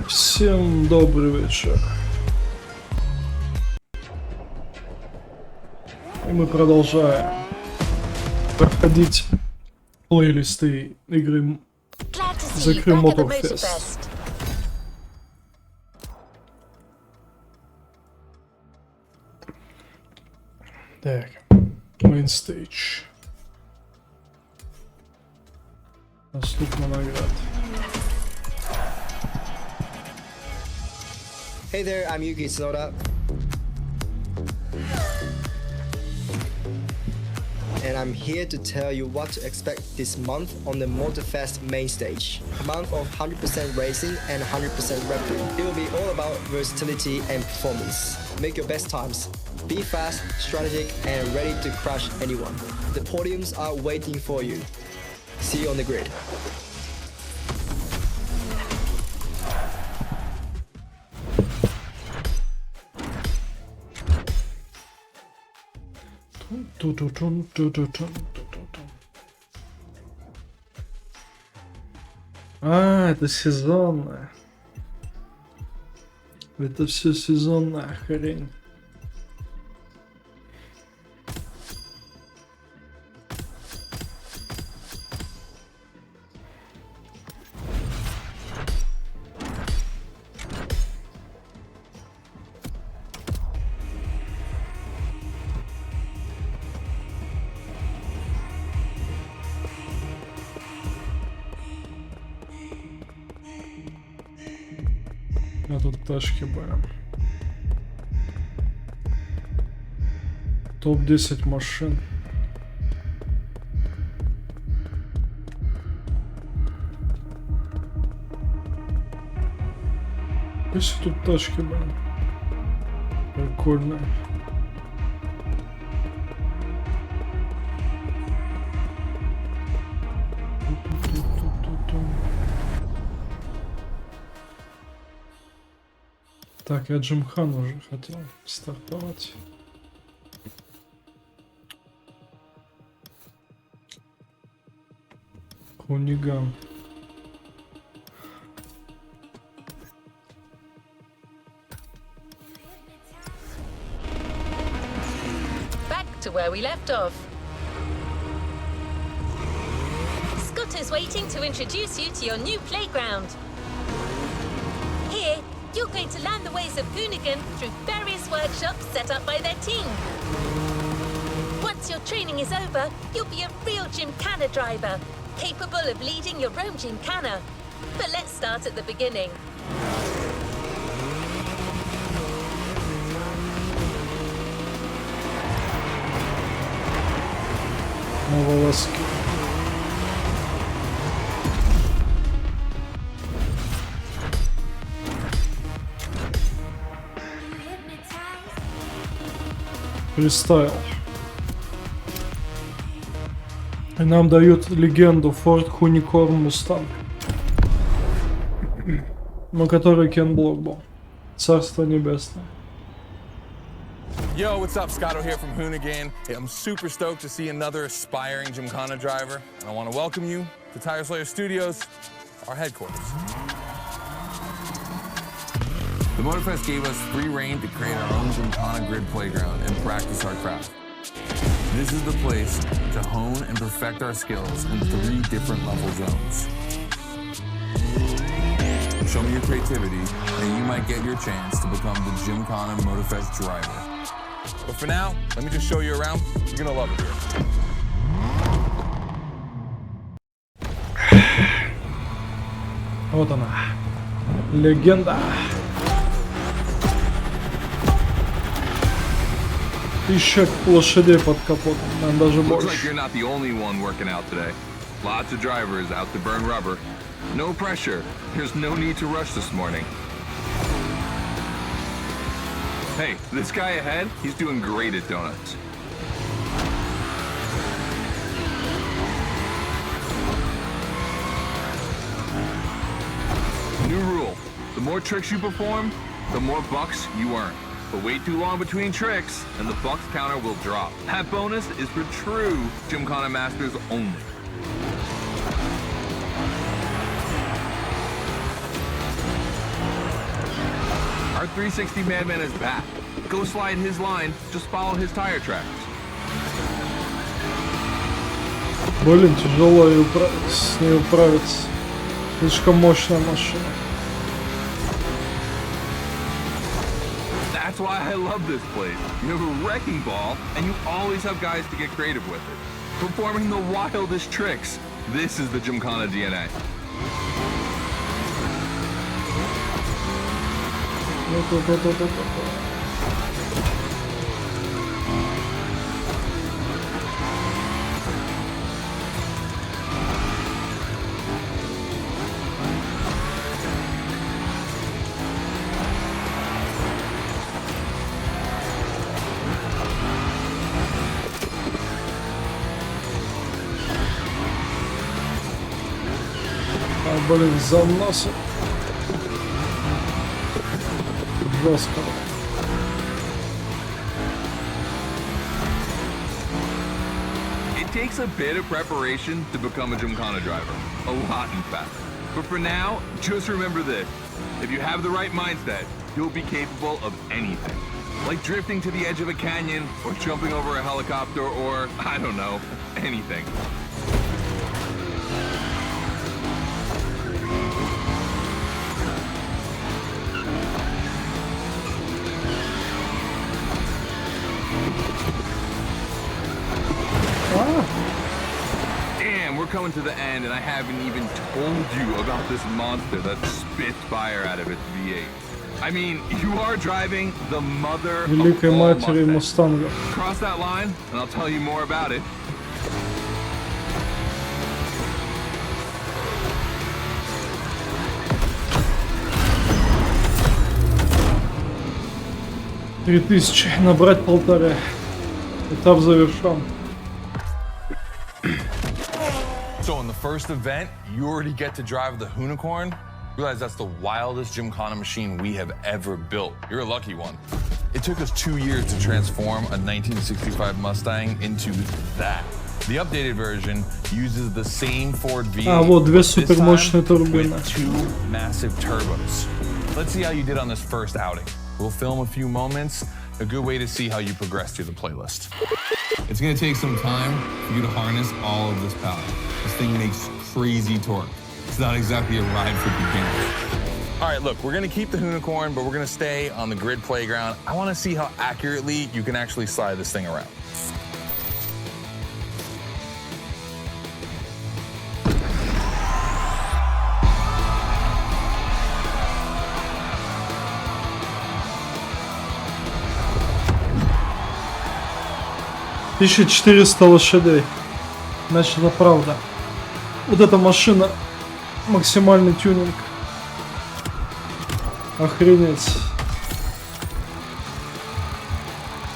Всем добрый вечер. И мы продолжаем проходить плейлисты игры за игры Motorfest. Так, main stage. Доступна наград. Hey there, I'm Yuki Soda. And I'm here to tell you what to expect this month on the Motorfest main stage. A month of 100% racing and 100% rapping. It will be all about versatility and performance. Make your best times. Be fast, strategic, and ready to crush anyone. The podiums are waiting for you. See you on the grid. А, это сезонное. Это все сезонная хрень. А тут тачки были. Топ-10 машин. Если тут тачки были. Прикольно. Так, я Джимхан уже хотел стартовать. Хуниган. Back to where we left off. Scott is waiting to introduce you to your new playground. Here, you're going to learn the ways of Hoonigan through various workshops set up by their team. Once your training is over, you'll be a real Gymkhana driver, capable of leading your own Gymkhana. But let's start at the beginning. На волоске. Фристайл. И нам дают легенду Ford Unicorn Mustang, на которой Кен Блок был. Царство небесное. Yo, what's up? Scotto here from Hoonigan. Hey, I'm super stoked to see another aspiring Gymkhana driver. And I want to welcome you to Tire Slayer Studios, our headquarters. The Motorfest gave us free reign to create our own Gymkhana grid playground and practice our craft. This is the place to hone and perfect our skills in 3 different level zones. Show me your creativity, and you might get your chance to become the Gymkhana Motorfest driver. But for now, let me just show you around. You're gonna love it here. Вот она. Легенда. 1000 лошадей под капотом, нам даже Looks больше. like you're not the only one working out today. Lots of drivers out to burn rubber. No pressure. There's no need to rush this morning. Hey, this guy ahead, he's doing great at donuts. New rule. The more tricks you perform, the more bucks you earn. But wait too long between tricks, and the bucks counter will drop. That bonus is for true Gymkhana masters only. Our 360 madman is back. Go slide his line, just follow his tire tracks. Блин, тяжело с ней управиться. Слишком мощная машина. That's why I love this place. You have a wrecking ball, and you always have guys to get creative with it. Performing the wildest tricks. This is the Gymkhana DNA. Блин, заносит. Жестко. It takes a bit of preparation to become a Gymkhana driver. A lot, in fact. But for now, just remember this. If you have the right mindset, you'll be capable of anything. Like drifting to the edge of a canyon, or jumping over a helicopter, or, I don't know, anything. Damn, we're coming to the end, and I haven't even told you about this monster that spits fire out of its V8. I mean, you are driving the mother of Великой all матери Mustangs. мустангов. Cross that line, and I'll tell you more about it. $3000, набрать 1,5. Этап завершен. So in the first event, you already get to drive the Unicorn. Realize that's the wildest Gymkhana machine we have ever built. You're a lucky one. It took us 2 years to transform a 1965 Mustang into that. The updated version uses the same Ford V8, вот две but this супермощные time турбины. with 2 massive turbos. Let's see how you did on this first outing. We'll film a few moments, a good way to see how you progress through the playlist. It's gonna take some time for you to harness all of this power. This thing makes crazy torque. It's not exactly a ride for beginners. All right, look, we're gonna keep the Unicorn, but we're gonna stay on the grid playground. I wanna see how accurately you can actually slide this thing around. — 1400 лошадей. Значит, это правда. Вот эта машина максимальный тюнинг. Охренеть.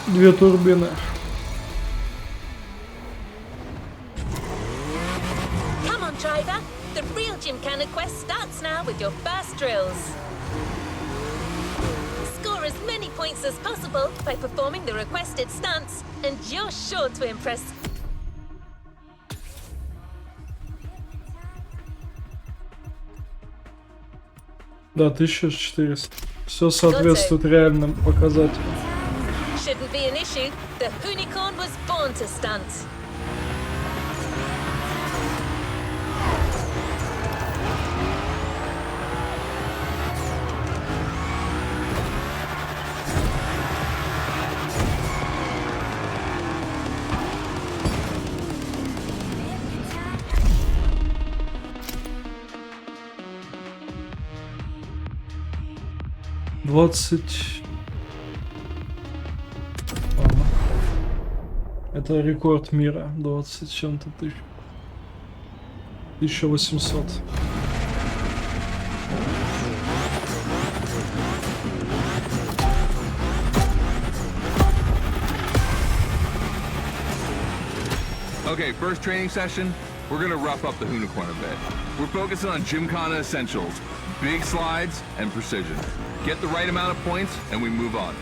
2 турбины. Come on, driver. The real Gymkhana quest starts now with your first drills. Score as many points as possible by performing the requested stunts, and you're sure to impress. Да, 1400. Все соответствует реальным показателям. Shouldn't be an issue. The Unicorn was born to stunt. Ладно. Это рекорд мира. 20 чем-то тысяч. 1800. Okay, first training session, we're gonna rough up the Unicorn a bit. We're focusing on Gymkhana essentials, big slides, and precision. Get the right amount of points, and we move on.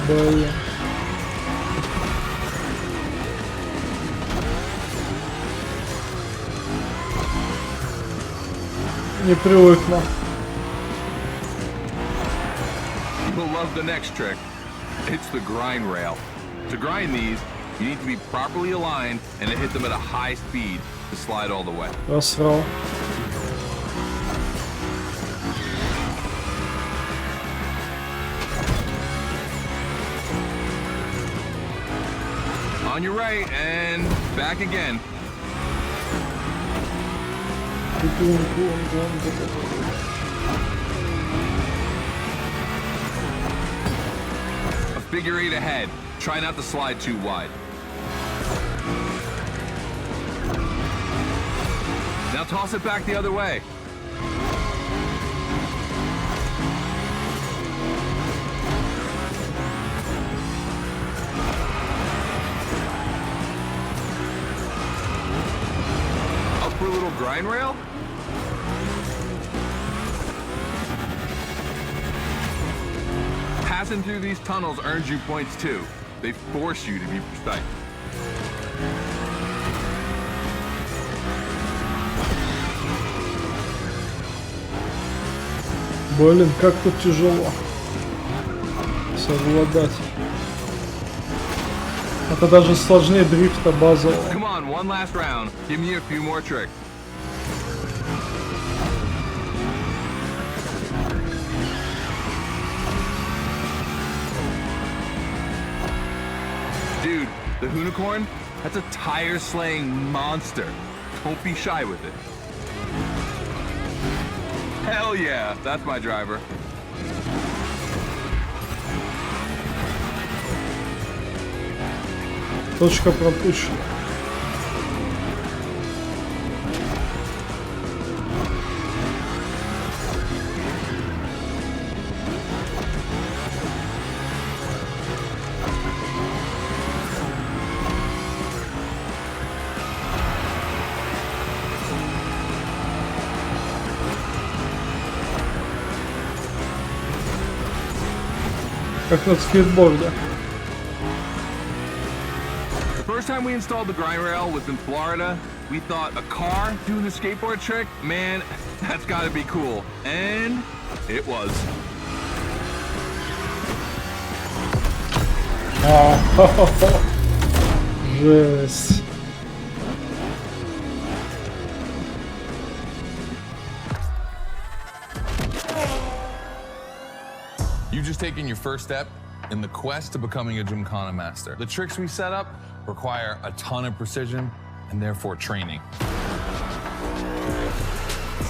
Блин. Не привыкну. You'll love the next trick. It's the grind rail. To grind these, you need to be properly aligned and to hit them at a high speed to slide all the way. Просрал. On your right and back again. A figure eight ahead. Try not to slide too wide. Now toss it back the other way. Up for a little grind rail? Passing through these tunnels earns you points too. They force you to be precise. Блин, как тут тяжело совладать. Это даже сложнее дрифта базового. Come on, one last round. Give me a few more tricks. Dude, the unicorn, that's a tire-slaying monster. Don't be shy with it. Hell yeah, that's my driver. Точка пропущена. Как на скейтборде. The first time we installed the grind rail was in Florida. We thought a car doing a skateboard trick? Man, that's gotta be cool. And it was. Жесть. You've just taken your first step in the quest to becoming a Gymkhana master. The tricks we set up require a ton of precision and therefore training.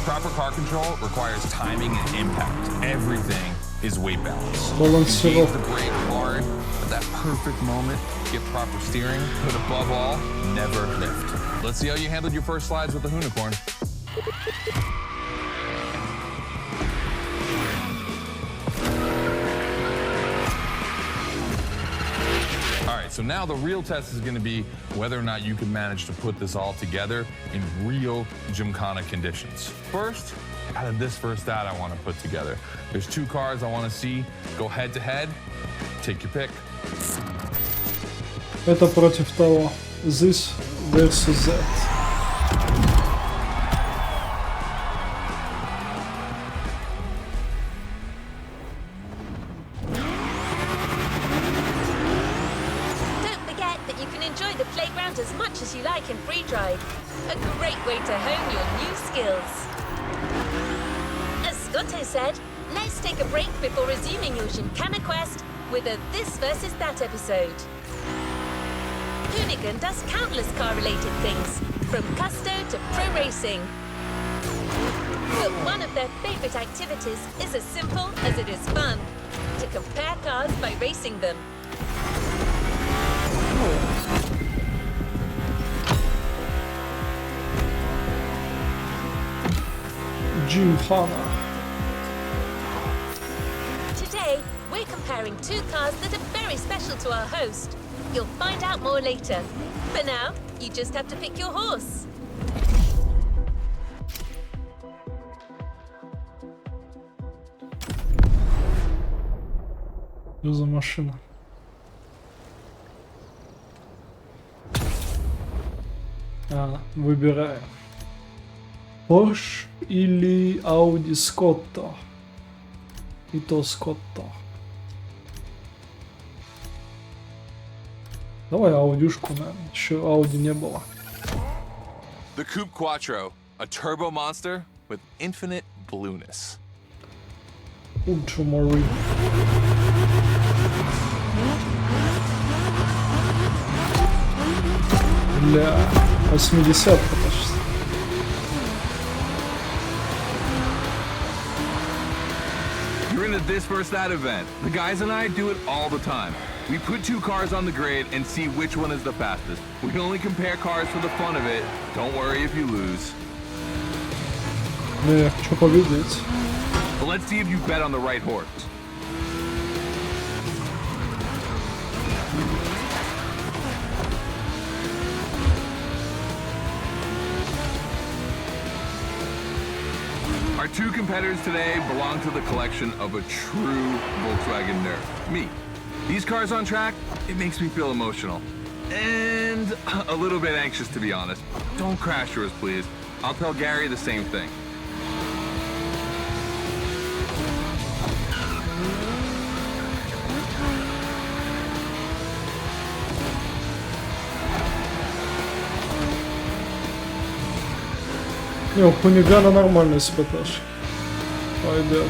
Proper car control requires timing and impact. Everything is weight balance. Balance Engage the brake hard at that perfect moment, get proper steering, but above all, never lift. Let's see how you handled your first slides with the unicorn. So now the real test is going to be whether or not you can manage to put this all together in real Gymkhana conditions. First, out of this first stat I want to put together. There's two cars I want to see go head to head. Take your pick. Это против того. This versus that. As much as you like in free drive. A great way to hone your new skills. As Scotto said, let's take a break before resuming your Gymkhana quest with a This versus That episode. Hoonigan does countless car-related things, from custo to pro racing. But one of their favorite activities is as simple as it is fun, to compare cars by racing them. Gymkhana. Today, we're comparing two cars that are very special to our host. You'll find out more later. For now, you just have to pick your horse. Что за машина? Выбираем. Porsche или Audi Scotta? И то Скотта. Давай аудюшку, наверное. Еще Audi не было. The Coupe Quattro, a turbo monster with infinite blueness. Ultramarine. Бля, 80-ка почти. You're into this versus that event. The guys and I do it all the time. We put two cars on the grid and see which one is the fastest. We only compare cars for the fun of it. Don't worry if you lose. Ну, я хочу победить. But let's see if you bet on the right horse. Our two competitors today belong to the collection of a true Volkswagen nerd, me. These cars on track, it makes me feel emotional. And a little bit anxious, to be honest. Don't crash yours, please. I'll tell Gary the same thing. Не, у Хунигана нормальный СПТш. Пойдет.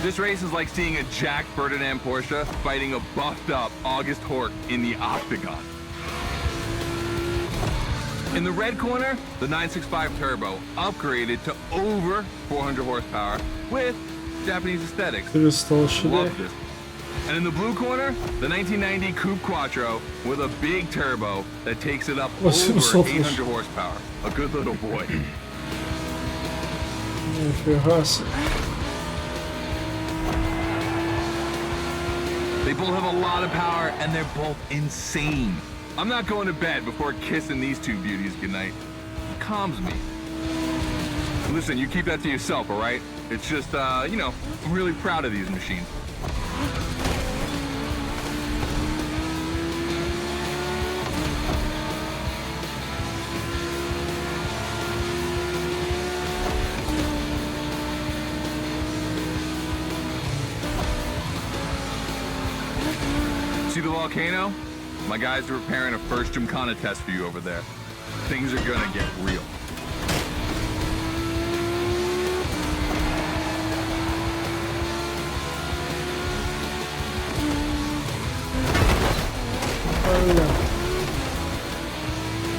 This race is like seeing a Jack Ferdinand Porsche fighting a buffed up August Hork in the octagon. In the red corner, the 965 Turbo, upgraded to over 400 horsepower with Japanese aesthetics. 400 лошадей. Love this. And in the blue corner, the 1990 Coupe Quattro with a big turbo that takes it up over 800 horsepower. A good little boy. Нифига себе. They both have a lot of power and they're both insane. I'm not going to bed before kissing these two beauties goodnight. It calms me. Listen, you keep that to yourself, all right? It's just, you know, I'm really proud of these machines. See the volcano? My guys are preparing a first Gymkhana test for you over there. Things are gonna get real.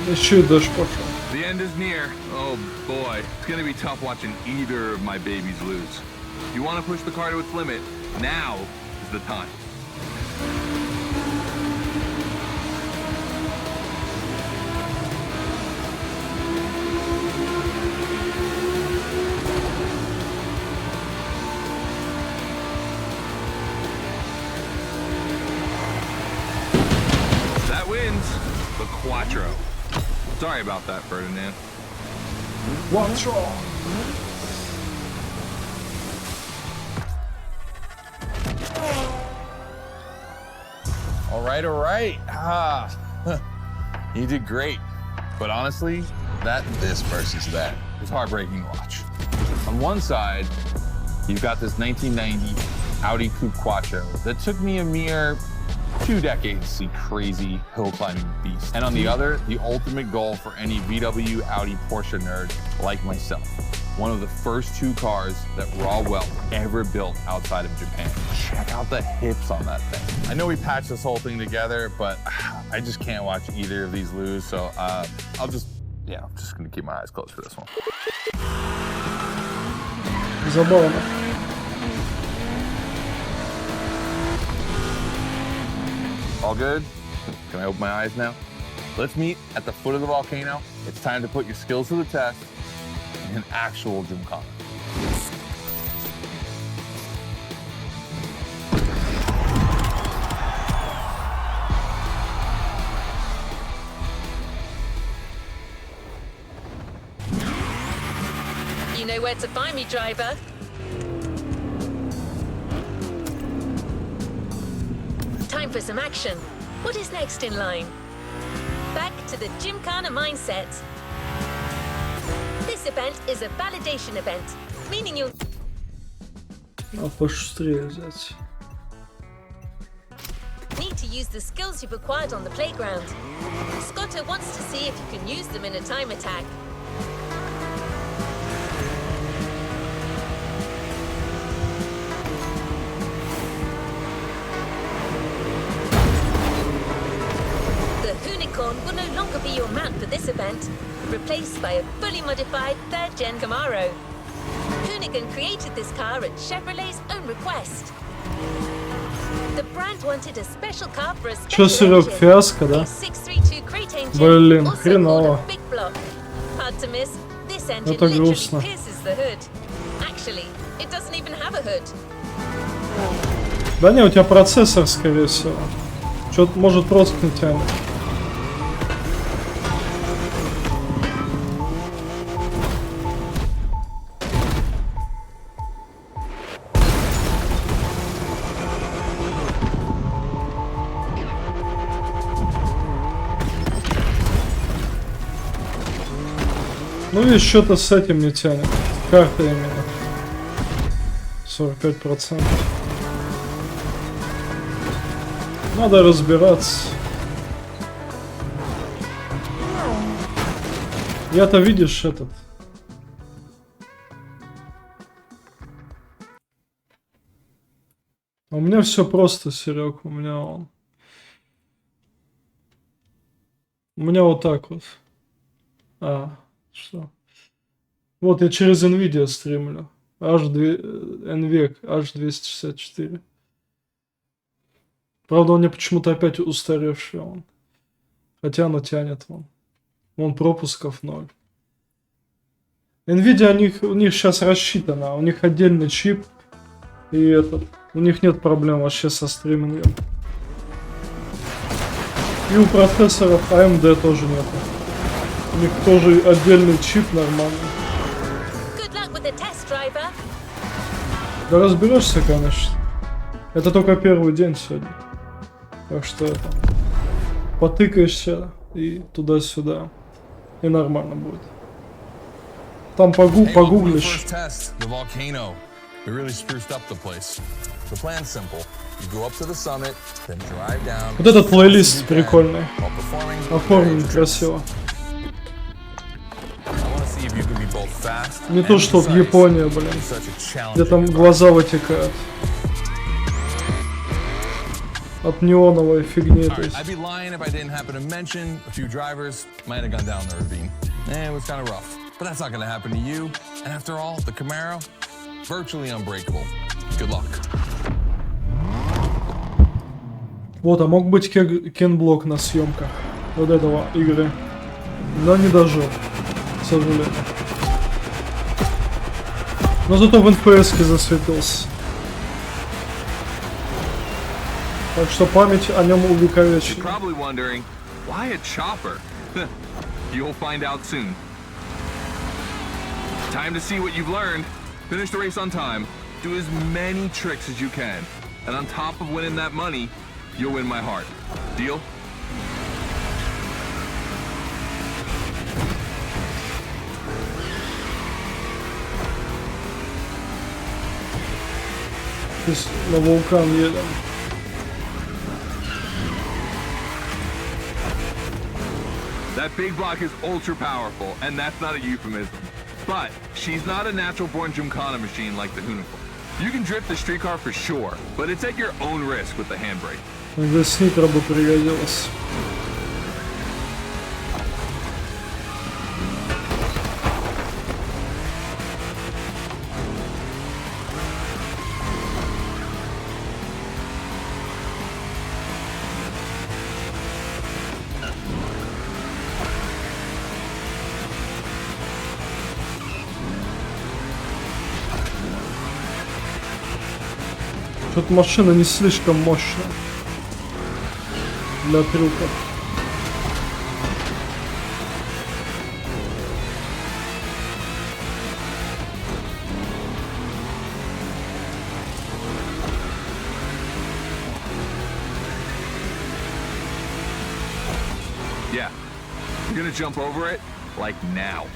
Еще и дождь пошел. The end is near. Oh boy, it's gonna be tough watching either of my babies lose. You wanna push the car to its limit, now is the time. That wins the Quattro. Sorry about that, Ferdinand. What's wrong? All right. You did great. But honestly, this versus that is heartbreaking to watch. On one side, you've got this 1990 Audi Coupe Quattro that took me a mere 2 decades to see crazy hill climbing beast. And on the other, the ultimate goal for any VW, Audi, Porsche nerd like myself. One of the first 2 cars that Raw Weld ever built outside of Japan. Check out the hips on that thing. I know we patched this whole thing together, but I just can't watch either of these lose. So I'm just gonna keep my eyes closed for this one. Забавно. All good? Can I open my eyes now? Let's meet at the foot of the volcano. It's time to put your skills to the test in an actual Gymkhana. where to find me, driver. Time for some action. What is next in line? Back to the Gymkhana mindset. This event is a validation event, meaning you'll Пошустрее взять. need to use the skills you've acquired on the playground. Scotto wants to see if you can use them in a time attack. The Unicorn will no longer be your mount for this event, replaced by a fully modified third-gen Camaro. Hoonigan created this car at Chevrolet's own request. The brand wanted a special car for a Чё, special Серёг, engine. фиаско, да? A 632 crate engine, Блин, also хреново. called a big block. Hard to miss. This engine Это literally грустно. pierces the hood. Actually, it doesn't even have a hood. Да не, у тебя процессор, скорее всего. Чё-то может просто не тянет. Ну и что-то с этим не тянет. Карта именно. 45%. Надо разбираться. Я-то, видишь, этот. У меня все просто, Серег. У меня он. У меня вот так вот. Что? Вот я через NVIDIA стримлю. NVIDIA H264. Правда, он мне почему-то опять устаревший он. Хотя оно тянет вон. Вон пропусков 0. NVIDIA у них сейчас рассчитано. У них отдельный чип. И этот. У них нет проблем вообще со стримингом. И у процессоров AMD тоже нету. У них тоже отдельный чип нормальный. Good luck with the test, driver. Да разберешься, конечно. Это только первый день сегодня. Так что это. Потыкаешься и туда-сюда. И нормально будет. Там погуглишь. We really spruced up the place. The plan's simple. You go up to the summit, then drive down. Вот этот плейлист прикольный. Оформлен красиво. Не то, что в Японии, блин. Где там глаза вытекают. От неоновой фигни. I'd be lying if I didn't happen to mention a few drivers might have gone down the ravine. It was kind of rough. But that's not going to happen to you. And after all, the Camaro, virtually unbreakable. Good luck. Вот, а мог быть Кен-блок на съемках вот этого игры. Но не дожил, к сожалению. Но зато в FPS-ке засветился. Так что память о нем увековечена. Probably wondering, why a chopper? You'll find out soon. Time to see what you've learned. Finish the race on time. Do as many tricks as you can. And on top of winning that money, you'll win my heart. Deal? Здесь на вулкан едем. That big block is ultra powerful, and that's not a euphemism. But she's not a natural-born Gymkhana machine like the Unicorn. You can drift the streetcar for sure, but it's at your own risk with the handbrake. Здесь нитро бы пригодилось. Что-то машина не слишком мощная для трюков. Yeah. You're gonna jump over it, like now.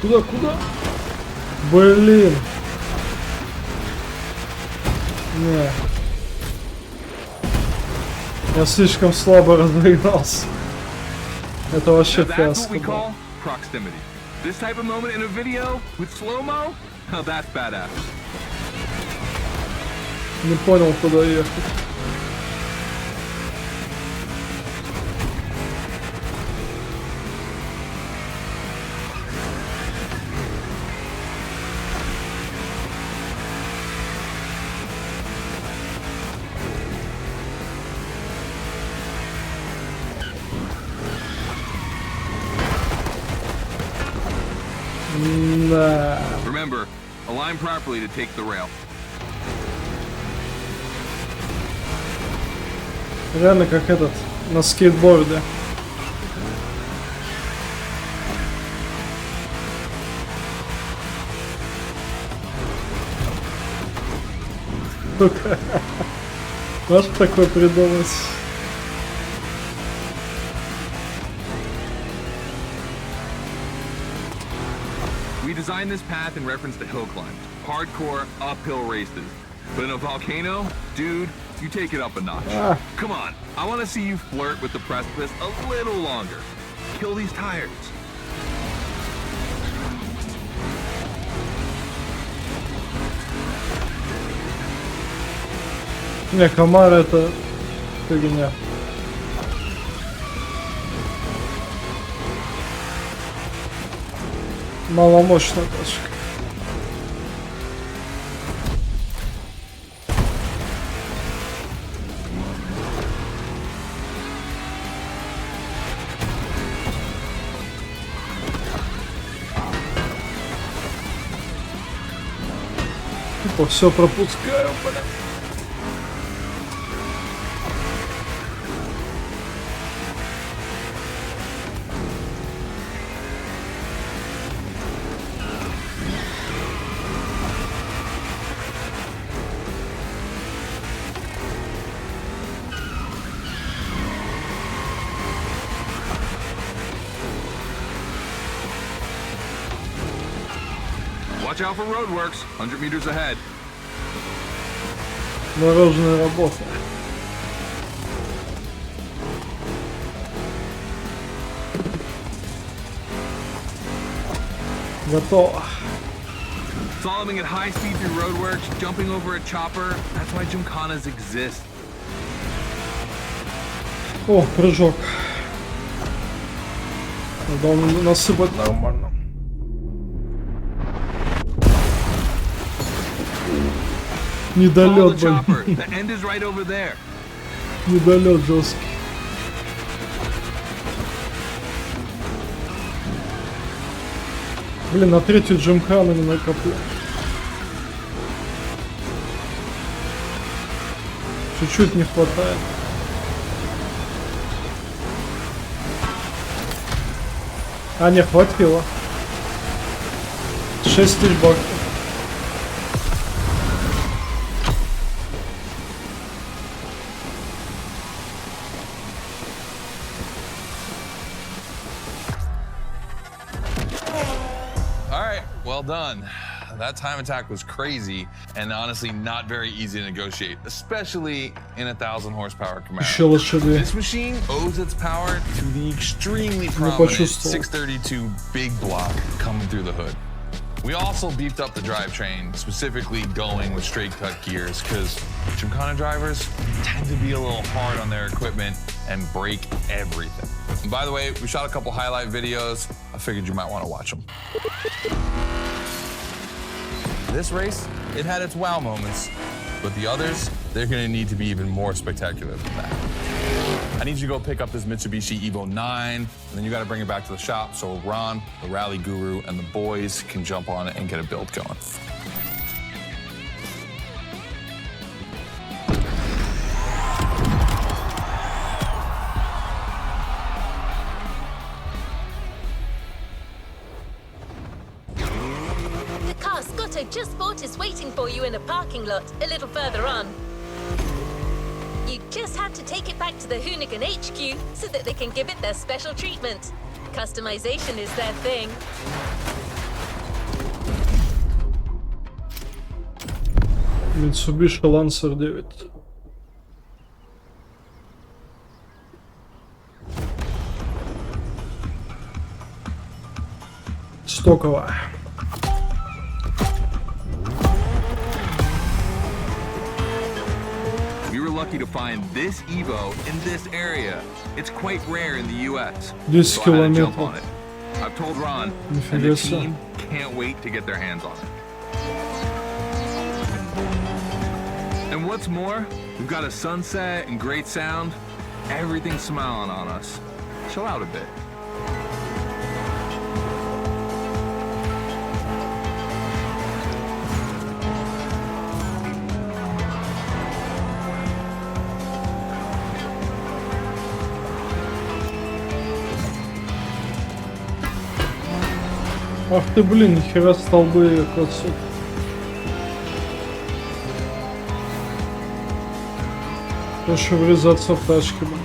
Куда? Блин. Не. Я слишком слабо разогнался. Это вообще Now that's what фиаско we было. call proximity. This type of moment in a video with slow-mo, oh, that's badass. Не понял, куда ехать. Да. Remember, align properly to take the rail. Реально как этот, на скейтборде. Можешь такое придумать? We designed this path in reference to hill climbs, hardcore uphill races. But in a volcano, dude, you take it up a notch. Come on, I want to see you flirt with the precipice a little longer. Kill these tires. Не, комар это фигня. Маломощная тачка. Тупо все пропускаю, блин. Watch out for roadworks, 100 meters ahead. Дорожная работа. Готово. Slaloming at high speed through roadworks, jumping over a chopper, that's why gymkhanas exist. О, прыжок. Надо насыпать нормально. Follow Недолет, the chopper, блин. the end is right over there. Недолет жесткий. Блин, на третью джимхану не накоплю. Чуть-чуть не хватает. А, не хватило. 6000 баксов. All right, well done. That time attack was crazy and honestly not very easy to negotiate, especially in a 1,000 horsepower Еще Camaro. лошадей. This machine owes its power to the extremely prominent почувствовал. 632 big block coming through the hood. We also beefed up the drivetrain, specifically going with straight cut gears, because Gymkhana drivers tend to be a little hard on their equipment and break everything. And by the way, we shot a couple highlight videos. I figured you might want to watch them. This race, it had its wow moments, but the others, they're gonna need to be even more spectacular than that. I need you to go pick up this Mitsubishi Evo 9, and then you gotta bring it back to the shop so Ron, the rally guru, and the boys can jump on it and get a build going. The car Scotto just bought is waiting for you in a parking lot a little further on. You just have to take it back to the Hoonigan HQ so that they can give it their special treatment. Customization is their thing. Mitsubishi Lancer 9. Стоковая. We were lucky to find this Evo in this area. It's quite rare in the US. 10 So I had to jump километров. on it. I've told Ron, and Нифига the себе. team can't wait to get their hands on it. And what's more, we've got a sunset and great sound. Everything's smiling on us. Chill out a bit. Ах ты, блин, нихера столбы как отсюда. Проще врезаться в тачки, блин.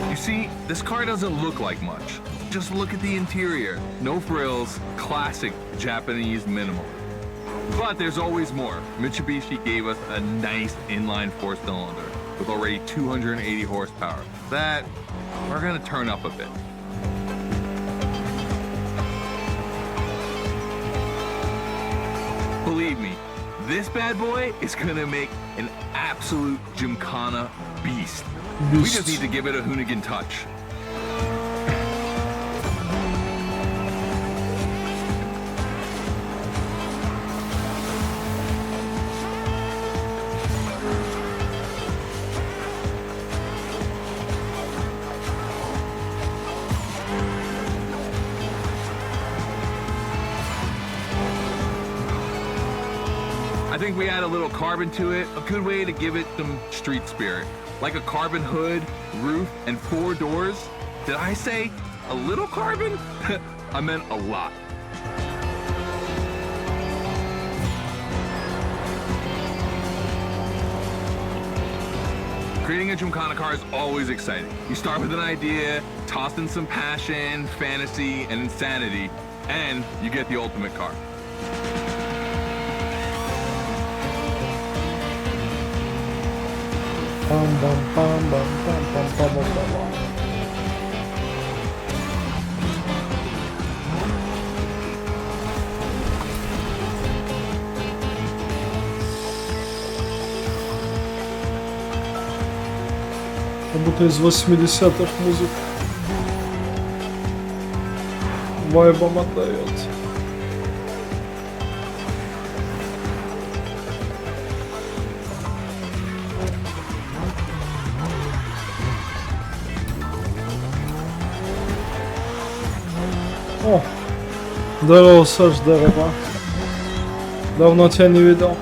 You see, this car doesn't look like much. Just look at the interior. No frills, classic Japanese minimal. But there's always more. Mitsubishi gave us a nice inline four-cylinder with already 280 horsepower. That we're gonna turn up a bit. Believe me, this bad boy is gonna make an absolute Gymkhana beast. We just need to give it a Hoonigan touch. I think we add a little carbon to it, a good way to give it some street spirit. Like a carbon hood, roof, and 4 doors. Did I say a little carbon? I meant a lot. Creating a Gymkhana car is always exciting. You start with an idea, toss in some passion, fantasy, and insanity, and you get the ultimate car. Пам-бам-пам-бам-пам-пам-пам-пам-пам. Как будто из 80-х музыка. Вайбом отдает. О, здорово, Саш, здорово. Давно тебя не видел.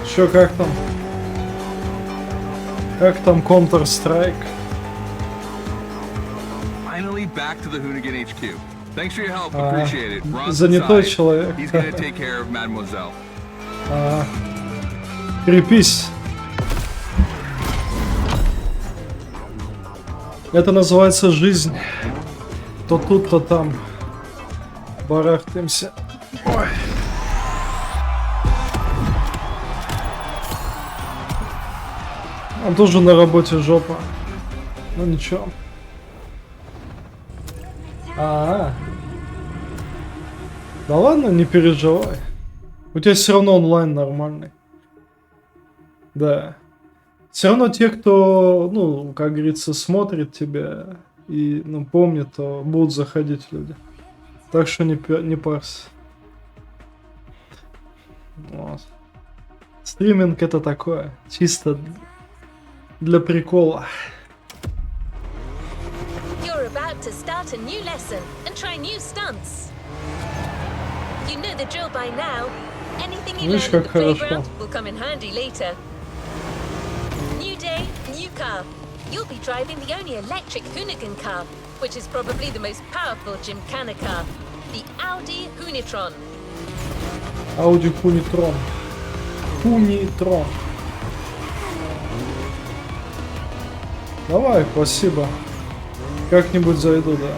Чё, как там? Как там Counter-Strike? Finally back to the Hoonigan HQ. Thanks for your help, appreciate it. Ron's занятой inside. человек. He's gonna take care of Mademoiselle. Крепись. Это называется жизнь. То тут, то там. Барахтаемся. Ой. Он тоже на работе жопа. Ну ничего. Да ладно, не переживай. У тебя все равно онлайн нормальный. Да. Все равно те, кто, ну, как говорится, смотрит тебя и, ну, помнит, то будут заходить люди. Так что не парься. Вот. Стриминг это такое, чисто для прикола. You're about to start a new lesson and try new stunts. You know the drill by now. Anything you Видишь, learn at как the хорошо. playground will come in handy later. New day, new car. You'll be driving the only electric Hoonigan car, which is probably the most powerful Gymkhana car, the Audi Hoonitron. Audi Hoonitron. Hoonitron. Давай, спасибо. Как-нибудь зайду, да.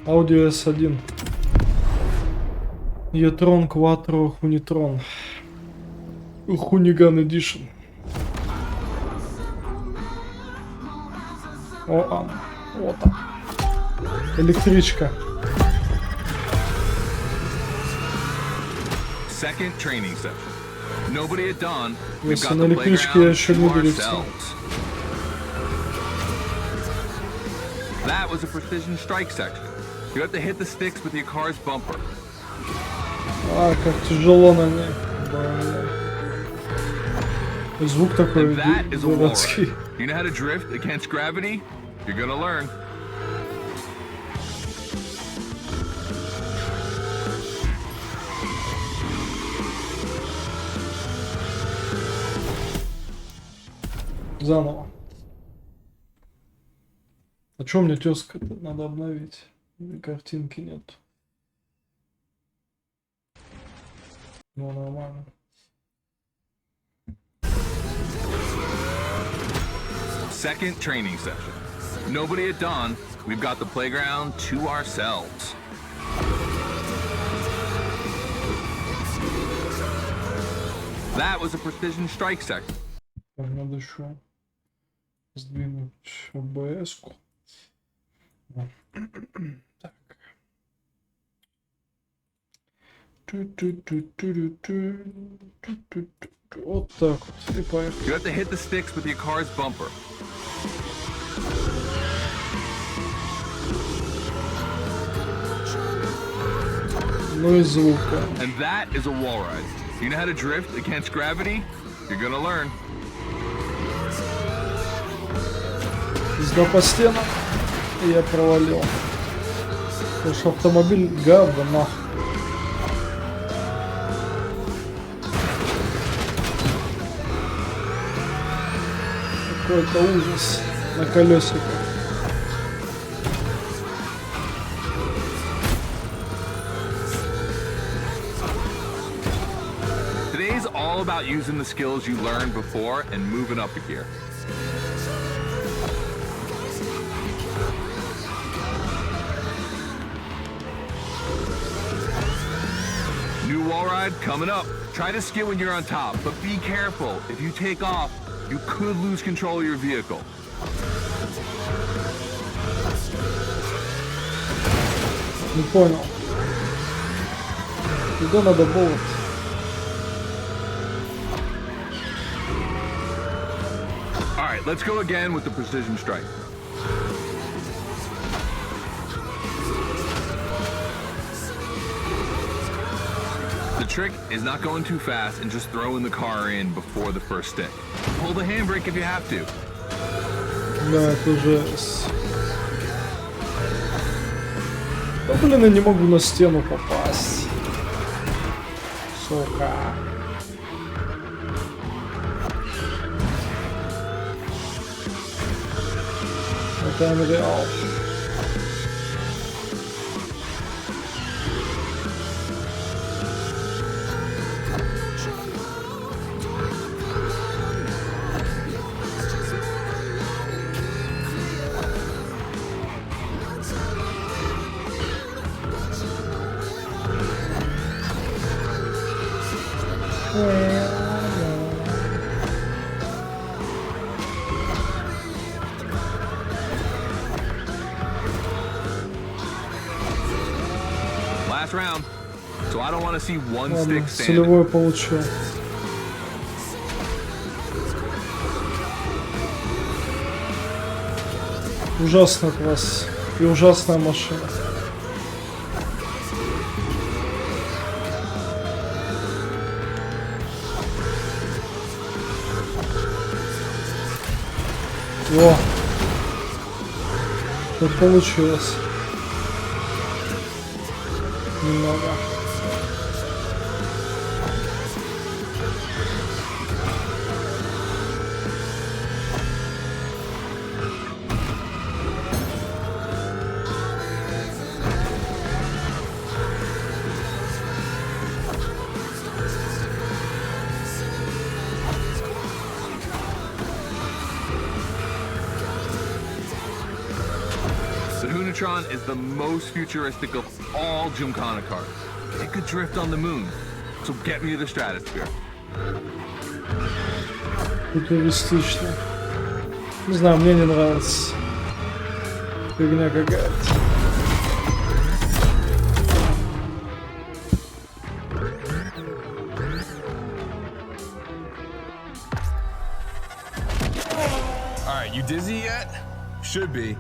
Audi S1. E-tron Quattro Hoonitron. Hoonigan Edition. О, вот он. Электричка. Second training session. Nobody at dawn. We've Если got на the электричке я playground еще to не дрифтил. ourselves. That was a precision strike section. You have to hit the sticks with your car's bumper. А, как тяжело на ней. Блин. Звук такой And that is a wall дурацкий. ride. You know how to drift against gravity? You're gonna learn. Заново. А чё у меня тёзка-то? Надо обновить. Картинки нет. Ну, нормально. Second training session. Nobody at dawn. We've got the playground to ourselves. That was a precision strike section. Так, надо еще сдвинуть ОБС-ку. Так. Вот так вот. И поехали. You have to hit the sticks with your car's bumper. Ну и звука. And that is a wall ride. You know how to drift against gravity? You're gonna learn. Езда по стенам. И я провалил. Потому что автомобиль говно. Какой-то ужас на колесиках. Today's all about using the skills you learned before and moving up a gear. New wall ride coming up. Try to skid when you're on top, but be careful. If you take off, you could lose control of your vehicle. Не понял. Куда надо было? All right, let's go again with the precision strike. The trick is not going too fast and just throwing the car in before the first stick. Pull the handbrake if you have to. Да, это уже... Да блин, я не могу на стену попасть. Сука. Это Unreal. Last round, so I don't want to see one Ладно, stick standing. целевой получил. Ужасно класс. И ужасная машина. О! Тут получилось. Немного. The Hunatron is the most futuristic of all Gymkhana cars. It could drift on the moon, so get me to the stratosphere. Футуристично. Не знаю, мне не нравится. Фигня какая-то. All right, you dizzy yet? Should be.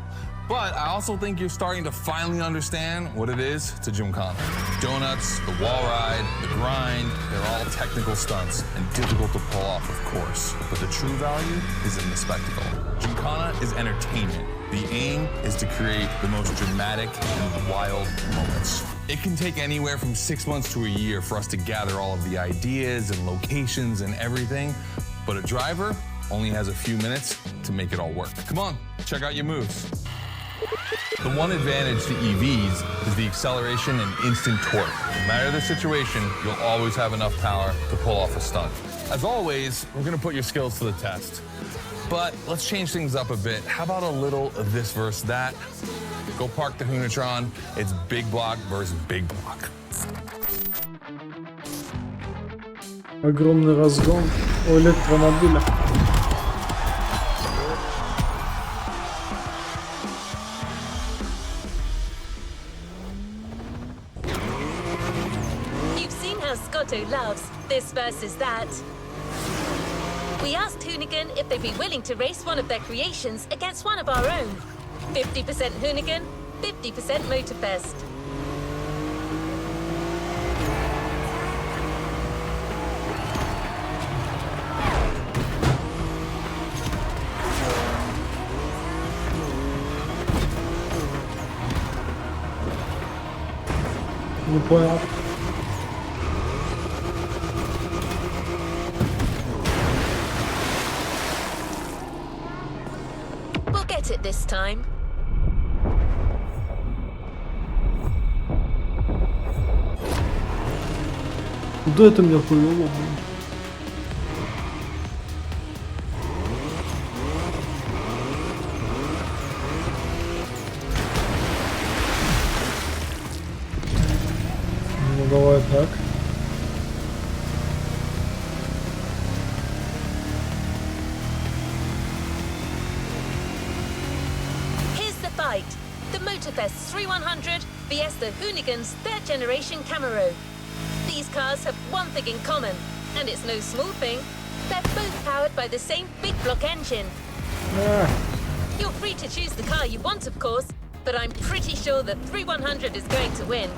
But I also think you're starting to finally understand what it is to Gymkhana. Donuts, the wall ride, the grind, they're all technical stunts and difficult to pull off, of course. But the true value is in the spectacle. Gymkhana is entertainment. The aim is to create the most dramatic and wild moments. It can take anywhere from 6 months to a year for us to gather all of the ideas and locations and everything, but a driver only has a few minutes to make it all work. Come on, check out your moves. The one advantage to EVs is the acceleration and instant torque. No matter the situation, you'll always have enough power to pull off a stunt. As always, we're gonna put your skills to the test. But let's change things up a bit. How about a little of this versus that? Go park the Hunatron. It's big block versus big block. Огромный разгон у электромобиля. You've seen how Scotto loves this versus that. We asked Hoonigan if they'd be willing to race one of their creations against one of our own. 50% Hoonigan, 50% Motorfest. Не понял. We'll get it this time. Куда это меня повело, блин? Ну давай так. Here's the fight. The Motorfest 3100 vs the Hoonigan's third generation Camaro. These cars have one thing in common, and it's no small thing. They're both powered by the same big block engine. А, You're free to choose the car you want, of course, but I'm pretty sure the 3100 is going to win.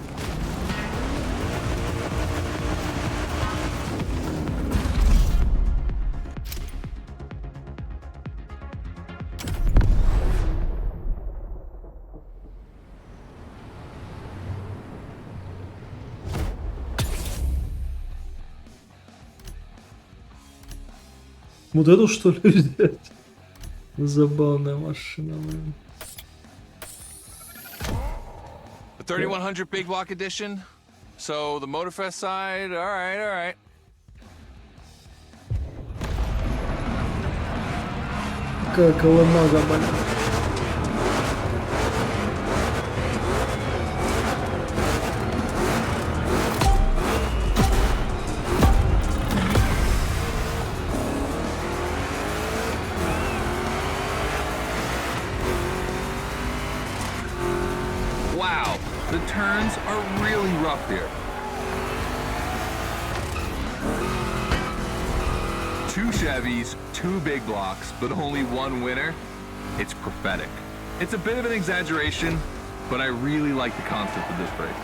вот эту что ли взять? Забавная машина, блин. The 3100 big block edition. So the Motorfest side, all right, all right. Какая колымага, блин. Wow, the turns are really rough here. Two Chevys, two big blocks, but only one winner. It's prophetic. It's a bit of an exaggeration, but I really like the concept of this race.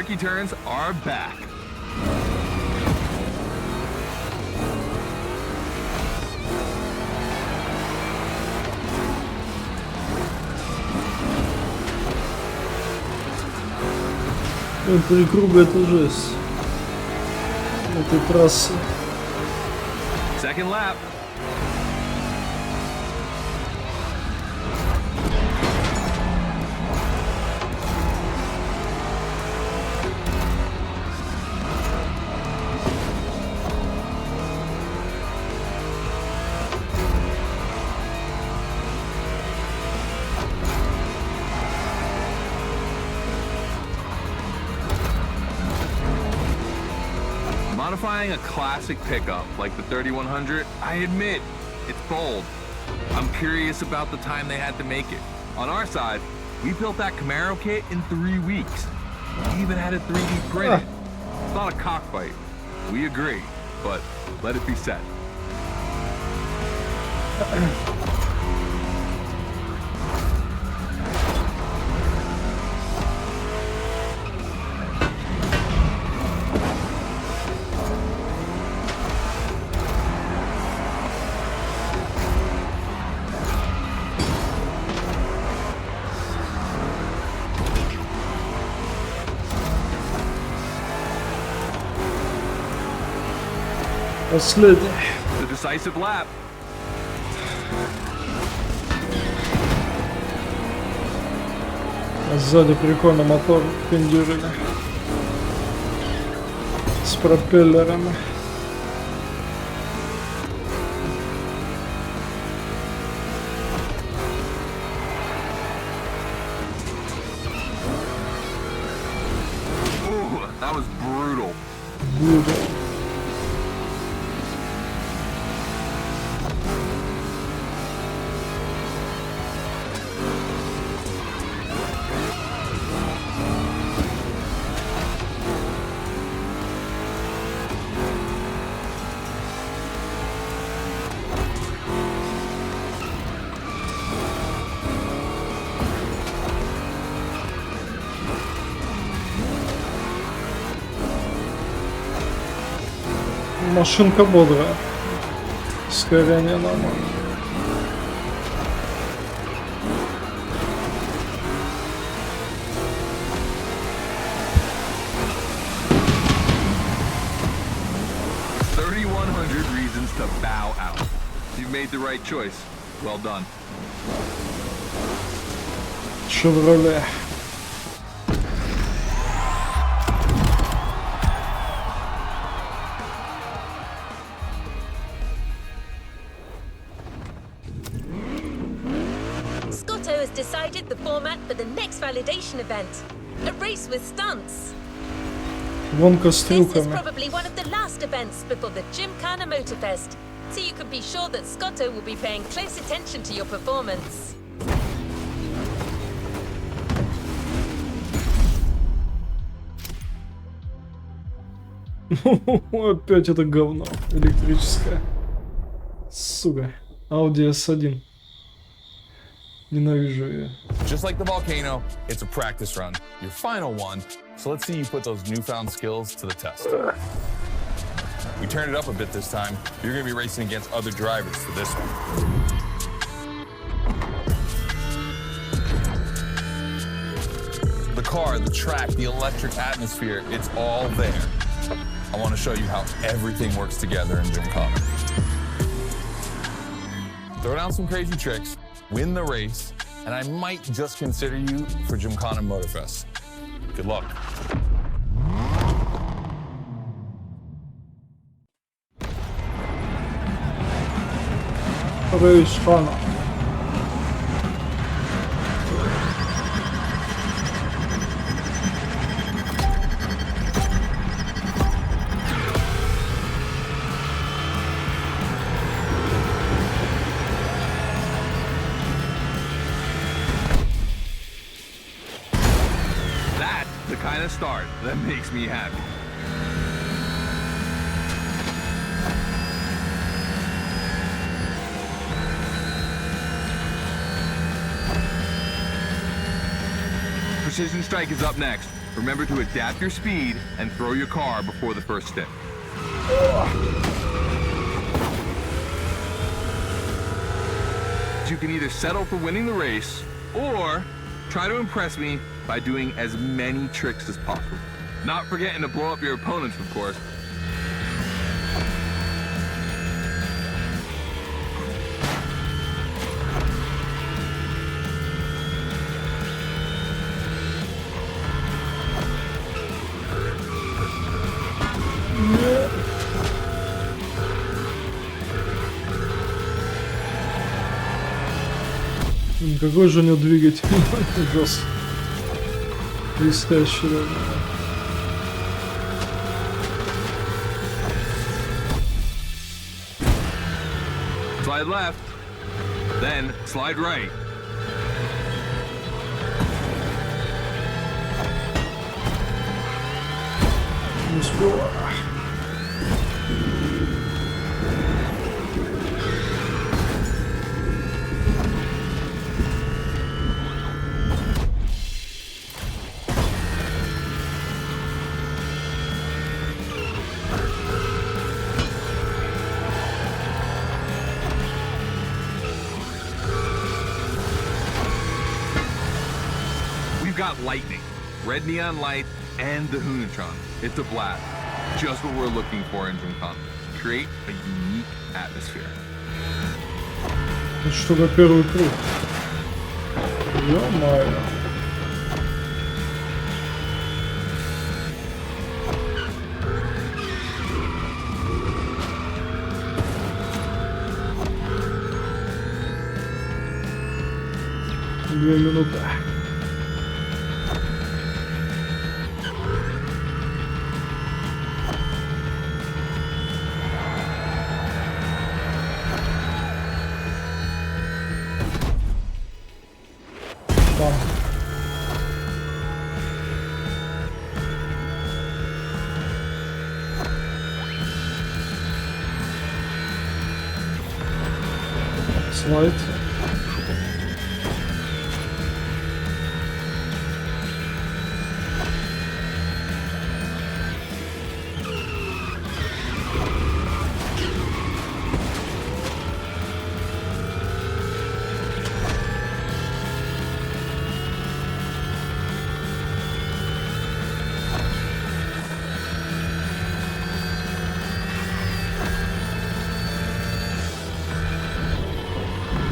tricky turns are back. Ну, 3 круга это жесть. Этой трассы. Second lap. Modifying a classic pickup like the 3100, I admit, it's bold. I'm curious about the time they had to make it. On our side, we built that Camaro kit in 3 weeks. We even had it 3D printed. It's not a cockfight. We agree, but let it be said. Последний. The decisive lap. А сзади прикольно мотор пиндюрили. С пропеллерами. Ooh, that was brutal. Буду. Машинка бодрая. Ускорение нормально. Reasons to bow out. You've made the right choice. Well done. Шевроле. Scotto has decided the format for the next validation event. A race with stunts. Гонка с This is трюками. probably one of the last events before the Gymkhana Motorfest, so you can be sure that Scotto will be paying close attention to your performance. Опять это говно электрическое. Сука. Audi S1. Ненавижу ее. Just like the volcano, it's a practice run, your final one. So let's see you put those newfound skills to the test. We turned it up a bit this time. You're going to be racing against other drivers for this one. The car, the track, the electric atmosphere, it's all there. I want to show you how everything works together in Gymkhana. Throw down some crazy tricks, win the race, and I might just consider you for Gymkhana Motorfest. Good luck. Рейс Хана. That's the kind of start that makes me happy. Precision Strike is up next. Remember to adapt your speed and throw your car before the first stint. You can either settle for winning the race or try to impress me by doing as many tricks as possible. Not forgetting to blow up your opponents, of course. Какой же у него двигатель? Ужас. Блестящий, да. Slide left, then slide right. Не успела. We've got lightning, red neon light, and the Hoonatron. It's a blast. Just what we're looking for in Gymkhana. Create a unique atmosphere. Это что на первый круг? Ё-моё. Две минуты. Бам. Слайд.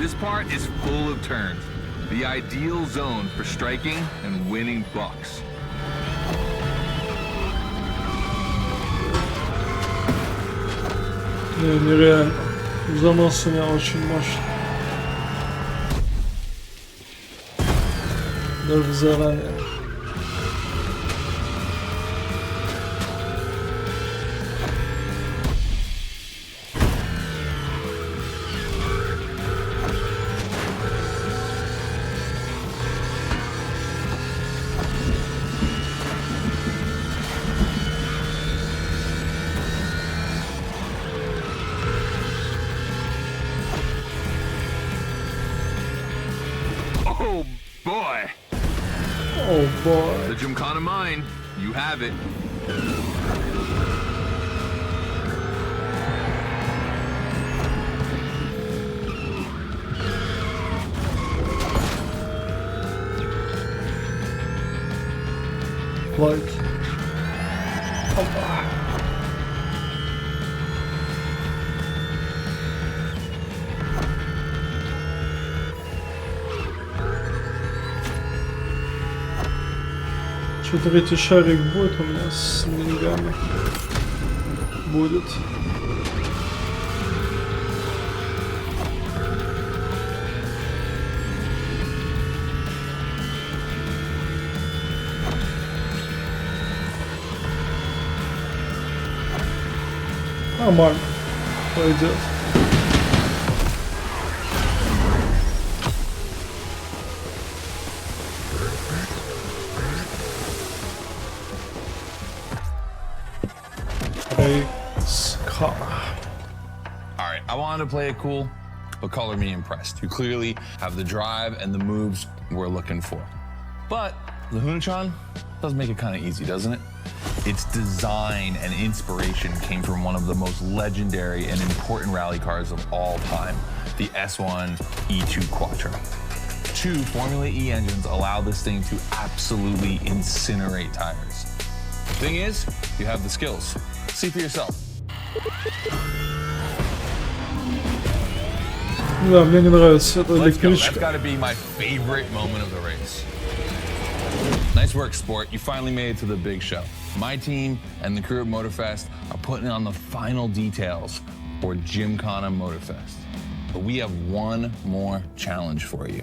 This part is full of turns. The ideal zone for striking and winning bucks. Нереально. Занос у меня очень мощный. Даже заранее. Oh boy! Oh boy. The Gymkhana mine, you have it. Лайк. Опа. Что третий шарик будет у меня с деньгами? Будет. Нормально. Пойдет. Alright, I wanted to play it cool, but color me impressed. You clearly have the drive and the moves we're looking for. But The Hunachan does make it kind of easy, doesn't it? Its design and inspiration came from one of the most legendary and important rally cars of all time, the S1 E2 Quattro. 2 Formula E engines allow this thing to absolutely incinerate tires. Thing is, you have the skills. See for yourself. Да, мне не нравится эта Let's go. That's электричка. got to be my favorite moment of the race. Nice work, sport. You finally made it to the big show. My team and the crew at Motorfest are putting on the final details for Gymkhana Motorfest. But we have one more challenge for you.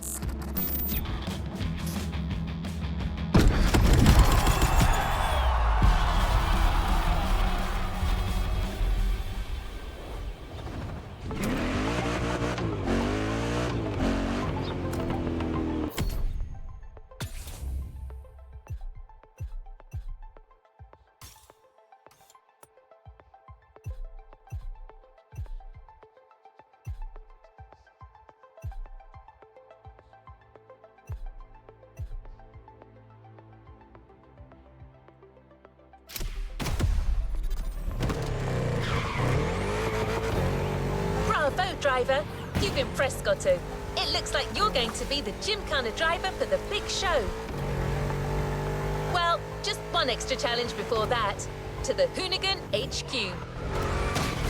Bravo, driver. You've impressed Goto. It looks like you're going to be the Gymkhana driver for the big show. Well, just one extra challenge before that. To the Hoonigan HQ.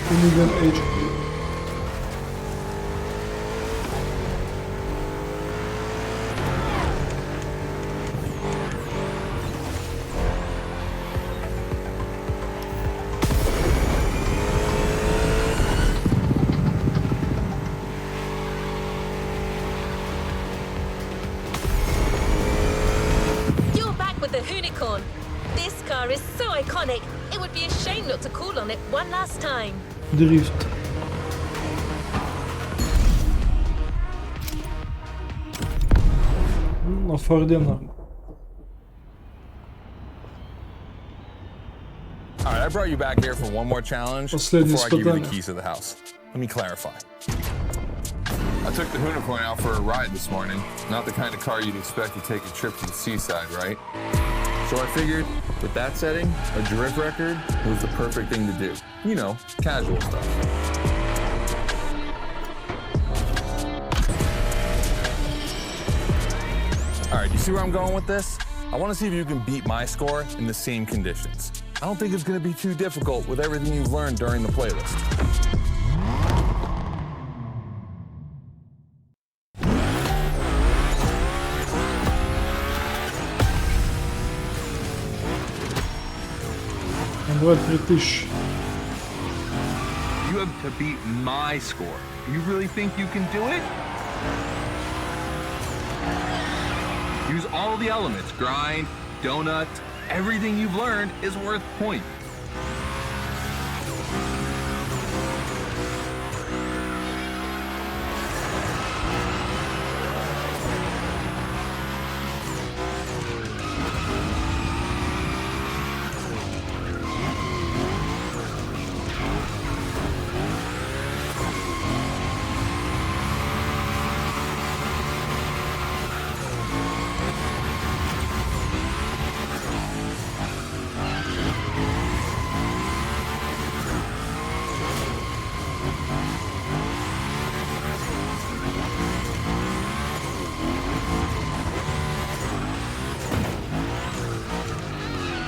Hoonigan HQ. You're back with the Hoonicorn. This car is so iconic, it would be a shame not to call on it one last time. Дрифт. На Форде норм. All right, I brought you back here for one more challenge Последнее before I give you the испытание. keys to the house. Let me clarify. I took the Hoonicorn out for a ride this morning. Not the kind of car you'd expect to take a trip to the seaside, right? So I figured, with that setting, a drift record was the perfect thing to do. You know, casual stuff. All right, you see where I'm going with this? I want to see if you can beat my score in the same conditions. I don't think it's going to be too difficult with everything you've learned during the playlist. Давай 3000. You have to beat my score. You really think you can do it? Use all the elements. Grind, donut, everything you've learned is worth points.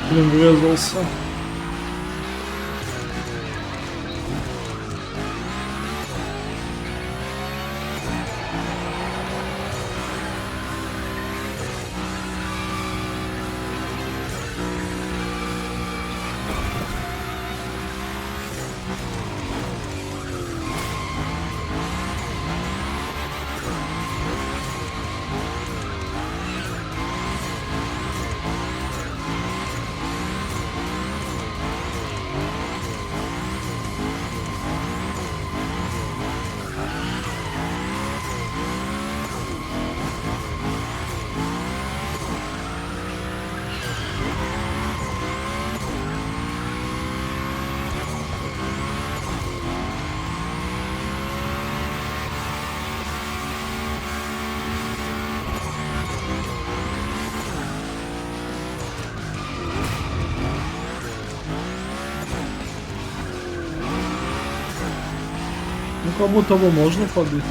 Блин, врезался. Как будто бы можно побить.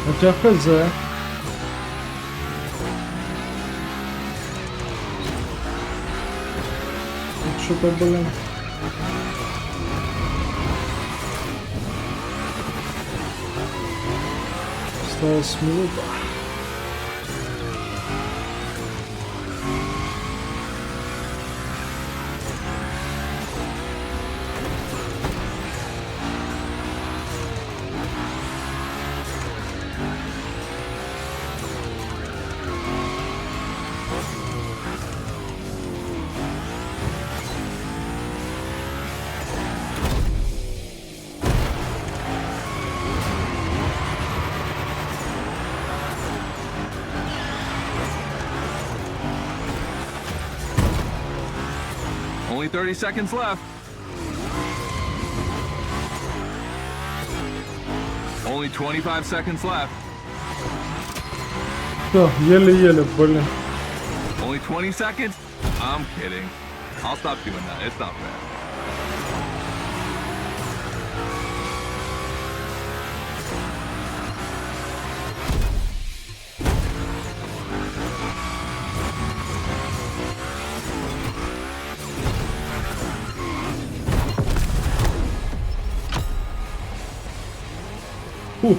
У тебя хз. Что-то, блин. Осталась минута. Only 30 seconds left. Only 25 seconds left. Всё, еле-еле, блин. Only 20 seconds? I'm kidding. I'll stop doing that. It's not fair. Фух.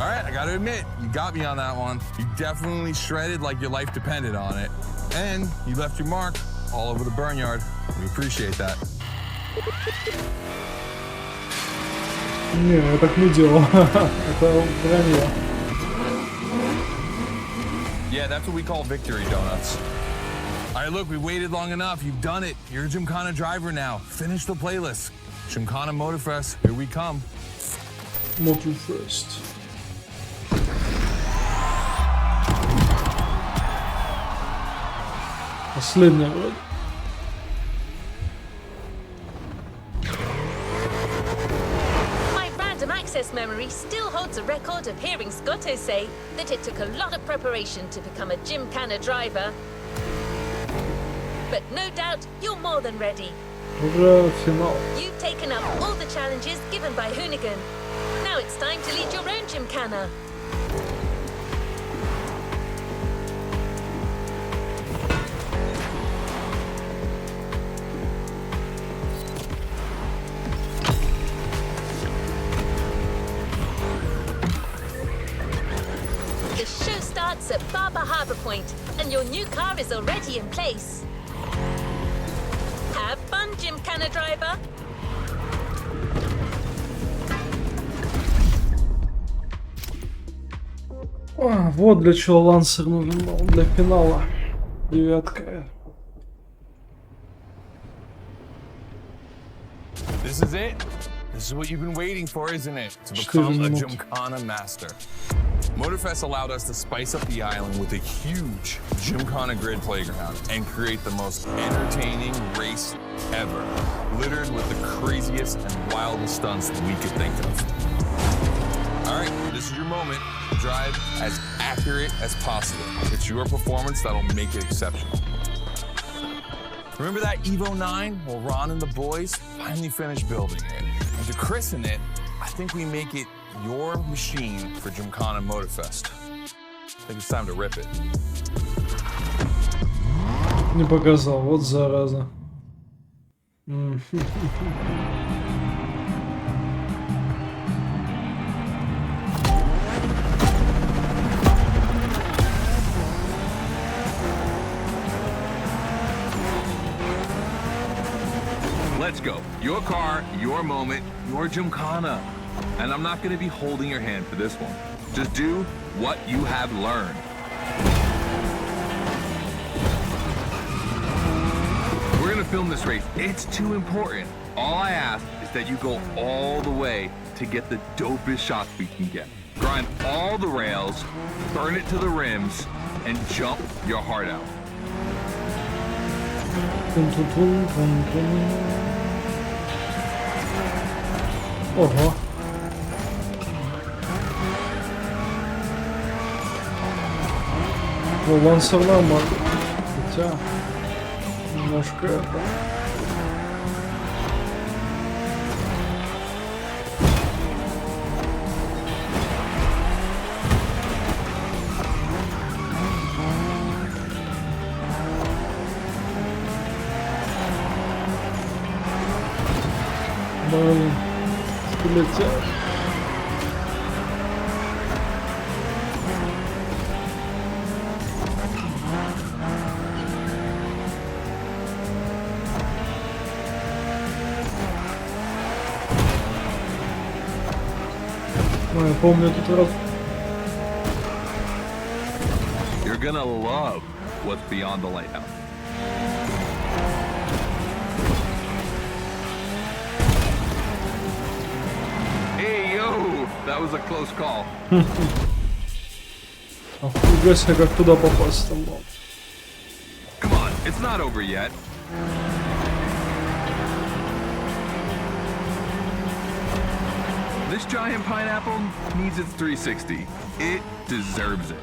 All right, I gotta admit, you got me on that one. You definitely shredded like your life depended on it. And you left your mark all over the burnyard. We appreciate that. Не, я так не делал. Это вранье. Yeah, that's what we call victory donuts. All right, look, we waited long enough. You've done it. You're a Gymkhana driver now. Finish the playlist. Gymkhana Motorfest, here we come. Motorfest. Последняя вроде. My random access memory still holds a record of hearing Scotto say that it took a lot of preparation to become a Gymkhana driver. But no doubt, you're more than ready. Уже финал. You've taken up all the challenges given by Hoonigan. Now it's time to lead your own Gymkhana. The show starts at Barber Harbour Point, and your new car is already in place. Have fun, Gymkhana driver. А, вот для чего лансер нужен был, для финала. Девятка. This is it. This is what you've been waiting for, isn't it? To become a Gymkhana master. Motorfest allowed us to spice up the island with a huge Gymkhana grid playground and create the most entertaining race ever, littered with the craziest and wildest stunts that we could think of. All right, this is your moment. Drive as accurate as possible. It's your performance that'll make it exceptional. Remember that Evo 9? Well, Ron and the boys finally finished building it. And to christen it, I think we make it your machine for Gymkhana Motorfest. I think it's time to rip it. Не показал, вот зараза. Let's go. Your car, your moment, your Gymkhana. And I'm not going to be holding your hand for this one. Just do what you have learned. We're going to film this race. It's too important. All I ask is that you go all the way to get the dopest shots we can get. Grind all the rails, burn it to the rims, and jump your heart out. Ого. Лансер нормально. Хотя немножко это. Блин, полетел. Ну, я помню этот раз. You're gonna love what's beyond the lighthouse. Hey, yo! That was a close call. Охуя себе, как туда попасть там был. Come on, it's not over yet. This giant pineapple needs its 360. It deserves it.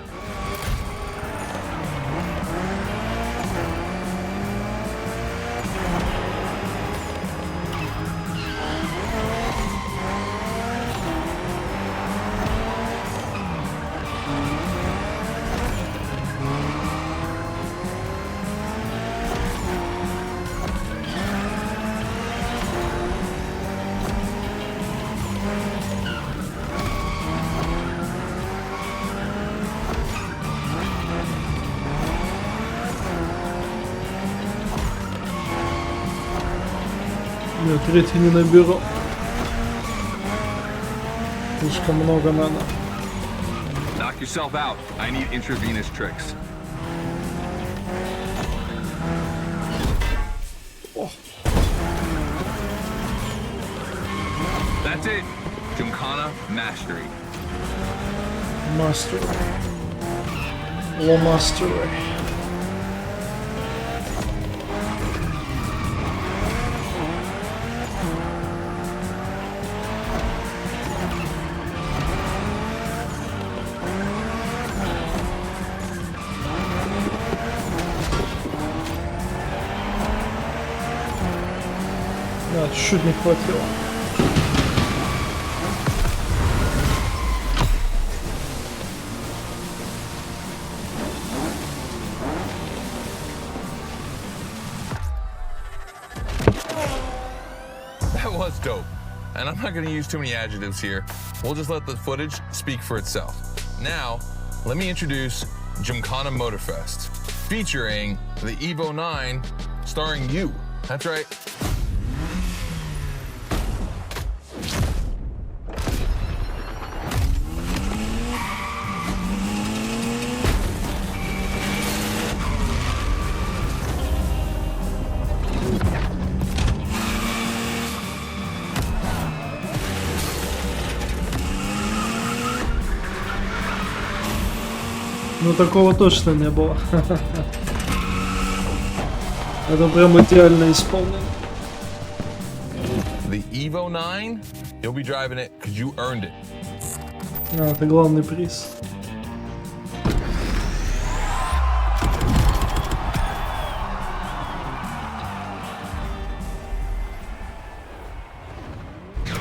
Я третий не наберу. Слишком много надо. Knock yourself out. I need intravenous tricks. Oh. That's it. Gymkhana mastery. Mastery. Low mastery. Да, чуть-чуть не хватило. That was dope. And I'm not going to use too many adjectives here. We'll just let the footage speak for itself. Now, let me introduce Gymkhana Motorfest, featuring the Evo 9, starring you. That's right. Ну такого точно не было. Это прям идеально исполнено. The Evo 9, you'll be driving it because you earned it. А, это главный приз.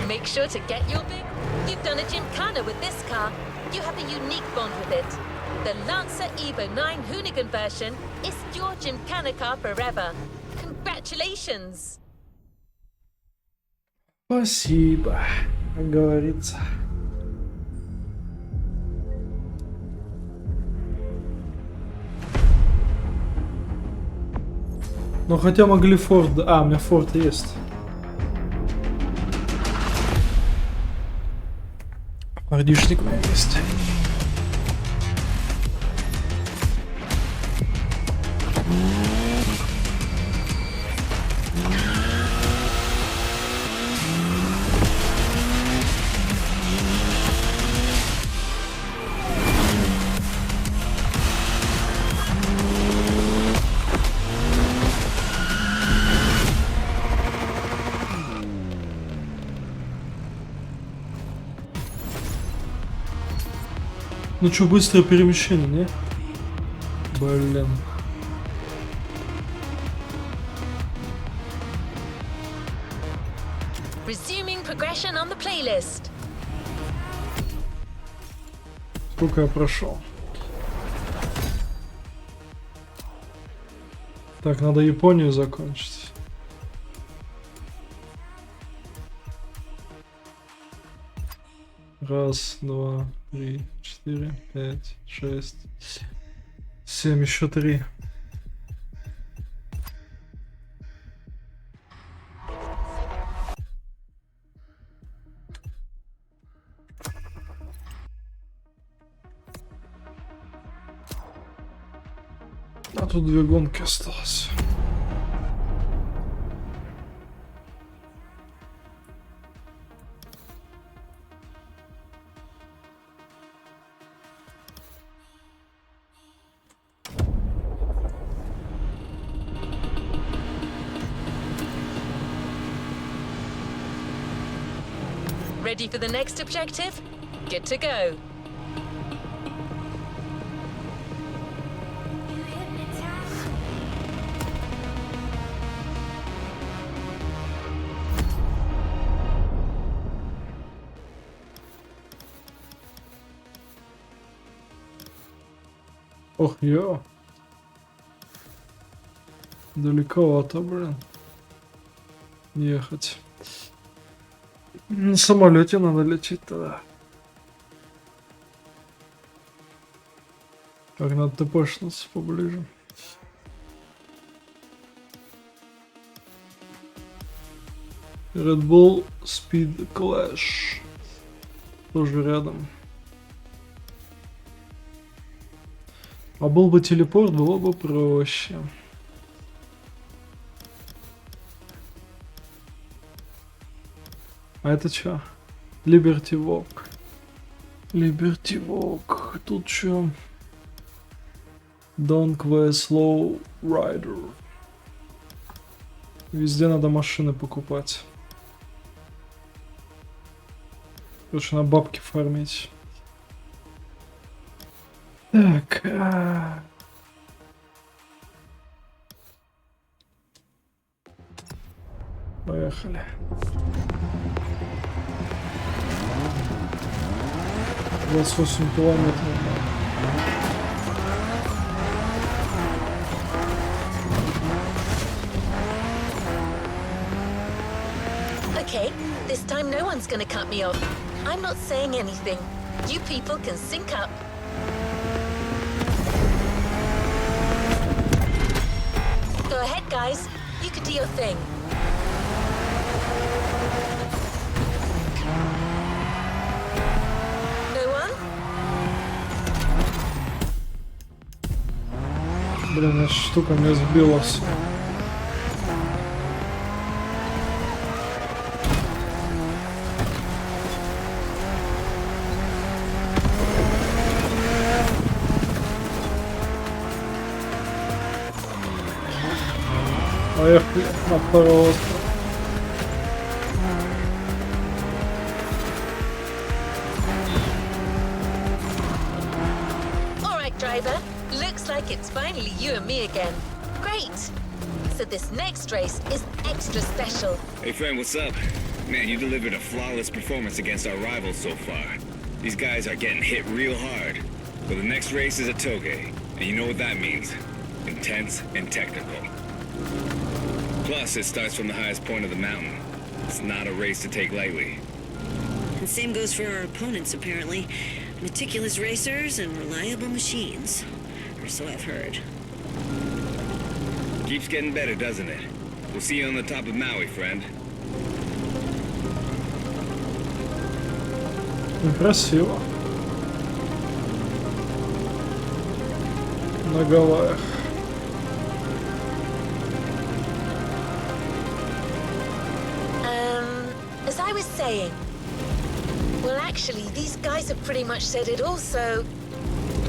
Make sure to get your big. You've done a Gymkhana with this car. You have a unique bond with it. The Lancer Evo 9 Hoonigan version is your Gymkhana car forever. Congratulations! Спасибо, как говорится. Ну хотя могли Форд... А, у меня Форд есть. Фордишник у меня есть. Ну чё, быстрое перемещение, не? Блин. Resuming progression on the playlist. Сколько я прошел? Так, надо Японию закончить. Раз, два, три, четыре, пять, шесть, семь, еще три. А тут две гонки осталось. Ready for the next objective? Good to go. Ох, ё. Далековато, блин. Ехать. На самолете надо лететь тогда. Так, надо тпшнуться поближе. Red Bull Speed Clash. Тоже рядом. А был бы телепорт, было бы проще. А это чё? Liberty Walk. Liberty Walk. Тут чё? Don't Quest Slow Rider. Везде надо машины покупать. Короче, на бабки фармить. Так. Поехали. — 28 километров. Okay, this time no one's gonna cut me off. I'm not saying anything. You people can sync up. Go ahead, guys. You can do your thing. No one? Блин, эта штука меня сбила все. Поехали на второй остров. All right, driver. Looks like it's finally you and me again. Great. So this next race is extra special. Hey friend, what's up? Man, you delivered a flawless performance against our rivals so far. These guys are getting hit real hard. But the next race is a Toge, and you know what that means. Intense and technical. Plus, it starts from the highest point of the mountain. It's not a race to take lightly. And same goes for our opponents, apparently. Meticulous racers and reliable machines. Or so I've heard. Keeps getting better, doesn't it? We'll see you on the top of Maui, friend. Красиво. На Гавайях. As I was saying, well, actually, these guys have pretty much said it all, so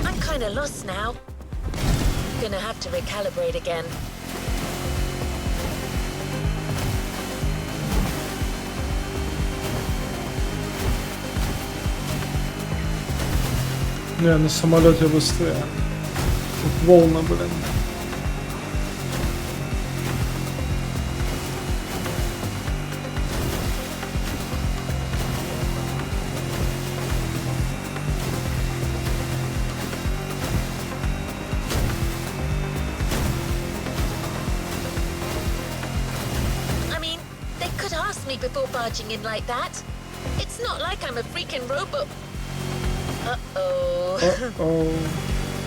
I'm kind of lost now. Gonna have to recalibrate again. Не, на самолете быстрее. Тут волны, блин. I mean, they could ask me before barging in like that. It's not like I'm a freaking robot. Uh-oh. Uh-oh.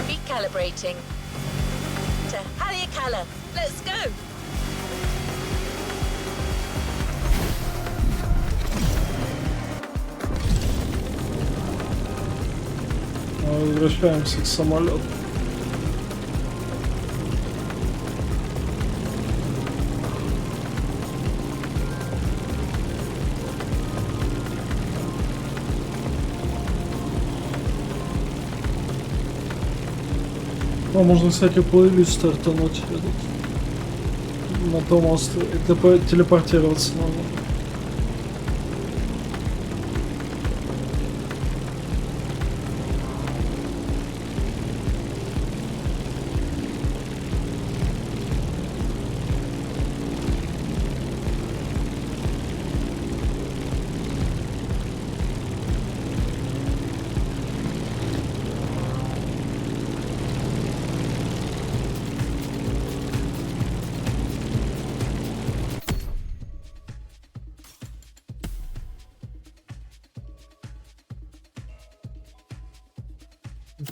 Recalibrating. To Haleakala. Let's go. Возвращаемся к самолету. Можно, кстати, плейлист стартануть этот, на том острове. Телепортироваться можно.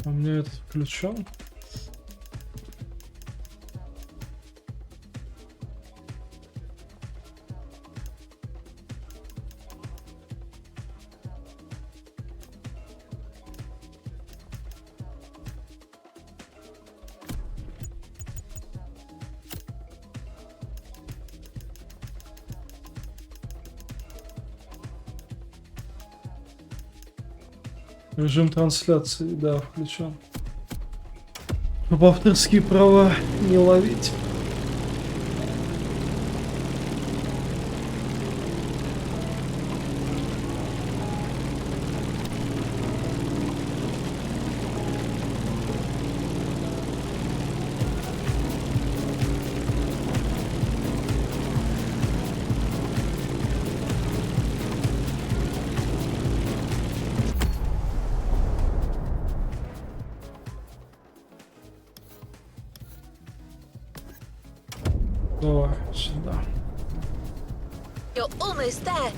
У меня этот включен. Режим трансляции, да, включен. Чтобы авторские права не ловить. Давай, сюда. You're almost there.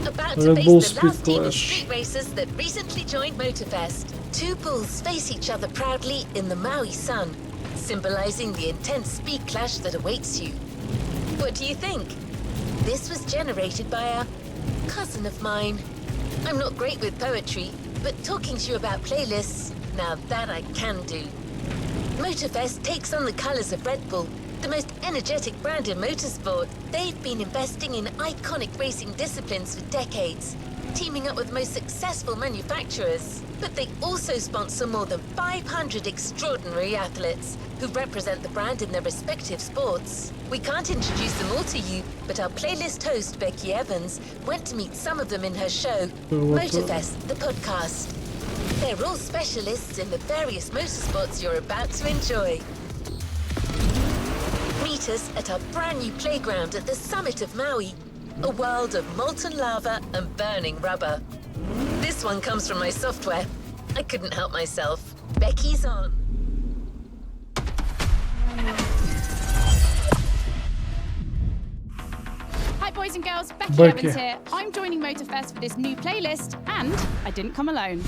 About Red to Bull face the last Speed team of Clash. street racers that recently joined Motorfest. Two bulls face each other proudly in the Maui sun, symbolizing the intense speed clash that awaits you. What do you think? This was generated by a cousin of mine. I'm not great with poetry, but talking to you about playlists, now that I can do. Motorfest takes on the colors of Red Bull, the most energetic brand in motorsport. They've been investing in iconic racing disciplines for decades, teaming up with the most successful manufacturers. But they also sponsor more than 500 extraordinary athletes who represent the brand in their respective sports. We can't introduce them all to you, but our playlist host, Becky Evans, went to meet some of them in her show, Motorfest, the podcast. They're all specialists in the various motorsports you're about to enjoy. Meet us at our brand new playground at the summit of Maui, a world of molten lava and burning rubber. This one comes from my software. I couldn't help myself. Becky's on. Hi boys and girls, Becky Becky. Evans here. I'm joining Motorfest for this new playlist, and I didn't come alone.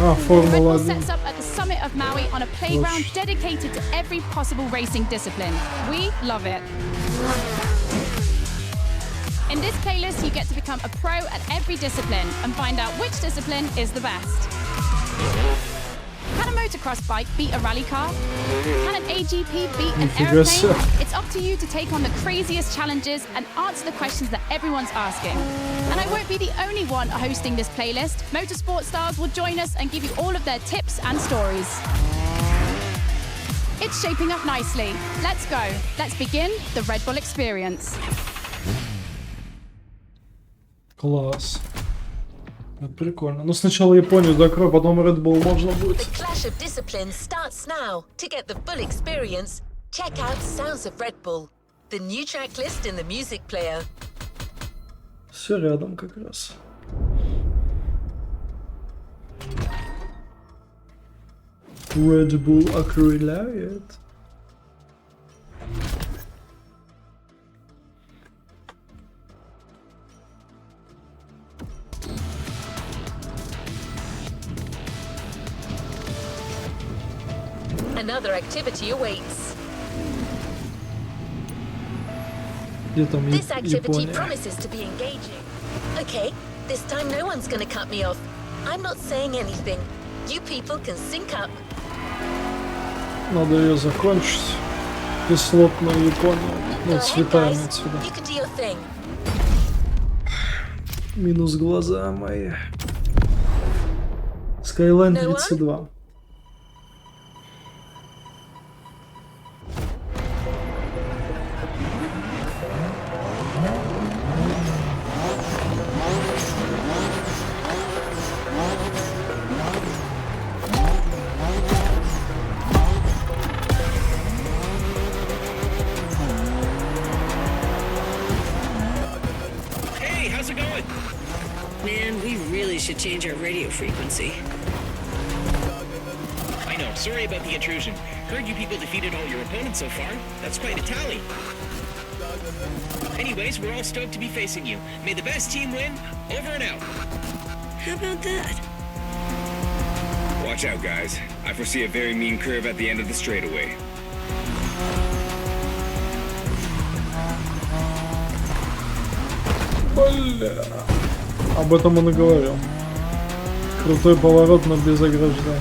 А, Red Формула Bull 1. sets up at the summit of Maui on a playground dedicated to every possible racing discipline. We love it. In this playlist, you get to become a pro at every discipline and find out which discipline is the best. Can a motocross bike beat a rally car? Can an AGP beat an Нифига aeroplane? себе. It's up to you to take on the craziest challenges and answer the questions that everyone's asking. And I won't be the only one hosting this playlist. Motorsport stars will join us and give you all of their tips and stories. It's shaping up nicely. Let's go. Let's begin the Red Bull experience. Класс. Это прикольно. Ну сначала Японию закрой, потом Red Bull можно будет. The clash of disciplines starts now. To get the full experience, check out Sounds of Red Bull, the new track list in the music player. Все рядом как раз. Red Bull окрыляет. Another activity awaits. Где там This activity Япония? promises to be engaging. Okay, this time no one's gonna cut me off. I'm not saying anything. You people can sync up. Надо ее закончить. Кислотную Японию. Ну, Go ahead, цвета guys. отсюда. You can do your thing. Минус глаза мои. Skyline No one? 32. Hey, how's it going? Man, we really should change our radio frequency. I know, sorry about the intrusion. Heard you people defeated all your opponents so far. That's quite a tally. Anyways, we're all stoked to be facing you. May the best team win. Over and out. How about that? Watch out, guys. I foresee a very mean curve at the end of the straightaway. Бля. Об этом он и говорил. Крутой поворот, но без ограждения.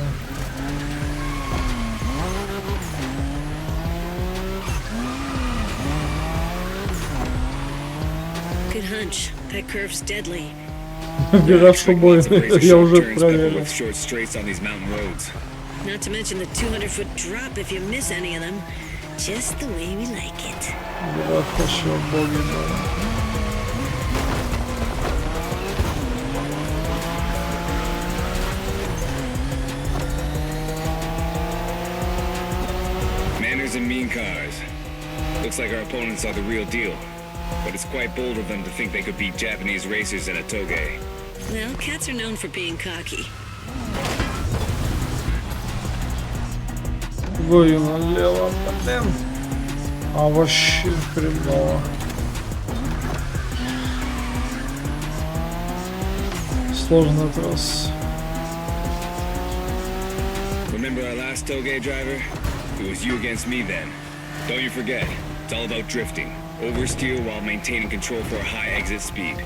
Good hunch. That curve's deadly. Вираж убойный, я уже проверил. With short straights on these mountain roads. Not to mention the 200-foot drop if you miss any of them. Just the way we like it. Вираж еще боги. Manners and mean cars. Looks like our opponents are the real deal. But it's quite bold of them to think they could beat Japanese racers in a toge. Well, cats are known for being cocky. Гою налево, блин. А вообще хреново. Сложная трасса. Remember our last toge driver? It was you against me then. Don't you forget, it's all about drifting. Oversteer while maintaining control for a high exit speed.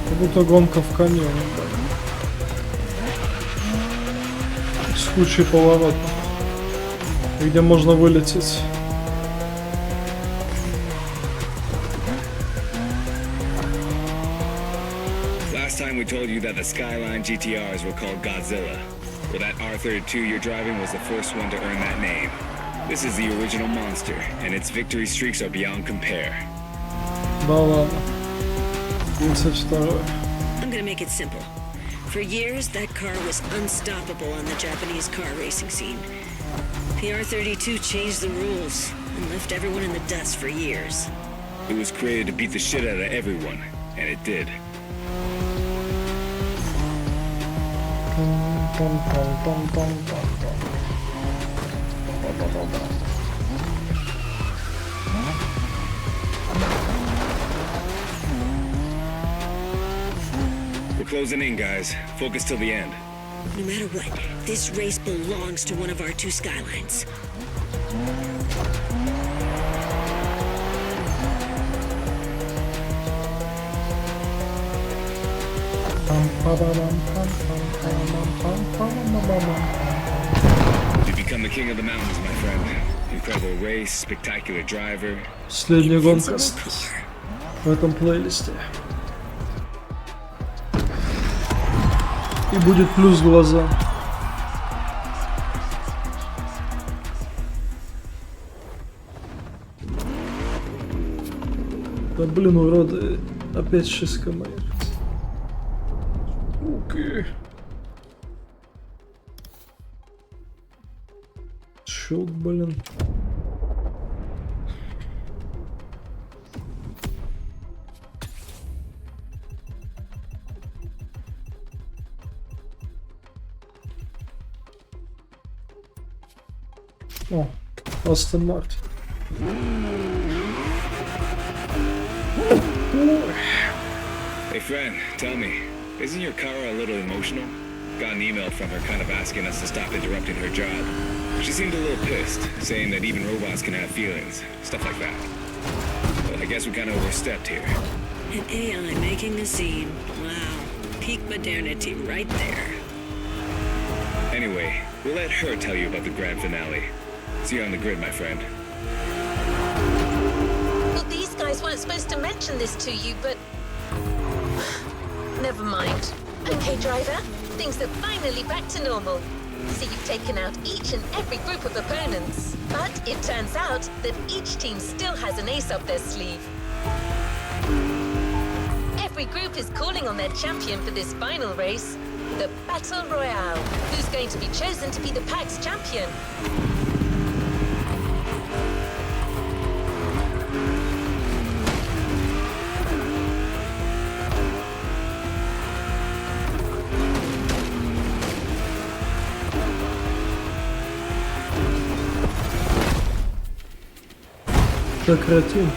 Как будто гонка в каньоне. С кучей поворотов. Где можно вылететь. Last time we told you that the Skyline GTRs were called Godzilla. Well, that R32 you're driving was the first one to earn that name. This is the original monster, and its victory streaks are beyond compare. Да ладно. 32. I'm gonna make it simple. For years, that car was unstoppable on the Japanese car racing scene. The R32 changed the rules and left everyone in the dust for years. It was created to beat the shit out of everyone, and it did. We're closing in, guys. Focus till the end. No matter what, this race belongs to one of our two Skylines. You become the king of the mountains, my friend. Incredible race, spectacular driver. Последняя гонка Invincible car. в этом плейлисте. И будет плюс глаза. Да блин, уроды. Опять 6 км. Окей. Чёрт, блин. О, Астон Мартин. Hey friend, tell me, isn't your car a little emotional? Got an email from her kind of asking us to stop interrupting her job. She seemed a little pissed, saying that even robots can have feelings, stuff like that. Well, I guess we kind of overstepped here. An AI making a scene. Wow. Peak modernity right there. Anyway, we'll let her tell you about the grand finale. See you on the grid, my friend. Well, these guys weren't supposed to mention this to you, but... Never mind. Okay, driver. Things are finally back to normal. So you've taken out each and every group of opponents. But it turns out that each team still has an ace up their sleeve. Every group is calling on their champion for this final race, the Battle Royale. Who's going to be chosen to be the PAX champion? Сократим.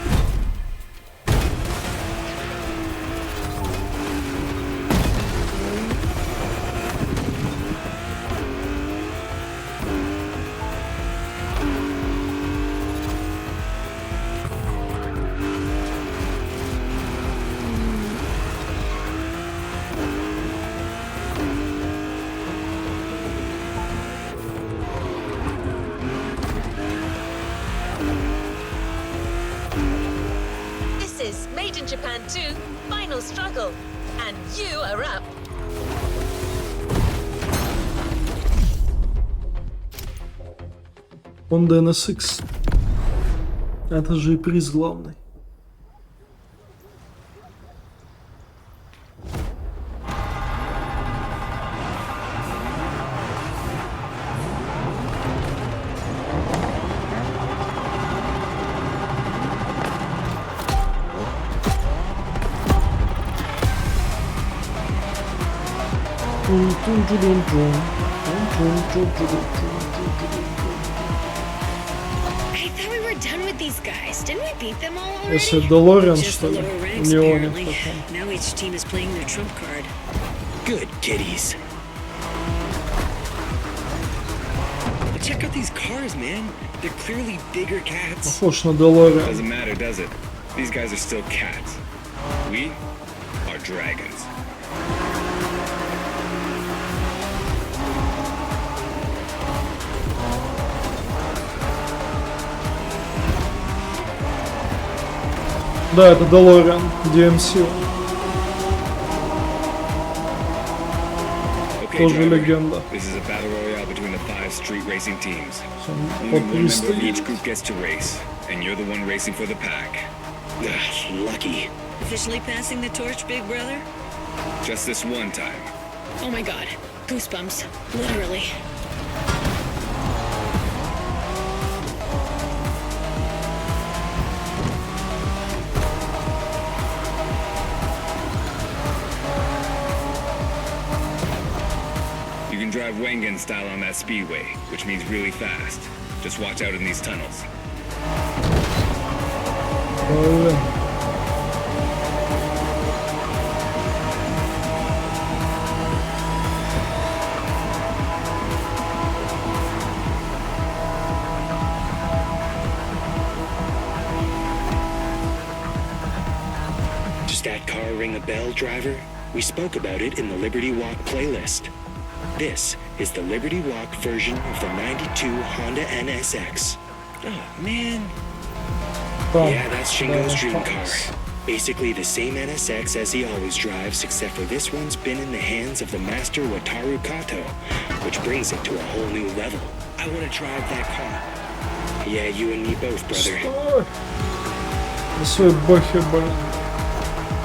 Made in Japan 2, final struggle. And you are up. Honda NSX. Это же и приз главный. I thought we were done with these guys. Didn't we beat them all already? Если Делориан, Just что the ли? lower У ranks, него apparently. нет потом. Now each team is playing their trump card. Good kitties. But check out these cars, man. They're clearly bigger cats. Похож на Делориан. Doesn't matter, does it? These guys are still cats. We are dragons. Да, это Делориан, DMC. Okay, Тоже driver, легенда. this is a battle royale between the 5 street racing teams. По Only one member 300 of each едет. group gets to race, and you're the one racing for the pack. Ugh, lucky. Officially passing the torch, big brother? Just this one time. Oh my god. Goosebumps. Literally. You can drive Wengen style on that speedway, which means really fast. Just watch out in these tunnels. Блин. Does that car ring a bell, driver? We spoke about it in the Liberty Walk playlist. This is the Liberty Walk version of the 92 Honda NSX. Oh, man. Там, Yeah, that's да, Shingo's dream там. car. Basically the same NSX as he always drives, except for this one's been in the hands of the master Wataru Kato, which brings it to a whole new level. I want to drive that car. Yeah, you and me both, brother. Свой бахи, блин.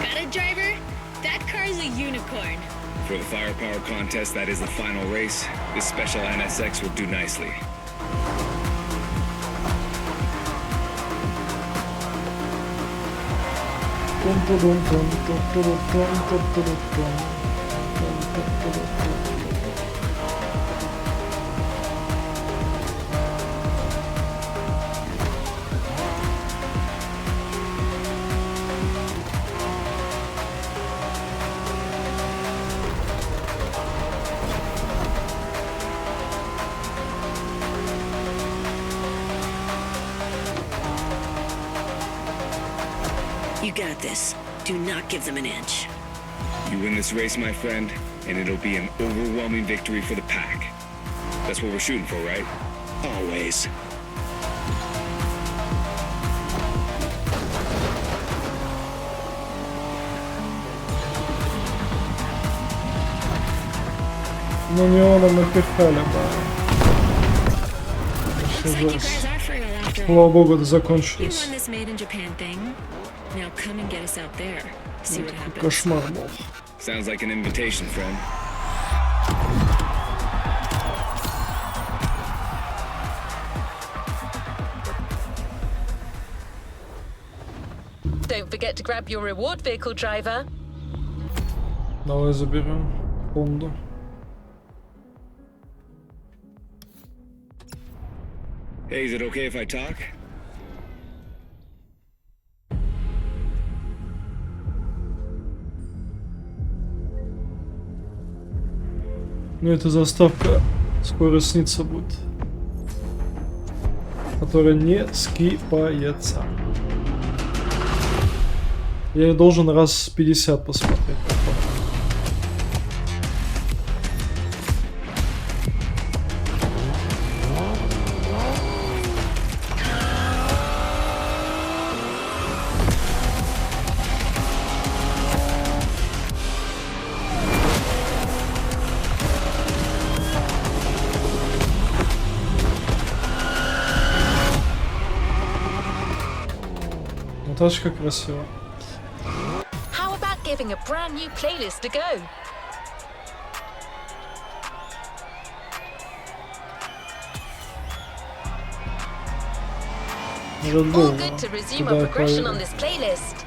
Got it, driver? That car's a unicorn. For the firepower contest that is the final race, this special NSX will do nicely. You got this. Do not give them an inch. You win this race, my friend, and it'll be an overwhelming victory for the pack. That's what we're shooting for, right? Always. Ну не он напихали, да. Looks like you guys are for real after all. Слава богу, это You закончилось. won this made in Japan thing. Now come and get us out there. See what happens. Кошмар был. Sounds like an invitation, friend. Don't forget to grab your reward vehicle, driver. Давай заберем Хонду. Hey, is it okay if I talk? Ну эта заставка скоро снится будет. Которая не скипается. Я ее должен раз 50 посмотреть. Тачка красиво. How about giving a brand new playlist a go? All good to resume our progression on this playlist.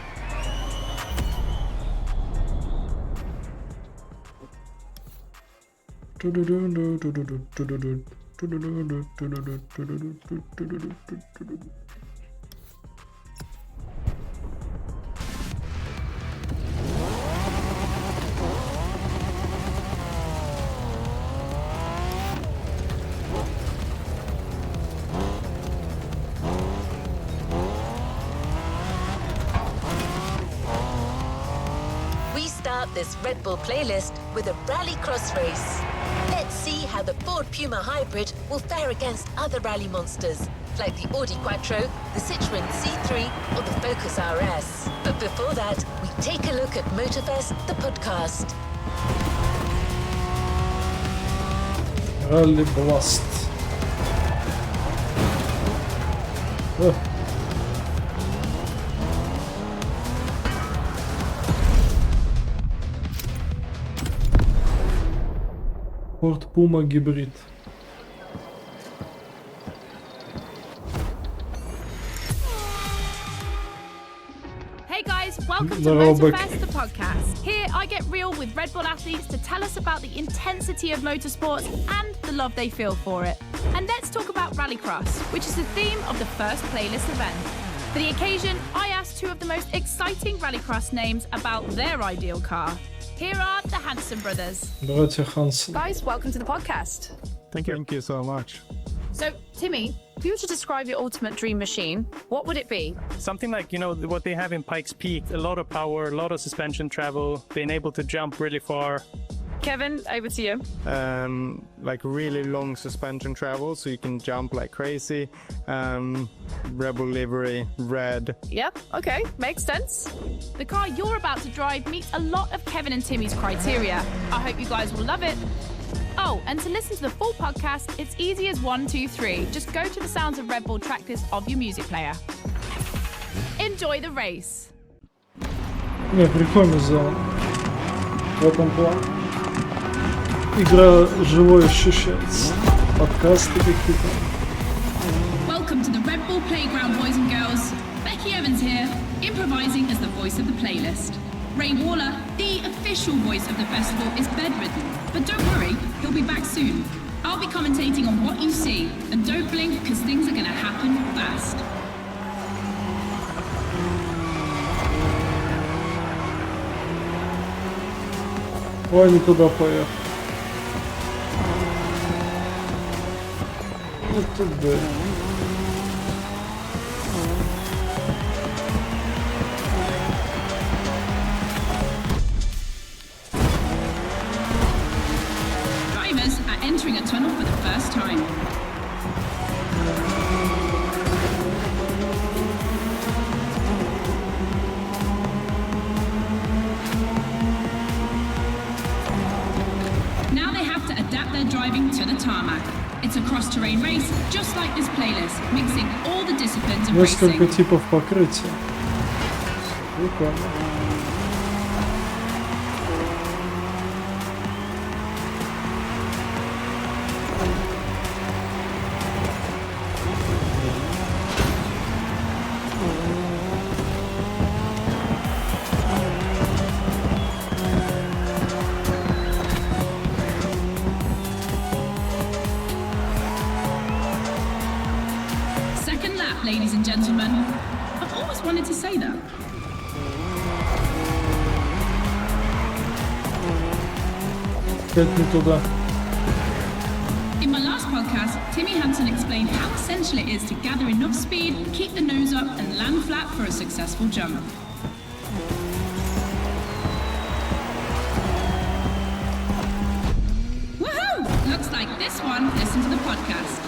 We start this Red Bull playlist with a rallycross race. Let's see how the Ford Puma Hybrid will fare against other rally monsters, like the Audi Quattro, the Citroën C3, or the Focus RS. But before that, we take a look at Motorfest, the podcast. Rally Blast. Ford Puma гибрид. Hey guys, welcome to Здорово, Бэк. Motorfest, the podcast. Here I get real with Red Bull athletes to tell us about the intensity of motorsports and the love they feel for it. And let's talk about Rallycross, which is the theme of the first playlist event. For the occasion, I asked two of the most exciting Rallycross names about their ideal car. Here are the Hanson brothers. Братья Хансен. Guys, welcome to the podcast. Thank you so much. So, Timmy, if you were to describe your ultimate dream machine, what would it be? Something like, what they have in Pikes Peak, a lot of power, a lot of suspension travel, being able to jump really far. Kevin, over to you. Like really long suspension travel, so you can jump like crazy. Rebel livery, red. Yep, okay, makes sense. The car you're about to drive meets a lot of Kevin and Timmy's criteria. I hope you guys will love it. Oh, and to listen to the full podcast, it's easy as 1, 2, 3. Just go to the Sounds of Red Bull track list of your music player. Enjoy the race. Не, прикольный зал. В этом плане. Игра живой ощущается. Подкасты какие-то. Welcome to the Red Bull Playground, boys and girls. Becky Evans here, improvising as the voice of the playlist. Ray Waller, the official voice of the festival, is bedridden. But don't worry, he'll be back soon. I'll be commentating on what you see. And don't blink, because things are going to happen fast. Ой, не туда поехал. Вот туда. Drivers are entering a tunnel for the first time. Now they have to adapt their driving to the tarmac. It's a cross-terrain race, just like this playlist, mixing all the disciplines of Несколько racing. типов покрытия. Прикольно. Second lap, ladies and gentlemen. I've always wanted to say that. Опять не туда. In my last podcast, Timmy Hansen explained how essential it is to gather enough speed, keep the nose up, and land flat for a successful jump. Woohoo! Looks like this one. Listen to the podcast.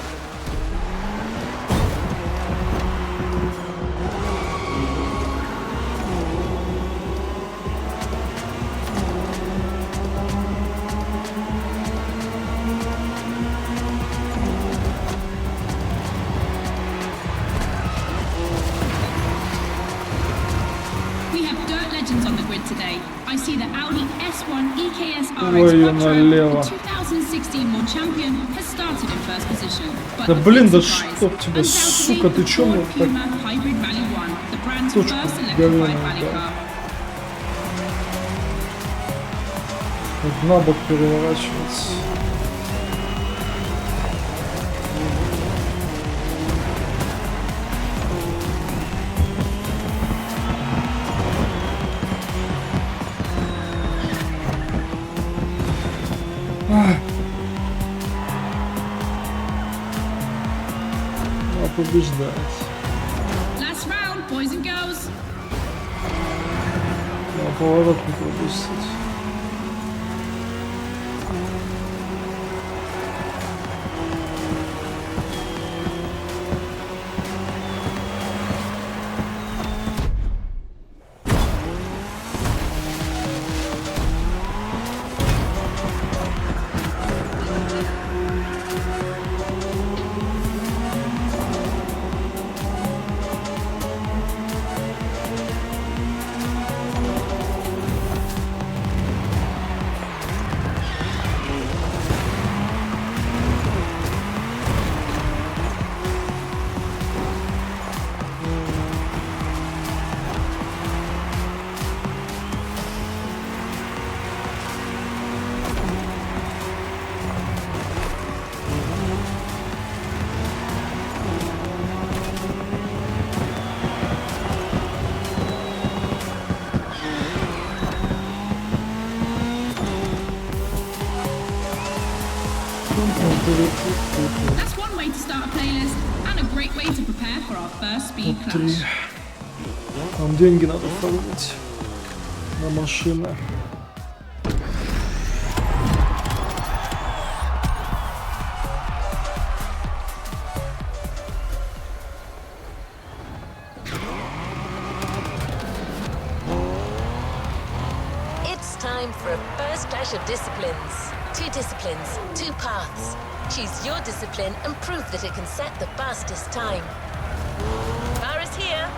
We have dirt legends on the grid today. I see the Audi S1 EKS Ой, RS Quattro, налево. the 2016 world champion, has started in first position. But Да a блин, big да surprise. чтоб тебя, Undoubtedly, сука, ты the чё Ford мне так Puma Hybrid Rally 1, the brand's точку first говёную electrified rally дал? car. Вот на бок переворачиваться. А побеждать. Last round, boys and girls. А поворот не пропустить. That's one way to start a playlist and a great way to prepare for our first speed Три. clash. Нам деньги надо фармить на машины. time for a first clash of disciplines. 2 disciplines, 2 paths. Choose your discipline and prove that it can set the fastest time. Car is here.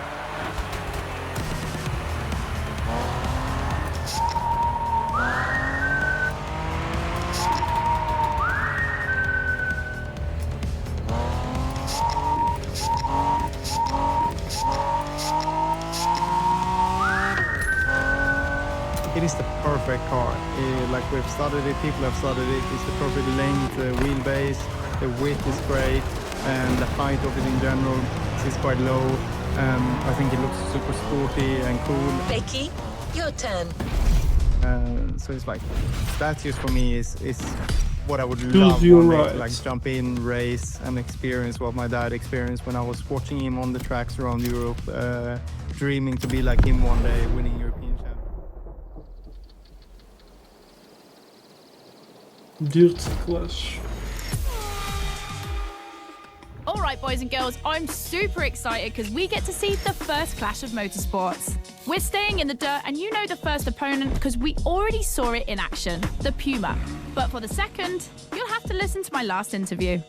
It is the perfect car. Like we've studied it, people have studied it. It's the perfect length, wheelbase, the width is great, and the height of it in general is quite low. I think it looks super sporty and cool. Becky, your turn. So it's like, that just for me is what I would Dude, love you're one day, right. to like jump in, race, and experience what my dad experienced when I was watching him on the tracks around Europe, dreaming to be like him one day, winning European champion. Dirt Clash. All right, boys and girls, I'm super excited because we get to see the first clash of motorsports. We're staying in the dirt, and you know the first opponent because we already saw it in action, the Puma. But for the second, you'll have to listen to my last interview.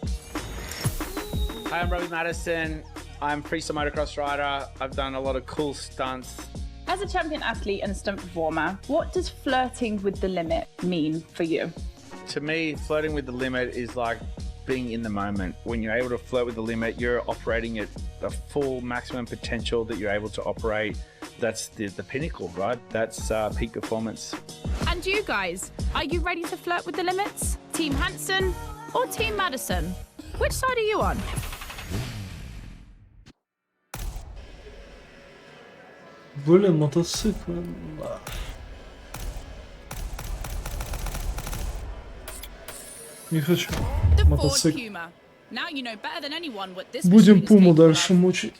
Hi, I'm Robbie Madison. I'm freestyle motocross rider. I've done a lot of cool stunts. As a champion athlete and stunt performer, what does flirting with the limit mean for you? To me, flirting with the limit is like being in the moment. When you're able to flirt with the limit, you're operating at the full maximum potential that you're able to operate. That's the pinnacle, right? That's peak performance. And you guys, are you ready to flirt with the limits? Team Hansen or Team Madison? Which side are you on? Блин, мотоциклы. Не хочу. The Ford Мотоцикл. Puma. Now you know better than anyone what this Будем machine is Пуму capable дальше of. мучить.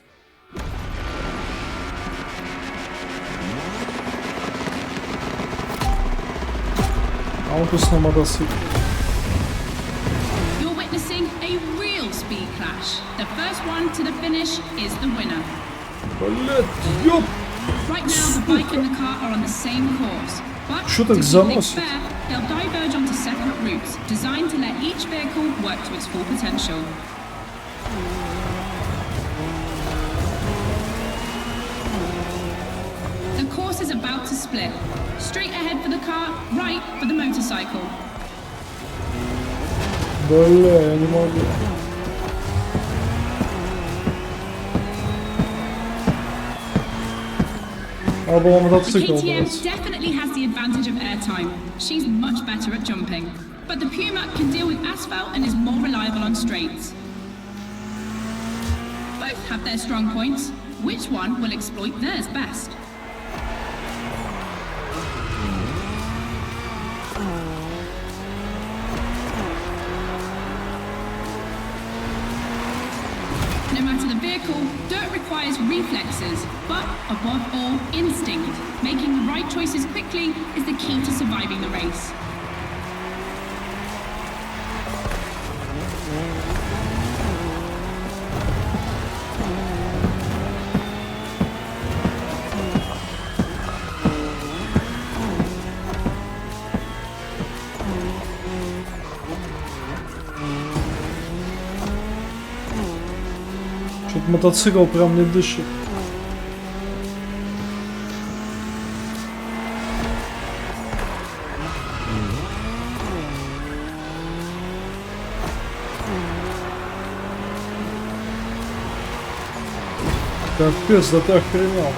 А он пусть на мотоцикле. You're witnessing a real speed clash. The first one to the finish is the winner. Блядь, ёп! Right now, the bike and the car are on the same course. But Что to так keep заносит? things fair, they'll diverge onto separate routes, designed to let each vehicle work to its full potential. The course is about to split. Straight ahead for the car, right for the motorcycle. Бля, я не могу. А было The мотоцикл KTM брать. definitely has the advantage of airtime. She's much better at jumping. But the Puma can deal with asphalt and is more reliable on straights. Both have their strong points. Which one will exploit theirs best? No matter the vehicle, dirt requires reflexes, but above all, instinct. Making the right choices quickly is the key to surviving the race. Что-то мотоцикл прям не дышит. Капец, да ты охренел.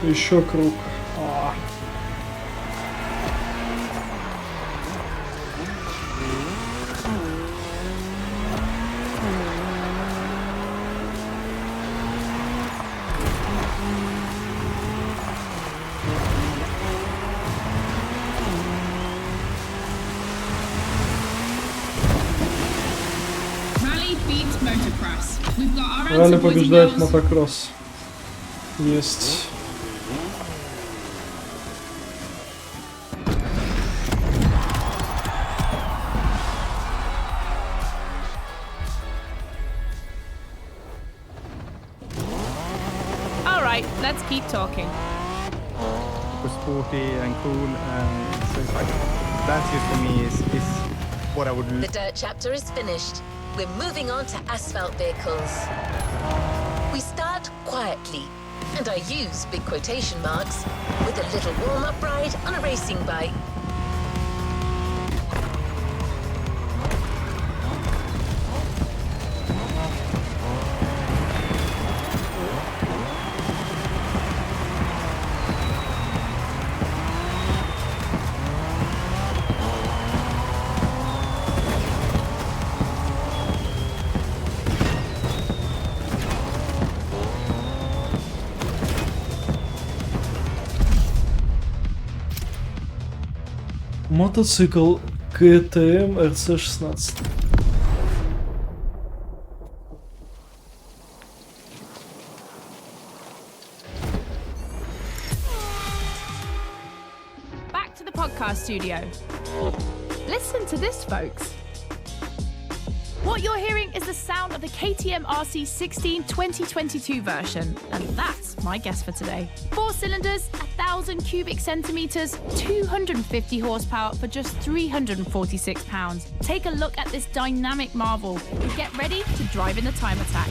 Еще круг. Ралли boys and побеждает girls. мотокросс. Есть. All right, let's keep talking. Super sporty and cool, and so it's like that's just for me is what I would. The dirt chapter is finished. We're moving on to asphalt vehicles. We start quietly, and I use big quotation marks, with a little warm-up ride on a racing bike. Мотоцикл КТМ РЦ-16. Back to the podcast studio. Listen to this, folks. What you're hearing is the sound of the KTM RC16 2022 version, and that's my guess for today. 4 cylinders, 1,000 cubic centimeters, 250 horsepower for just 346 pounds. Take a look at this dynamic marvel and get ready to drive in the time attack.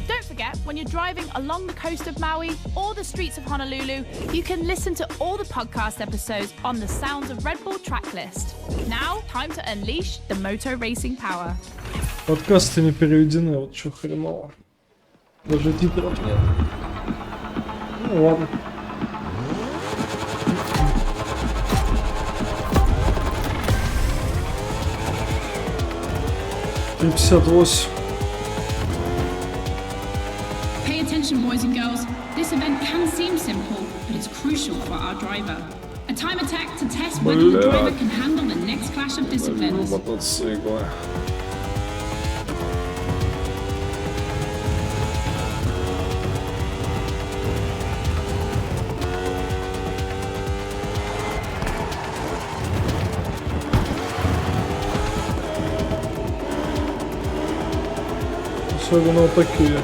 Don't forget, when you're driving along the coast of Maui or the streets of Honolulu, you can listen to all the podcast episodes on the Sounds of Red Bull track list. Now, time to unleash the moto racing power. Подкасты не переведены, вот что хреново. Даже титров нет. Ну ладно. $3.58. Pay attention, boys and girls. This event can seem simple, but it's crucial for our driver. A time attack to test whether the driver can handle the next clash of disciplines. Мотоциклы. Особенно вот такие.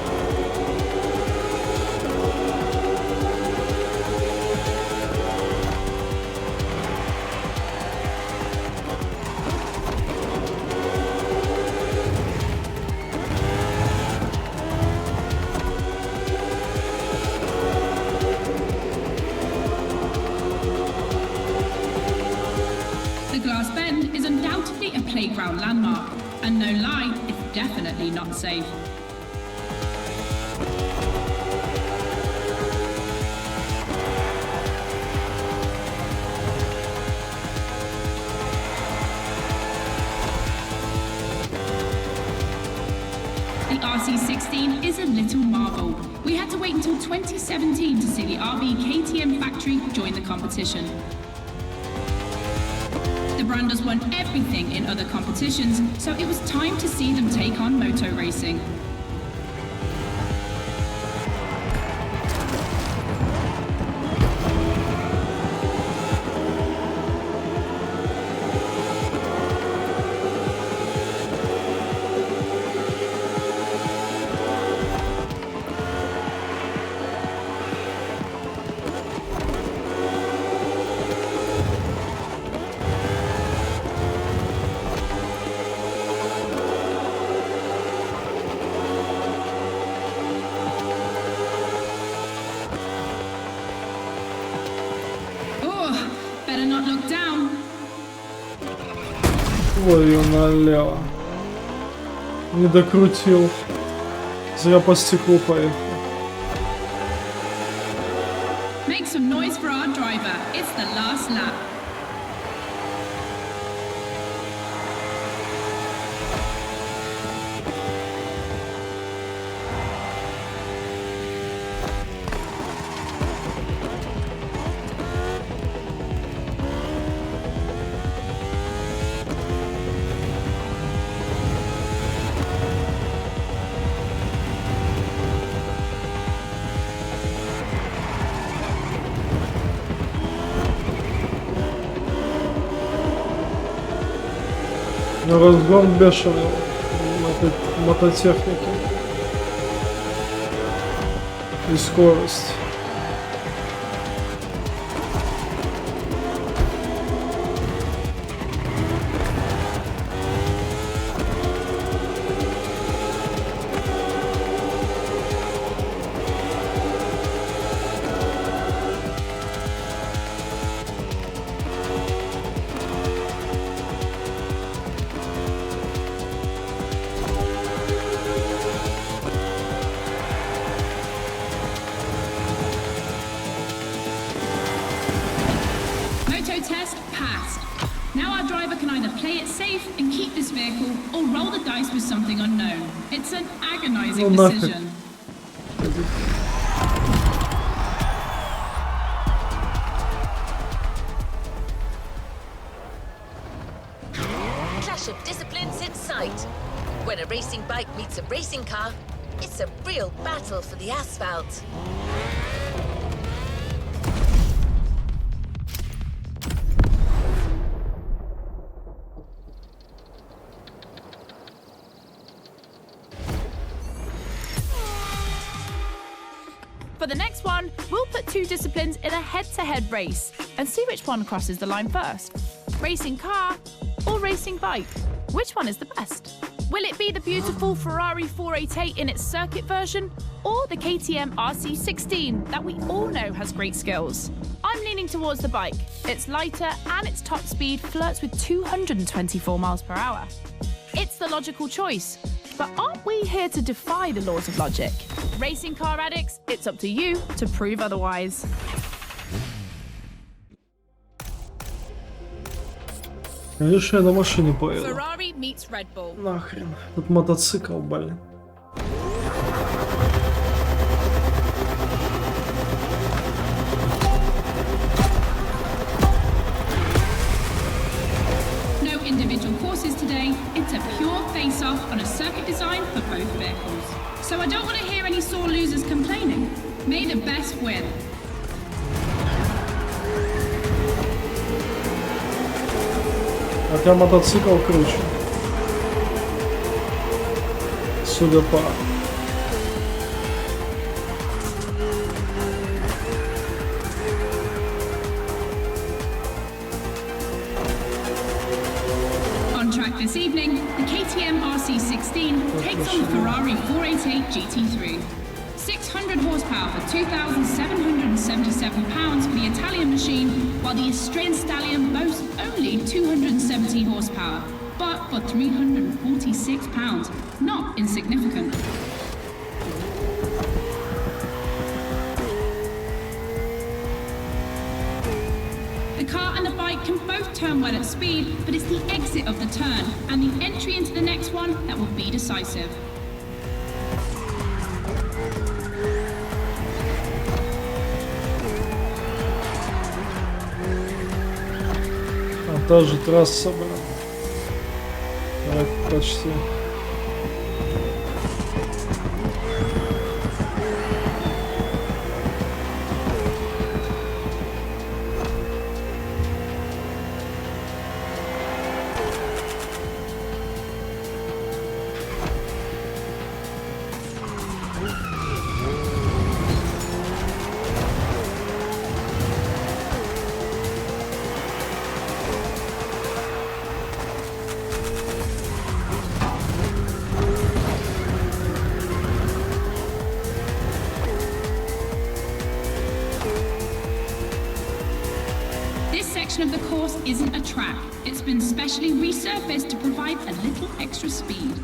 The Glass Bend is undoubtedly a playground landmark, and no lie, it's definitely not safe. The RC16 is a little marvel. We had to wait until 2017 to see the RB KTM factory join the competition. The brand has won everything in other competitions, so it was time to see them take on moto racing. Better not look down. Ой, налево. Не докрутил. Зря по стеклу поехал. Make some noise for our driver. It's the last lap. Разгон бешеный мототехники. И скорость. Test passed. Now our driver can either play it safe and keep this vehicle or roll the dice with something unknown. It's an agonizing decision. Clash of disciplines in sight. When a racing bike meets a racing car, it's a real battle for the asphalt. For the next one, we'll put two disciplines in a head-to-head race and see which one crosses the line first. Racing car or racing bike? Which one is the best? Will it be the beautiful Ferrari 488 in its circuit version or the KTM RC16 that we all know has great skills? I'm leaning towards the bike. It's lighter and its top speed flirts with 224 miles per hour. It's the logical choice. But aren't we here to defy the laws of logic? Racing car addicts, it's up to you to prove otherwise. Конечно, я на машине поеду. Ferrari meets Red Bull. Нахрен. Тут мотоцикл, блин. No individual courses today. It's a pure face-off on a circuit design for both vehicles. So I don't want to hear any sore losers complaining. May the best win. Хотя мотоцикл круче. Судя по... On track this evening, the KTM RC16 takes on the Ferrari 488 GT3. 600 horsepower for 2,777 pounds for the Italian machine, while the Austrian Stallion boasts only 270 horsepower, but for 346 pounds, not insignificant. The car and the bike can both turn well at speed, but it's the exit of the turn and the entry into the next one that will be decisive. Та же трасса, блин. Так, почти. Of the course isn't a track. It's been specially resurfaced to provide a little extra speed.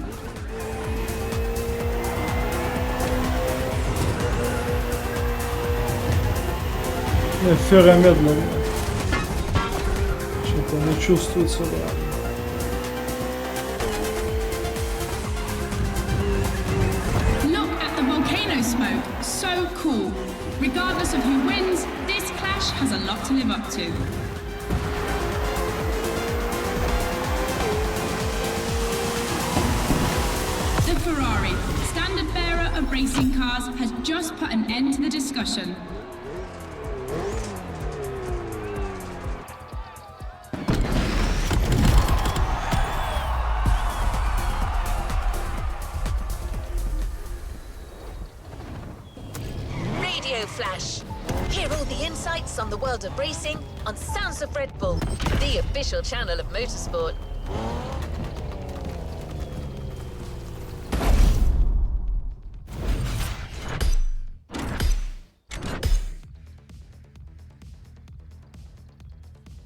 Фера медленно. Что-то не чувствуется, да. Look at the volcano smoke. So cool. Regardless of who wins, this clash has a lot to live up to. Ferrari, standard bearer of racing cars, has just put an end to the discussion. Turbo Flash. Hear all the insights on the world of racing on Sounds of Red Bull, the official channel of motorsport.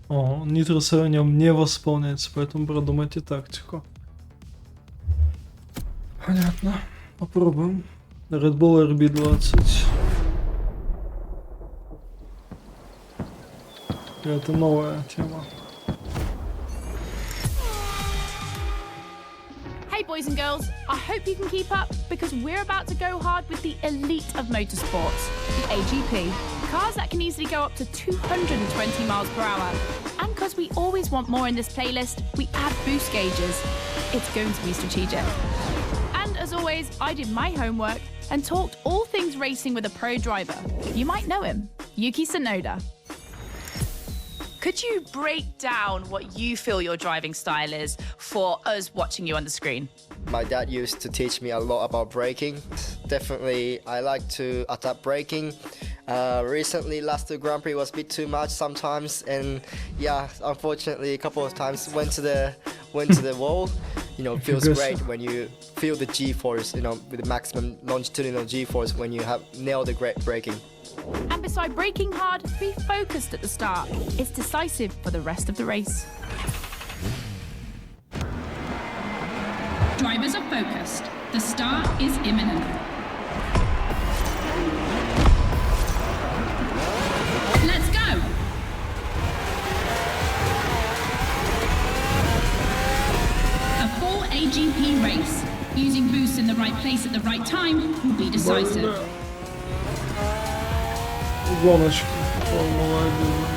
О, нитросы на нем не восполняется, поэтому продумайте тактику. Понятно. Попробуем. Red Bull RB20. Это новая тема. Hey boys and girls, I hope you can keep up because we're about to go hard with the elite of motorsports, the AGP. Cars that can easily go up to 220 miles per hour. And because we always want more in this playlist, we add boost gauges. It's going to be strategic. And as always, I did my homework and talked all things racing with a pro driver. You might know him, Yuki Tsunoda. Could you break down what you feel your driving style is for us watching you on the screen? My dad used to teach me a lot about braking. Definitely, I like to adapt braking. Recently, last two Grand Prix was a bit too much sometimes, and yeah, unfortunately, a couple of times went to the wall. You know, feels great when you feel the G-force. You know, with the maximum longitudinal G-force when you have nailed the great braking. And beside braking hard, be focused at the start. It's decisive for the rest of the race. Drivers are focused. The start is imminent. Let's go! A full AGP race. Using boosts in the right place at the right time will be decisive. Гоночка. Формула 1.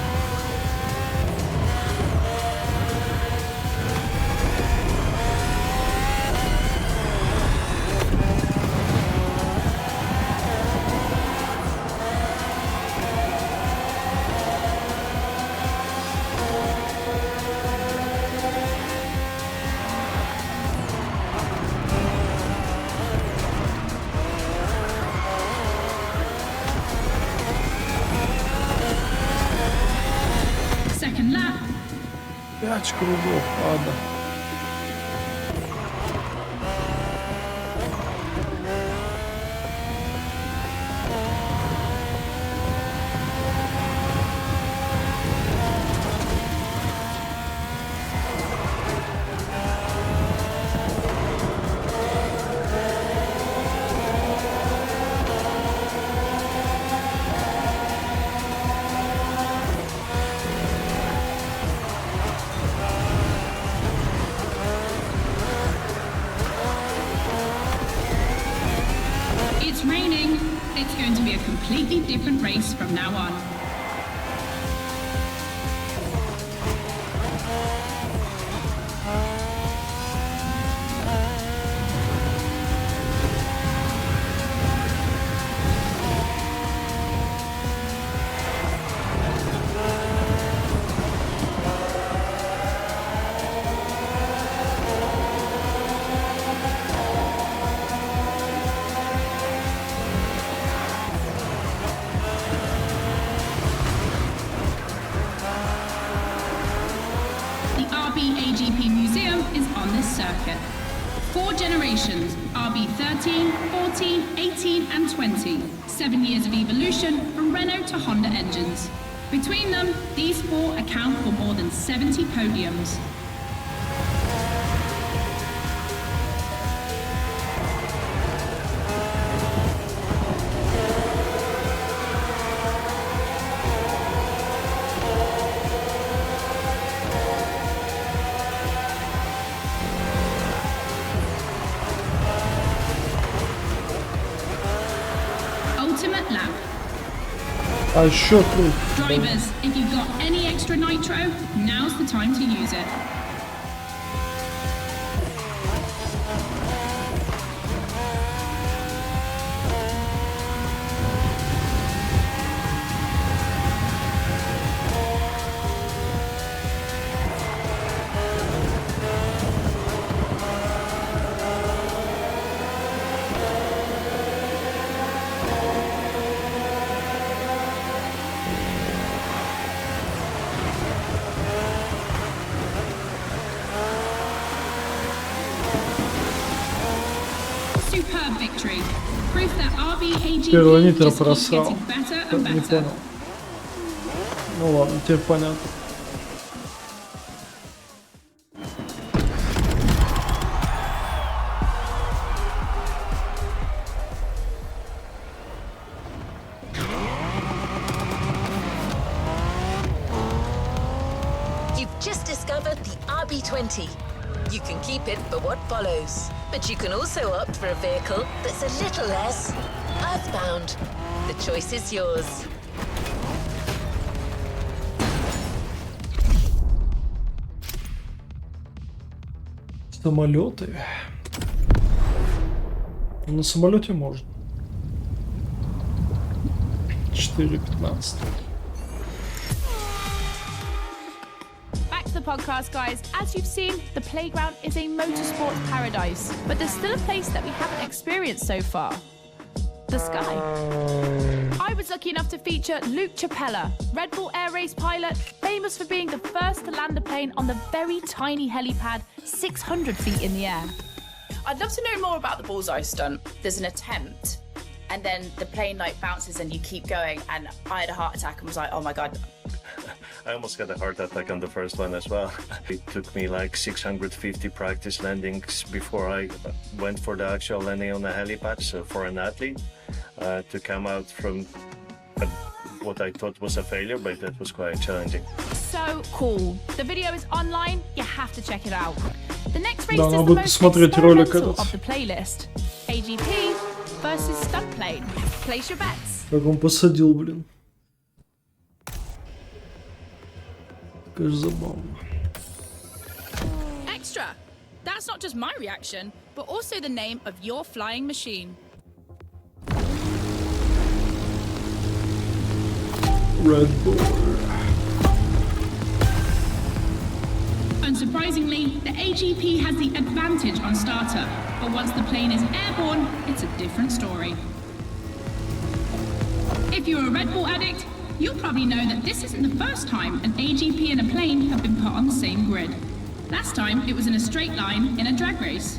Second lap. 5 кругов, ладно. It's raining. It's going to be a completely different race from now on. AGP Museum is on this circuit. 4 generations, RB 13, 14, 18 and 20. 7 years of evolution from Renault to Honda engines. Between them, these 4 account for more than 70 podiums. Ultimate lap. А еще круг. Drivers, if you've got any extra nitro, now's the time to use it. Первый AGP нитро just keeps просрал. getting better and Не better. понял. Ну ладно, теперь понятно. You've just discovered the RB20. You can keep it for what follows, but you can also opt for a vehicle that's a little less earthbound. The choice is yours. Самолеты. На самолете можно. 4:15. Back to the podcast, guys. As you've seen, the playground is a motorsports paradise, but there's still a place that we haven't experienced so far. The sky. I was lucky enough to feature Luke Chapella, Red Bull Air Race pilot, famous for being the first to land a plane on the very tiny helipad 600 feet in the air. I'd love to know more about the bullseye stunt. There's an attempt, and then the plane like bounces and you keep going, and I had a heart attack and was like, oh my God. I almost got a heart attack on the first one as well. It took me like 650 practice landings before I went for the actual landing on the helipad. So for an athlete to come out from what I thought was a failure, but that was quite challenging. So cool. The video is online. You have to check it out. The next race Да, is надо the будет most посмотреть ролик experimental этот. of the playlist. AGP versus stunt plane. Place your bets. Как он посадил, блин. Конечно, забавно. Extra. That's not just my reaction, but also the name of your flying machine. Red Bull. Unsurprisingly, the AGP has the advantage on startup, but once the plane is airborne, it's a different story. If you're a Red Bull addict, you'll probably know that this isn't the first time an AGP and a plane have been put on the same grid. Last time, it was in a straight line in a drag race.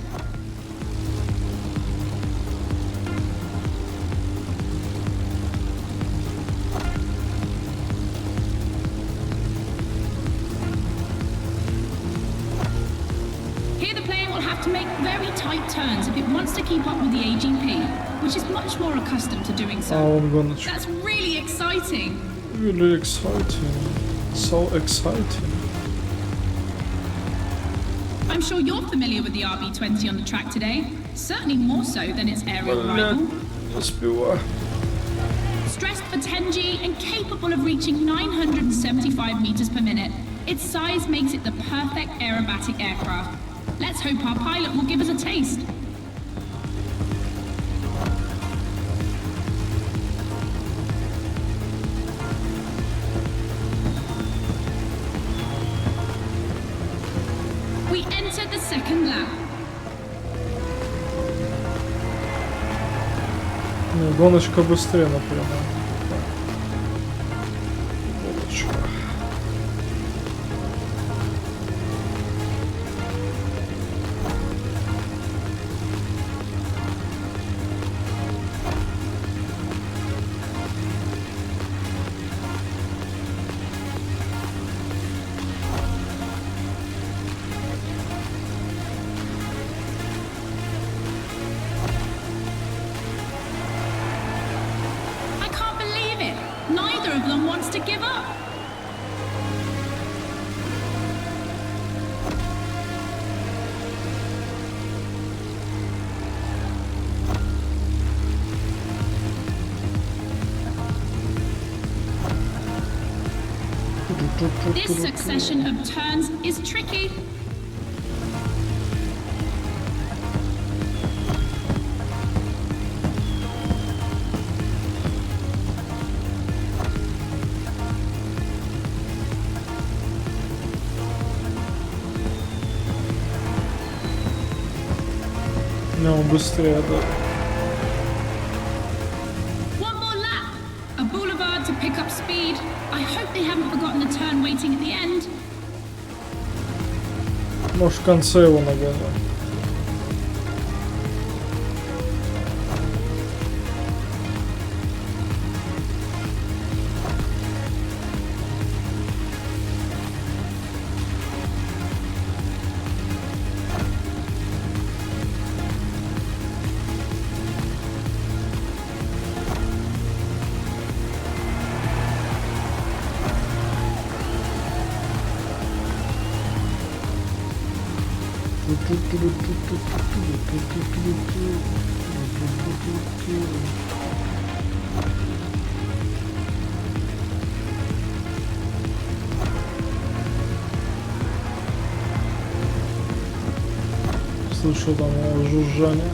Here the plane will have to make very tight turns if it wants to keep up with the AGP, which is much more accustomed to doing so. I'm gonna try. That's really exciting. Really exciting. So exciting. I'm sure you're familiar with the RB20 on the track today, certainly more so than its aerial rival. Не успеваю. Stressed for 10G and capable of reaching 975 meters per minute, its size makes it the perfect aerobatic aircraft. Let's hope our pilot will give us a taste. We enter the second lap. Не, гоночка быстрее, например. Гоночка. I can't believe it. Neither of them wants to give up. This succession of turns is tricky. Не, он быстрее, да. One more lap. A boulevard to pick up speed. I hope they haven't forgotten the turn waiting at the end. Может, в конце его нагоню. Слышу там жужжание.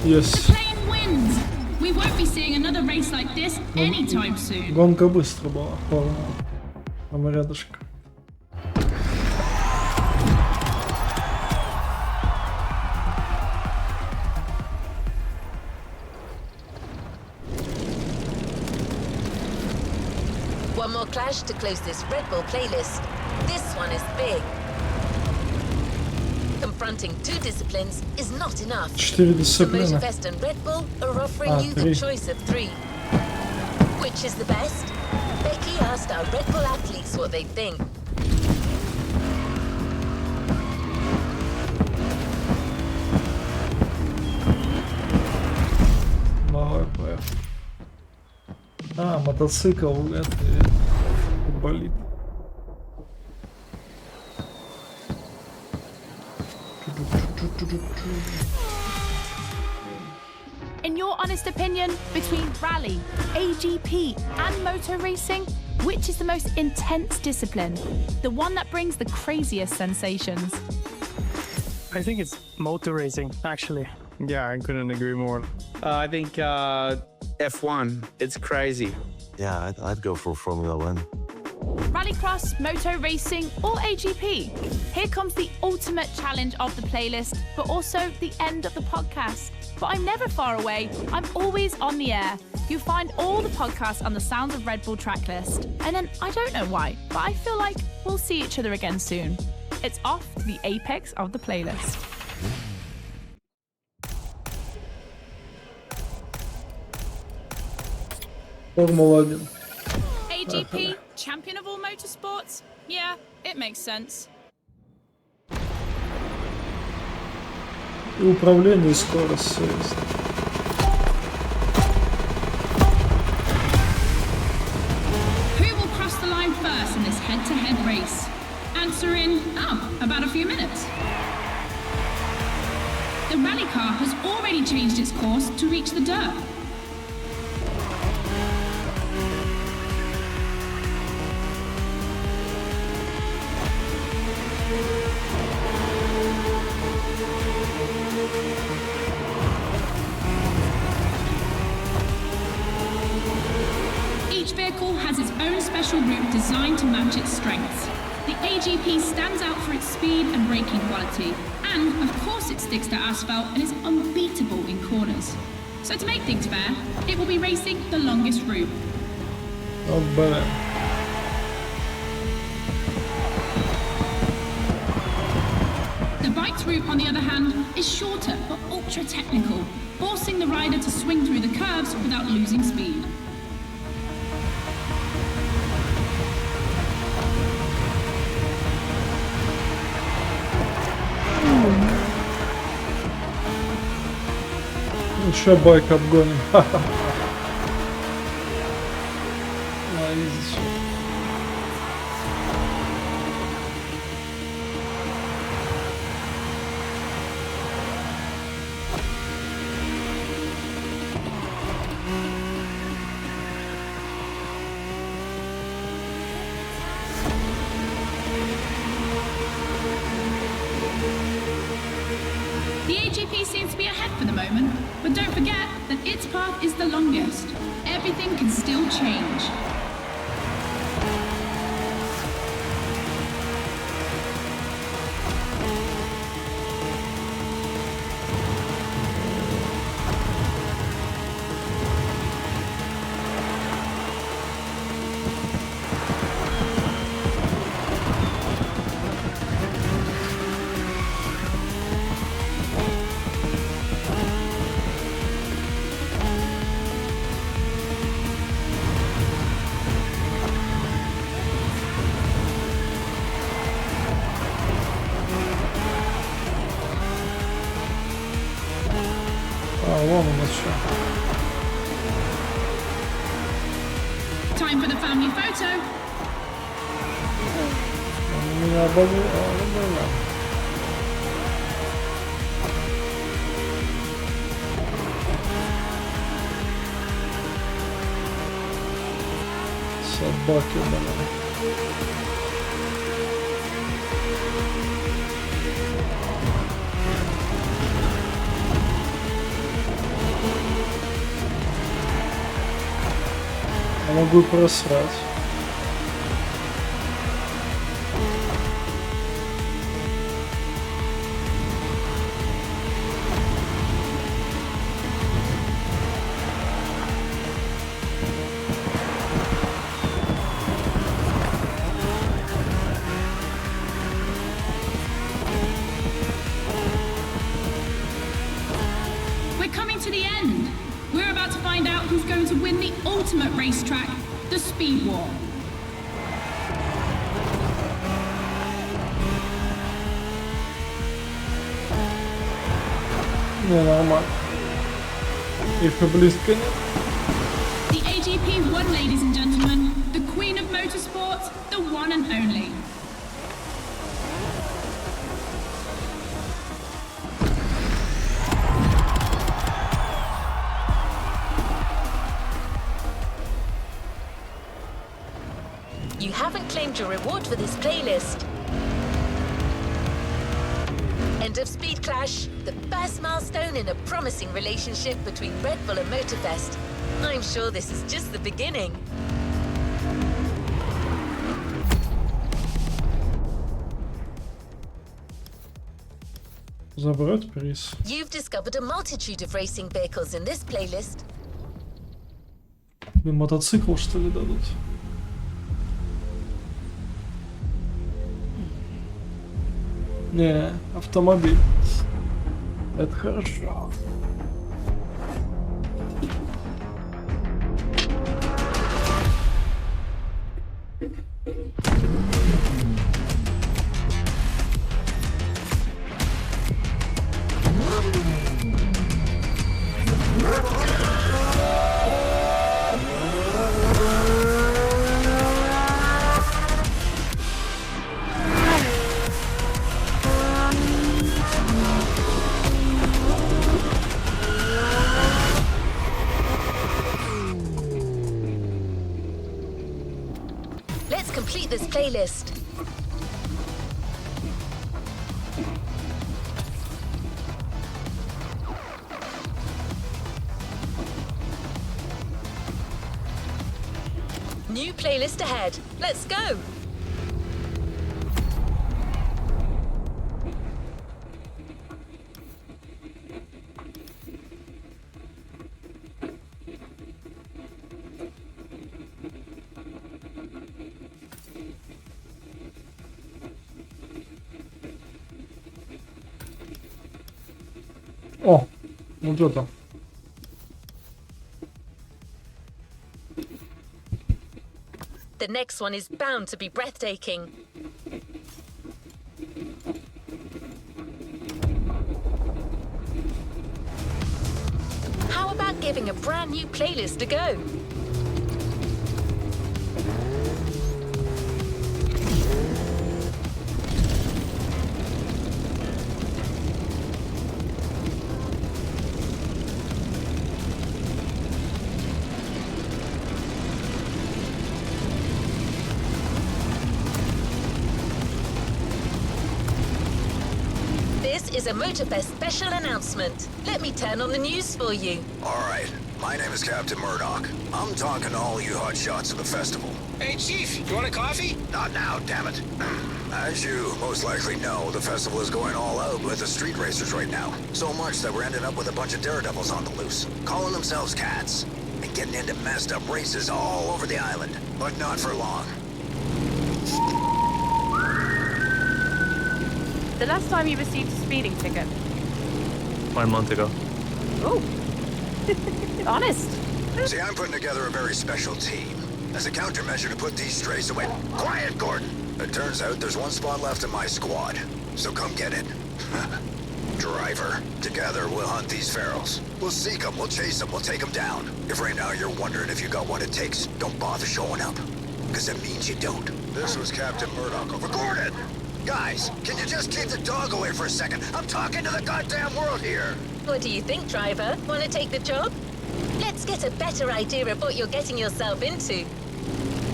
Yes. The plane wins. We won't be seeing another race like this anytime soon. Гонка быстро была, пару. А мы рядышком. One more clash to close this Red Bull playlist. This one is big. Confronting two disciplines is not enough. 4 So дисциплины. Motorfest and Red Bull are offering you the 3. choice of 3. Which is the best? Becky asked our Red Bull athletes what they think. Давай, поехали. А, мотоцикл, это болит. In your honest opinion, between rally, AGP, and motor racing, which is the most intense discipline? The one that brings the craziest sensations? I think it's motor racing, actually. Yeah, I couldn't agree more. I think F1. It's crazy. Yeah, I'd go for Formula One. Rallycross, moto racing, or AGP? Here comes the ultimate challenge of the playlist, but also the end of the podcast. But I'm never far away. I'm always on the air. You'll find all the podcasts on the Sounds of Red Bull tracklist. And then, I don't know why, but I feel like we'll see each other again soon. It's off to the apex of the playlist. Формула 1. AGP, champion of all motorsports? Yeah, it makes sense. И управление, и скорость, все есть. Who will cross the line first in this head-to-head race? Answer in, about a few minutes. The rally car has already changed its course to reach the dirt. Each vehicle has its own special route designed to match its strengths. The AGP stands out for its speed and braking quality, and of course it sticks to asphalt and is unbeatable in corners. So to make things fair, it will be racing the longest route. Not bad. The bike's route, on the other hand, is shorter but ultra technical, forcing the rider to swing through the curves without losing speed. Еще байк обгоним. На изи всё. The AGP seems to be ahead for the moment, but don't forget that its path is the longest. Everything can still change. Time for the family photo. Меня обогнала. Собаки, блин. Я могу просрать. We're coming to the end. We're about to find out who's going to win the ultimate racetrack, the Speed War. Не, нормально. Их и близко нет. The AGP won, ladies and gentlemen. The Queen of Motorsport, the one and only. You haven't claimed your reward for this playlist. End of Speed Clash, the first milestone in a promising relationship between Red Bull and Motorfest. I'm sure this is just the beginning. Забрать приз. You've discovered a multitude of racing vehicles in this playlist. Блин, мотоцикл что ли дадут? Не, автомобиль. Это хорошо. Let's complete this playlist. New playlist ahead. Let's go. О, вот это. The next one is bound to be breathtaking. How about giving a brand new playlist a go? This is a Motorfest special announcement. Let me turn on the news for you. All right. My name is Captain Murdoch. I'm talking to all you hotshots of the festival. Hey, Chief, you want a coffee? Not now, damn it. As you most likely know, the festival is going all out with the street racers right now. So much that we're ending up with a bunch of daredevils on the loose, calling themselves cats, and getting into messed up races all over the island. But not for long. The last time you received a speeding ticket? 1 month ago. Oh. Honest. See, I'm putting together a very special team as a countermeasure to put these strays away. Quiet, Gordon! It turns out there's one spot left in my squad, so come get it. driver. Together, we'll hunt these ferals. We'll seek them, we'll chase them, we'll take them down. If right now you're wondering if you got what it takes, don't bother showing up. Because it means you don't. This was Captain Murdoch over Gordon! Guys, can you just keep the dog away for a second? I'm talking to the goddamn world here! What do you think, driver? Want to take the job? Let's get a better idea of what you're getting yourself into.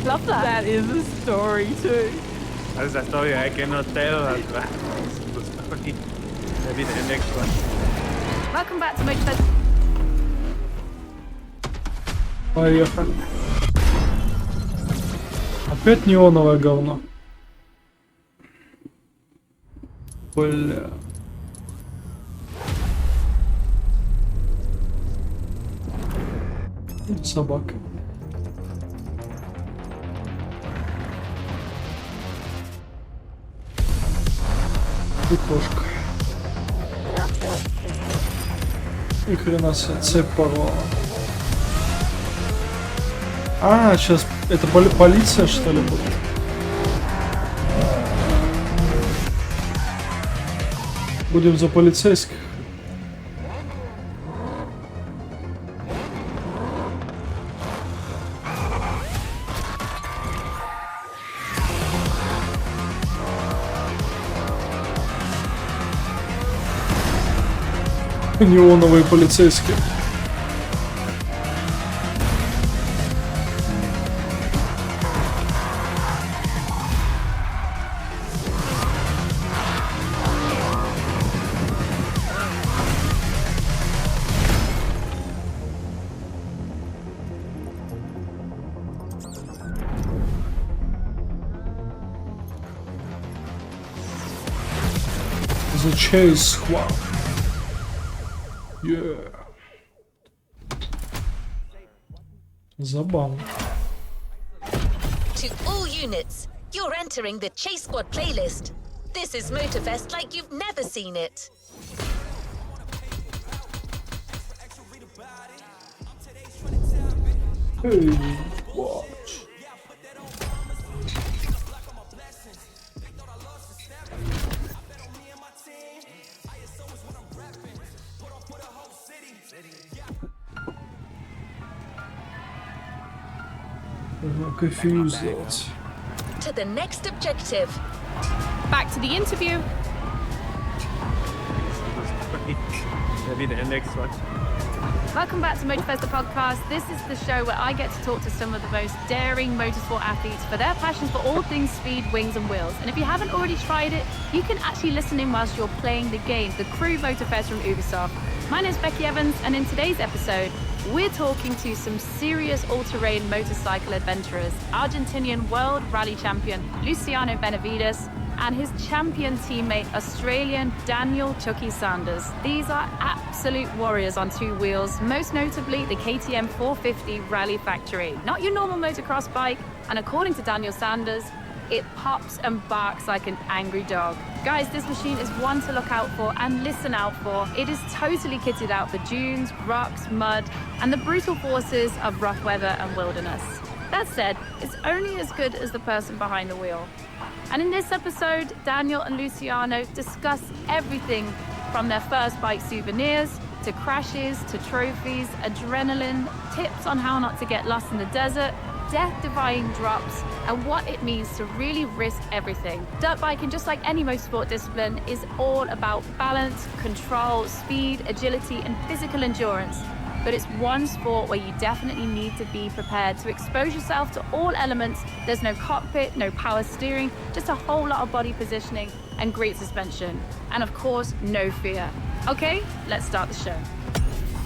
Love that. That is a story too. That's a story I cannot tell. Maybe the next one. Welcome back to Motorfest. Поехали. Опять неоновое говно. Бля. Собака. И кошка. И хрена себе, цепь порвала. А, сейчас это полиция, что ли, будет? Будем за полицейских. Неоновые полицейские. The chase squad. Yeah. Забавно. To all units, you're entering the Chase Squad playlist. This is Motorfest like you've never seen it. Hey, watch. Confused. To the next objective. Back to the interview. Maybe the next one. Welcome back to Motorfest, the podcast. This is the show where I get to talk to some of the most daring motorsport athletes for their passions for all things speed, wings and wheels. And if you haven't already tried it, you can actually listen in whilst you're playing the game, the Crew Motorfest from Ubisoft. My name is Becky Evans, and in today's episode, we're talking to some serious all-terrain motorcycle adventurers, Argentinian World Rally Champion Luciano Benavides and his champion teammate, Australian Daniel Chucky Sanders. These are absolute warriors on two wheels, most notably the KTM 450 Rally Factory. Not your normal motocross bike, and according to Daniel Sanders, it pops and barks like an angry dog. Guys, this machine is one to look out for and listen out for. It is totally kitted out for dunes, rocks, mud, and the brutal forces of rough weather and wilderness. That said, it's only as good as the person behind the wheel. And in this episode, Daniel and Luciano discuss everything from their first bike souvenirs, to crashes, to trophies, adrenaline, tips on how not to get lost in the desert, death-defying drops, and what it means to really risk everything. Dirt biking, just like any motorsport discipline, is all about balance, control, speed, agility, and physical endurance. But it's one sport where you definitely need to be prepared to expose yourself to all elements. There's no cockpit, no power steering, just a whole lot of body positioning and great suspension. And of course, no fear. Okay, let's start the show.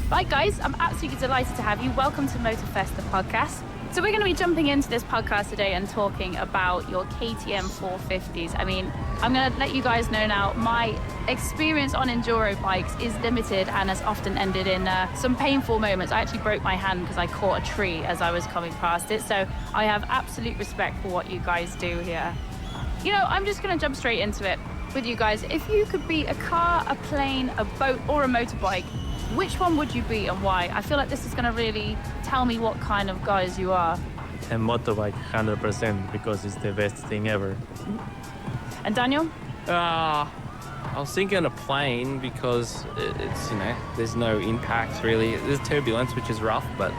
Right, guys, I'm absolutely delighted to have you. Welcome to Motorfest, the podcast. So we're going to be jumping into this podcast today and talking about your KTM 450s. I mean, I'm going to let you guys know now, my experience on enduro bikes is limited and has often ended in some painful moments. I actually broke my hand because I caught a tree as I was coming past it. So I have absolute respect for what you guys do here. You know, I'm just going to jump straight into it with you guys. If you could be a car, a plane, a boat, or a motorbike, which one would you be and why? I feel like this is going to really tell me what kind of guys you are. A motorbike, 100%, because it's the best thing ever. And Daniel? I was thinking a plane because it's, you know, there's no impacts really. There's turbulence, which is rough, but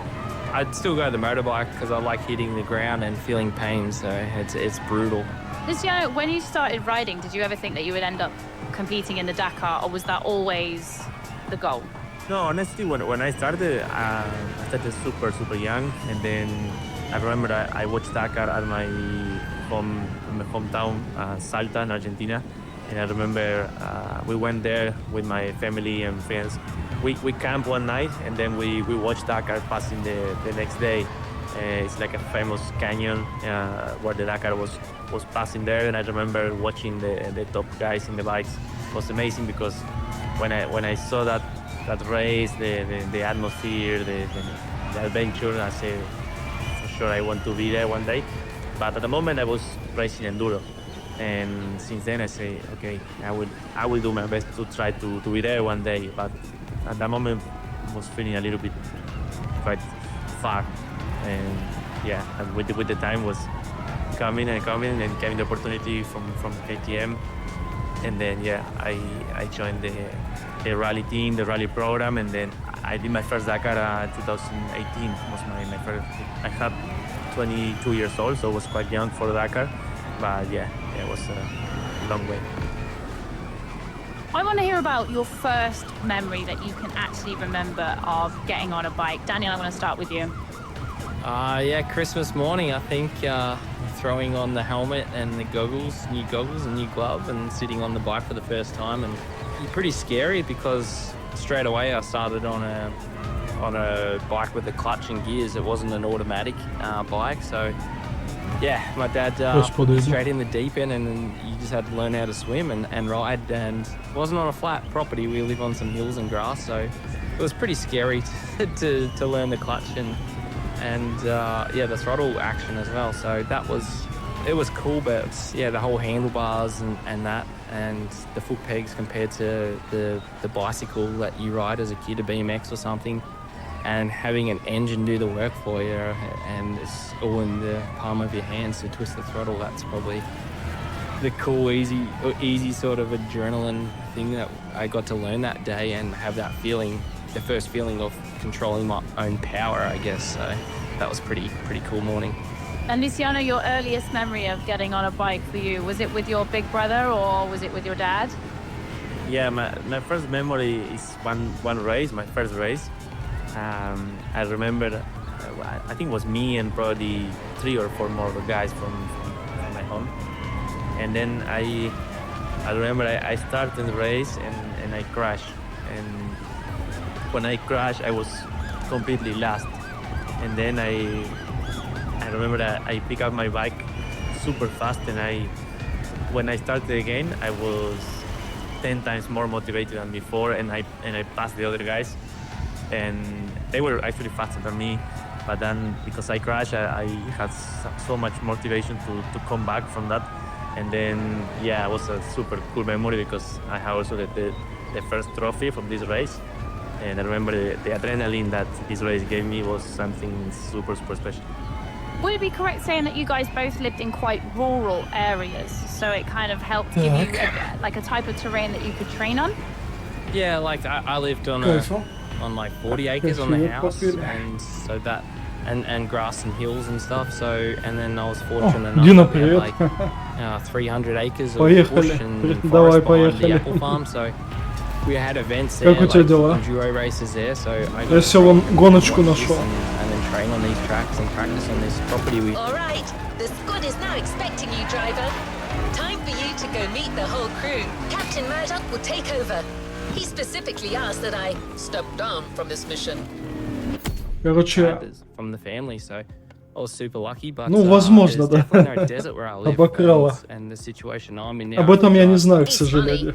I'd still go the motorbike because I like hitting the ground and feeling pain, so it's brutal. Luciano, when you started riding, did you ever think that you would end up competing in the Dakar, or was that always the goal? No, honestly, when I started super young, and then I remember I watched Dakar at my hometown, Salta in Argentina, and I remember we went there with my family and friends. We camped one night, and then we watched Dakar passing the next day. It's like a famous canyon where the Dakar was passing there, and I remember watching the top guys in the bikes. It was amazing because when I saw that race, the atmosphere, the adventure, I said for sure I want to be there one day. But at the moment I was racing enduro, and since then I say okay, I will do my best to try to be there one day. But at that moment I was feeling a little bit quite far, and yeah, and with the time was coming and came the opportunity from KTM, and then yeah, I joined the rally team, the rally program, and then I did my first Dakar 2018 was my first. I had 22 years old, so I was quite young for Dakar, but yeah, it was a long way. I want to hear about your first memory that you can actually remember of getting on a bike. Daniel, I want to start with you. Yeah, Christmas morning, I think, throwing on the helmet and the new goggles and new glove, and sitting on the bike for the first time. And pretty scary because straight away I started on a bike with a clutch and gears. It wasn't an automatic bike, so yeah, my dad straight in the deep end, and then you just had to learn how to swim and ride. And it wasn't on a flat property. We live on some hills and grass, so it was pretty scary to learn the clutch and yeah, the throttle action as well. So it was cool, but yeah, the whole handlebars and that, and the foot pegs compared to the bicycle that you ride as a kid, a BMX or something, and having an engine do the work for you, and it's all in the palm of your hands to twist the throttle. That's probably the cool, easy sort of adrenaline thing that I got to learn that day, and have that feeling, the first feeling of controlling my own power, I guess. So that was pretty cool morning. And Luciano, your earliest memory of getting on a bike for you, was it with your big brother or was it with your dad? Yeah, my first memory is one race, my first race. I remember, I think it was me and probably 3 or 4 more guys from my home. And then I remember I started the race and I crashed. And when I crashed, I was completely lost. And then I remember that I picked up my bike super fast, and when I started again, I was 10 times more motivated than before, and I passed the other guys, and they were actually faster than me. But then because I crashed, I had so much motivation to come back from that. And then yeah, it was a super cool memory because I had also the first trophy from this race. And I remember the adrenaline that this race gave me was something super special. Would it be correct saying that you guys both lived in quite rural areas, so it kind of helped give you a type of terrain that you could train on? Yeah, like I lived on like 40 acres on the house, and so that and grass and hills and stuff. So, and then I was fortunate enough to have like 300 acres of bush and forest behind the apple farm. So we had events there, like enduro races there. So I got гоночку нашел. And then train on these tracks and practice on this property. All right, the squad is now expecting you, driver. Time for you to go meet the whole crew. Captain Murdoch will take over. He specifically asked that I step down from this mission. Короче, from the family, so I was super lucky, but возможно, да. no desert where I live, Обокрала. and the situation I'm in now. Об этом я не знаю, к сожалению.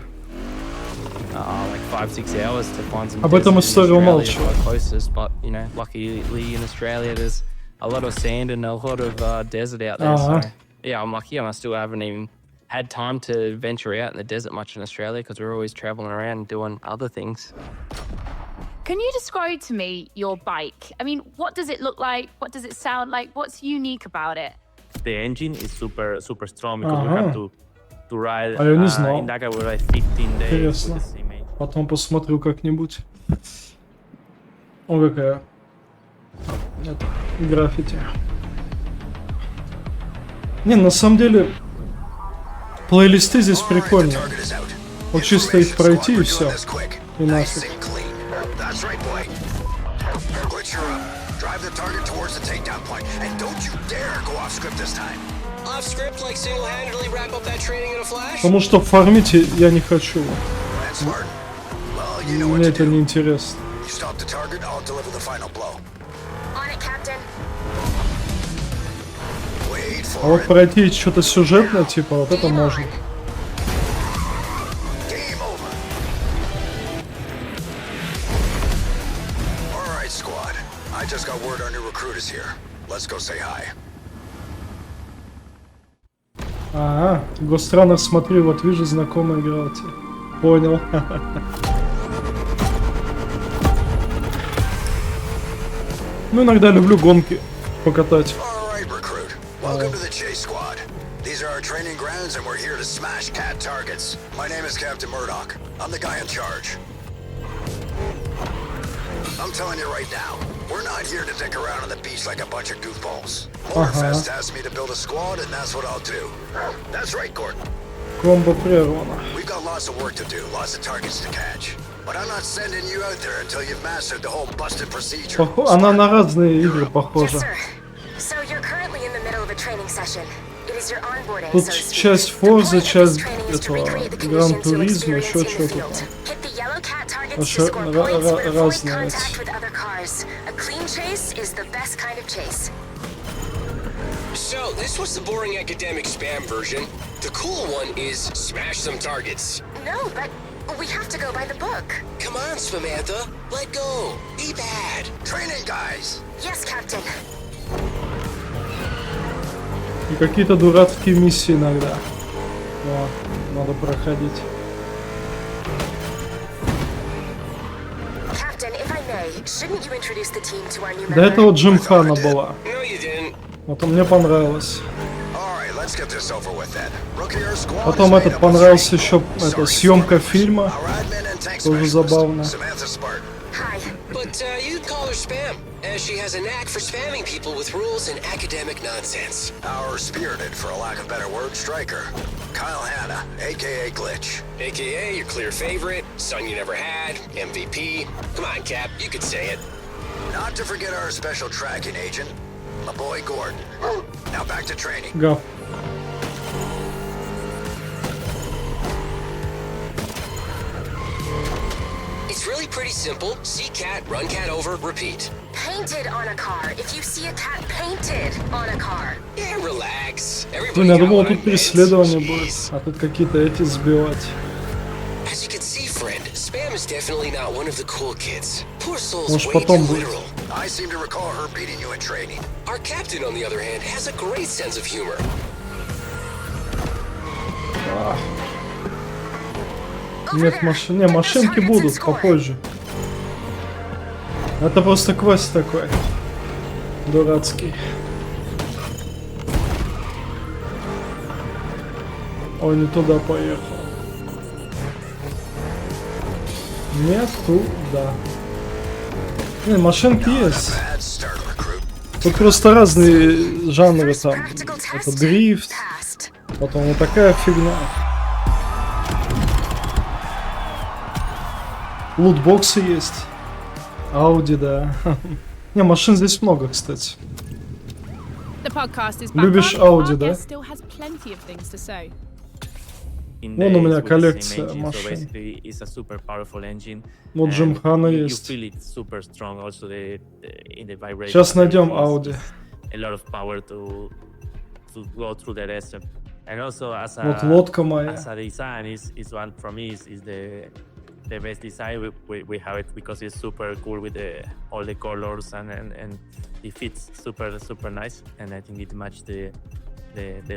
Like 5-6 hours to find some Об этом история umалчивает. Closest, but you know, luckily in Australia there's a lot of sand and a lot of desert out there. So yeah, I'm lucky, and I still haven't even had time to venture out in the desert much in Australia because we're always traveling around doing other things. Can you describe to me your bike? I mean, what does it look like? What does it sound like? What's unique about it? The engine is super strong because we have to ride А я не in знал. Dakar were like 15 days. Интересно. Потом посмотрю как-нибудь. О, какая. Это, граффити. Не, на самом деле, плейлисты здесь прикольные. Вот чисто их пройти и все. И нафиг. Потому что фармить я не хочу. Мне это не интересно. А вот пройти что-то сюжетное, типа, вот это можно. Ага, Гостранер, смотри, вот вижу, знакомый играл тебе. Понял. Ну, иногда люблю гонки покатать. Welcome to the Chase Squad. These are our training grounds and we're here to smash cat targets. My name is Captain Murdoch. I'm the guy in charge. I'm telling you right now, we're not here to dick around on the beach like a bunch of goofballs. Motorfest asked me to build a squad and that's what I'll do. That's right, Gordon. Комбо прервано. We've got lots of work to do, lots of targets to catch. But I'm not sending you out there until you've mastered the whole busted procedure. Она на разные игры похожа. So you're currently in the middle of a training session. It is your onboarding, Тут so to speak. часть Forza, часть этого Гран Туризма, еще что-то там. Hit the yellow cat targets Вообще to score points and avoid разные contact эти. with other cars. A clean chase is the best kind of chase. So, this was the boring academic spam version. The cool one is smash some targets. No, but we have to go by the book. Come on, Samantha. Let go. Be bad. Training, guys. Yes, Captain. И какие-то дурацкие миссии иногда. О, надо проходить. Captain, if I may, shouldn't you introduce the team to our new До member? этого Джимхана была. No, you didn't. Вот мне понравилось. Alright, let's get this over with then. Rookie, our squad Потом is этот made up of понравился еще это съемка фильма. Тоже забавно. Samantha Spartan. Hi. But you'd call her spam, as she has a knack for spamming people with rules and academic nonsense. Our spirited, for a lack of better word, striker. Kyle Hanna, aka Glitch. AKA your clear favorite, son you never had, MVP. Come on, Cap, you could say it. Not to forget our special tracking agent, my boy Gordon. Now back to training. Go. It's really pretty simple. See cat, run cat over, repeat. Painted on a car. If you see a cat painted on a car. Yeah, relax. Everybody Блин, я got думал, one тут on meds. преследование будет, а тут какие-то эти сбивать. As you can see, friend, spam is definitely not one of the cool kids. Poor soul's Может, way потом too будет. literal. I seem to recall her beating you in training. Our captain, on the other hand, has a great sense of humor. Нет машин. Не, машинки будут попозже. Это просто квест такой. Дурацкий. Ой, не туда поехал. Не туда. Не, машинки есть. Тут просто разные жанры там. Это дрифт. Потом вот такая фигня. Лутбоксы есть. Ауди, да. Не, машин здесь много, кстати. The podcast is back Любишь on. Ауди, Our да? guest still has plenty of things to say. Вон у меня коллекция машин. It's a super powerful engine. Вот Джимхана You есть. feel it super strong also in the vibration. Сейчас найдем Ауди. A lot of power to go through the desert. And also as Вот лодка a моя. design is one for me is the best design we have it because it's super cool with all the colors and it fits super nice and I think it matched the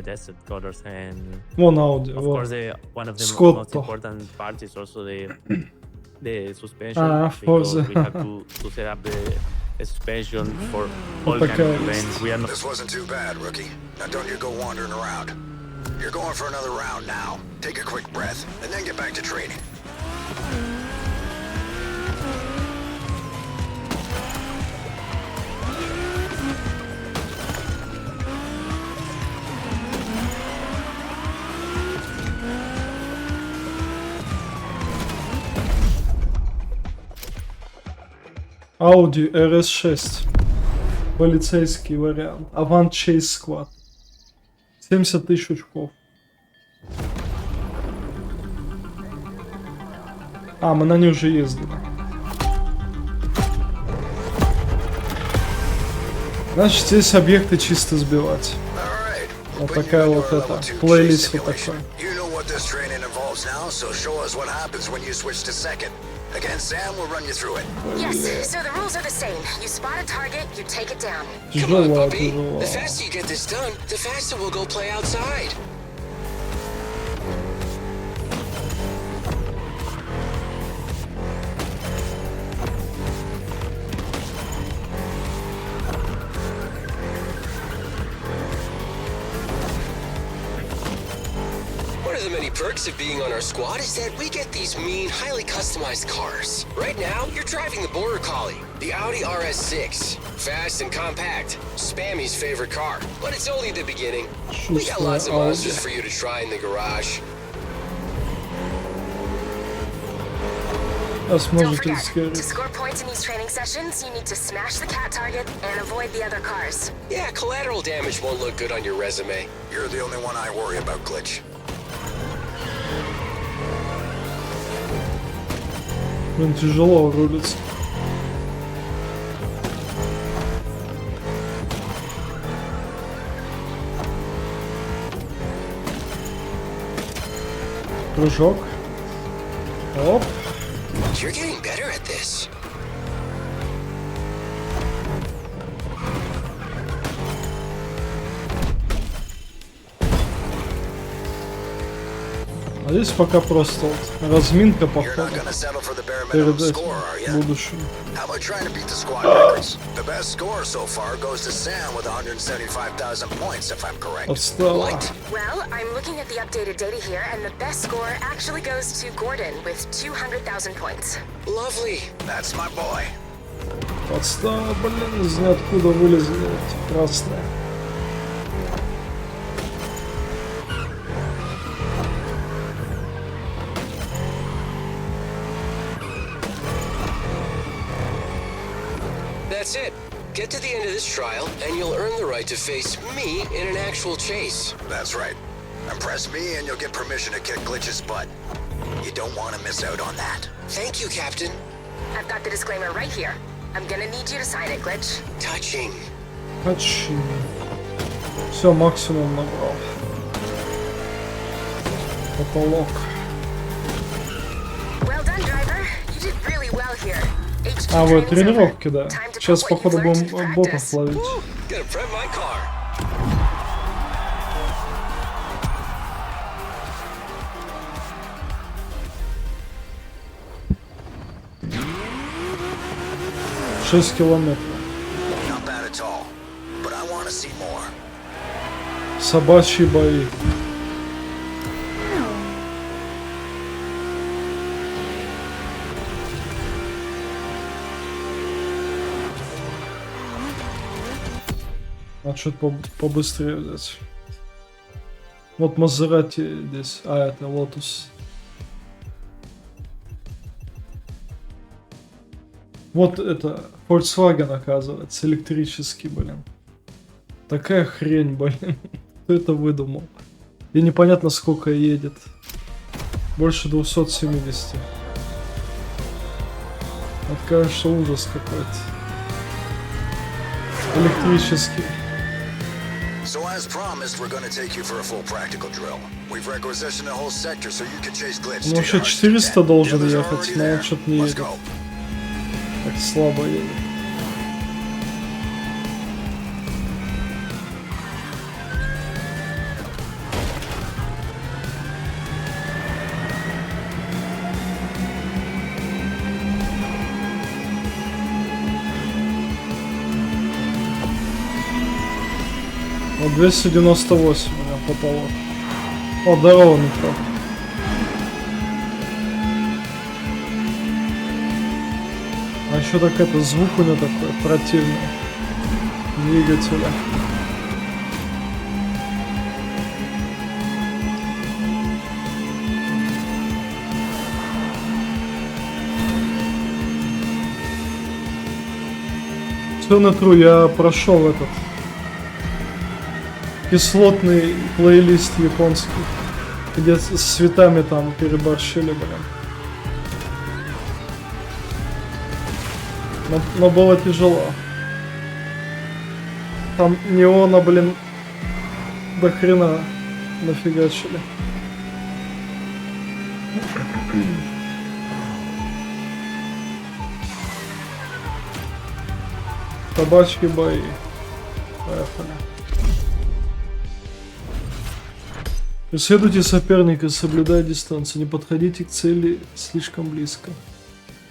desert colors and Вон Ауди. of Вот. course one of the most Скотто. important parts is also the suspension Forza. because we have to set up the suspension for all Вот kind такая of есть. events. We are not This wasn't too bad, rookie. Now don't you go wandering around. You're going for another round now. Take a quick breath, and then get back to training. Audi RS6. Полицейский вариант. Avant Chase Squad. 70 тысяч очков. А, мы на ней уже ездили. Значит, здесь объекты чисто сбивать. Вот такая вот эта. Плейлист вот такой. Again, Sam will run you through it. Yes, so the rules are the same. You spot a target, you take it down. Come on, puppy. The faster you get this done, the faster we'll go play outside. The many perks of being on our squad is that we get these mean, highly customized cars. Right now, you're driving the Border Collie, the Audi RS6. Fast and compact, Spammy's favorite car. But it's only the beginning. We got lots of monsters for you to try in the garage. Don't forget, to score points in these training sessions, you need to smash the cat target and avoid the other cars. Yeah, collateral damage won't look good on your resume. You're the only one I worry about, Glitch. Блин, тяжело рулиться. Прыжок. Оп. You're getting better at this. А здесь пока просто вот разминка походу перед этим будущим. How about trying to beat the squad records? The best score so far goes to Sam with 175,000 points, if I'm correct. What? Well, I'm looking at the updated data here, and the best score actually goes to Gordon with 200,000 points. Lovely. That's my boy. Подстава, блин, из ниоткуда вылезли эти красные. That's it. Get to the end of this trial, and you'll earn the right to face me in an actual chase. That's right. Impress me, and you'll get permission to kick Glitch's butt. You don't want to miss out on that. Thank you, Captain. I've got the disclaimer right here. I'm gonna need you to sign it, Glitch. Touching. Touching. Все, максимум набрал. Потолок. Well done, driver. You did really well here. А, вот тренировки, да. Сейчас, походу, будем ботов ловить. Gonna prep my car. Шесть километров. Not bad at all, but I want to see more. Собачьи бои. А что-то побыстрее взять. Вот Мазерати здесь. А, это Лотус. Вот это Volkswagen, оказывается, электрический, блин. Такая хрень, блин. Кто это выдумал? И непонятно, сколько едет. Больше 270. Это, конечно, ужас какой-то. Электрический. So as promised, we're going to take you for a full practical drill. We've requisitioned a whole sector so you can chase Glitch. Ну, вообще 400 должен ехать, но он что-то не едет. Так слабо едет. Вот 298 у меня потолок. О, здорово, метро. А еще так это, звук у него такой противный. Двигателя. Все на тру, я прошел этот кислотный плейлист японский, где с цветами там переборщили, блин. Но было тяжело. Там неона, блин, до хрена нафигачили. Табачки бои. Поехали. Преследуйте соперника, соблюдая дистанцию. Не подходите к цели слишком близко.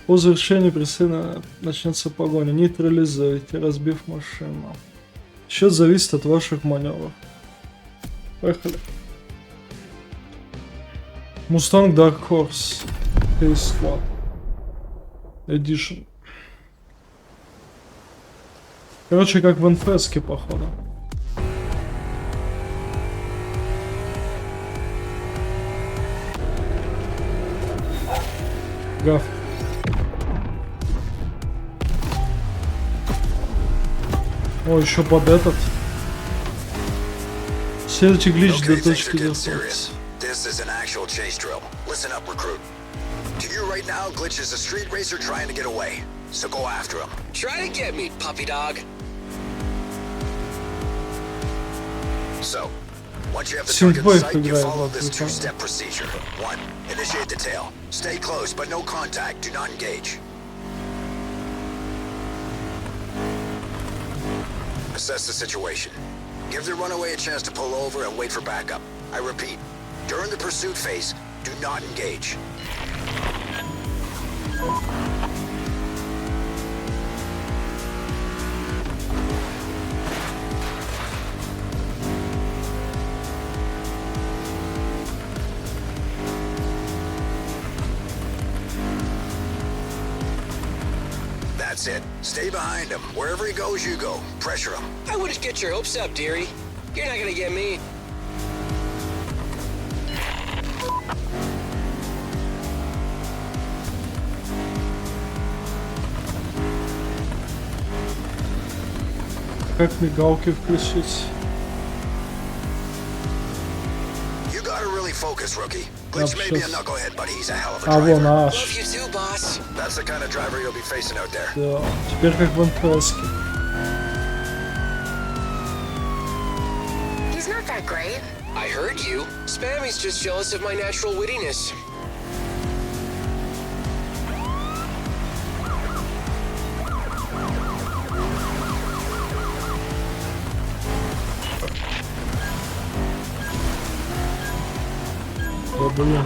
По завершению преследования начнется погоня. Нейтрализуйте, разбив машину. Счет зависит от ваших маневров. Поехали. Mustang Dark Horse. Case Squad. Edition. Короче, как в НФСке, походу. Гав. О, еще под этот. Следующий глич до точки доходит. This is an actual chase drill. Listen up, recruit. To you right now, Glitch is a street racer trying to get away. So go after him. Try to get me, puppy dog. So, once you have the target in sight, you follow this two-step procedure. 1. Initiate the tail. Stay close, but no contact. Do not engage. Assess the situation. Give the runaway a chance to pull over and wait for backup. I repeat, during the pursuit phase, do not engage. That's it. Stay behind him. Wherever he goes, you go. Pressure him. I wouldn't get your hopes up, dearie. You're not gonna get me. Как мигалки включить? You gotta really focus, rookie. Glitch may be a knucklehead, but he's a hell of a А driver. вон аж. Love you too, boss. That's the kind of driver you'll be facing out there. Да, теперь как в НФСке. He's not that great. I heard you. Spammy's just jealous of my natural wittiness. Да блин.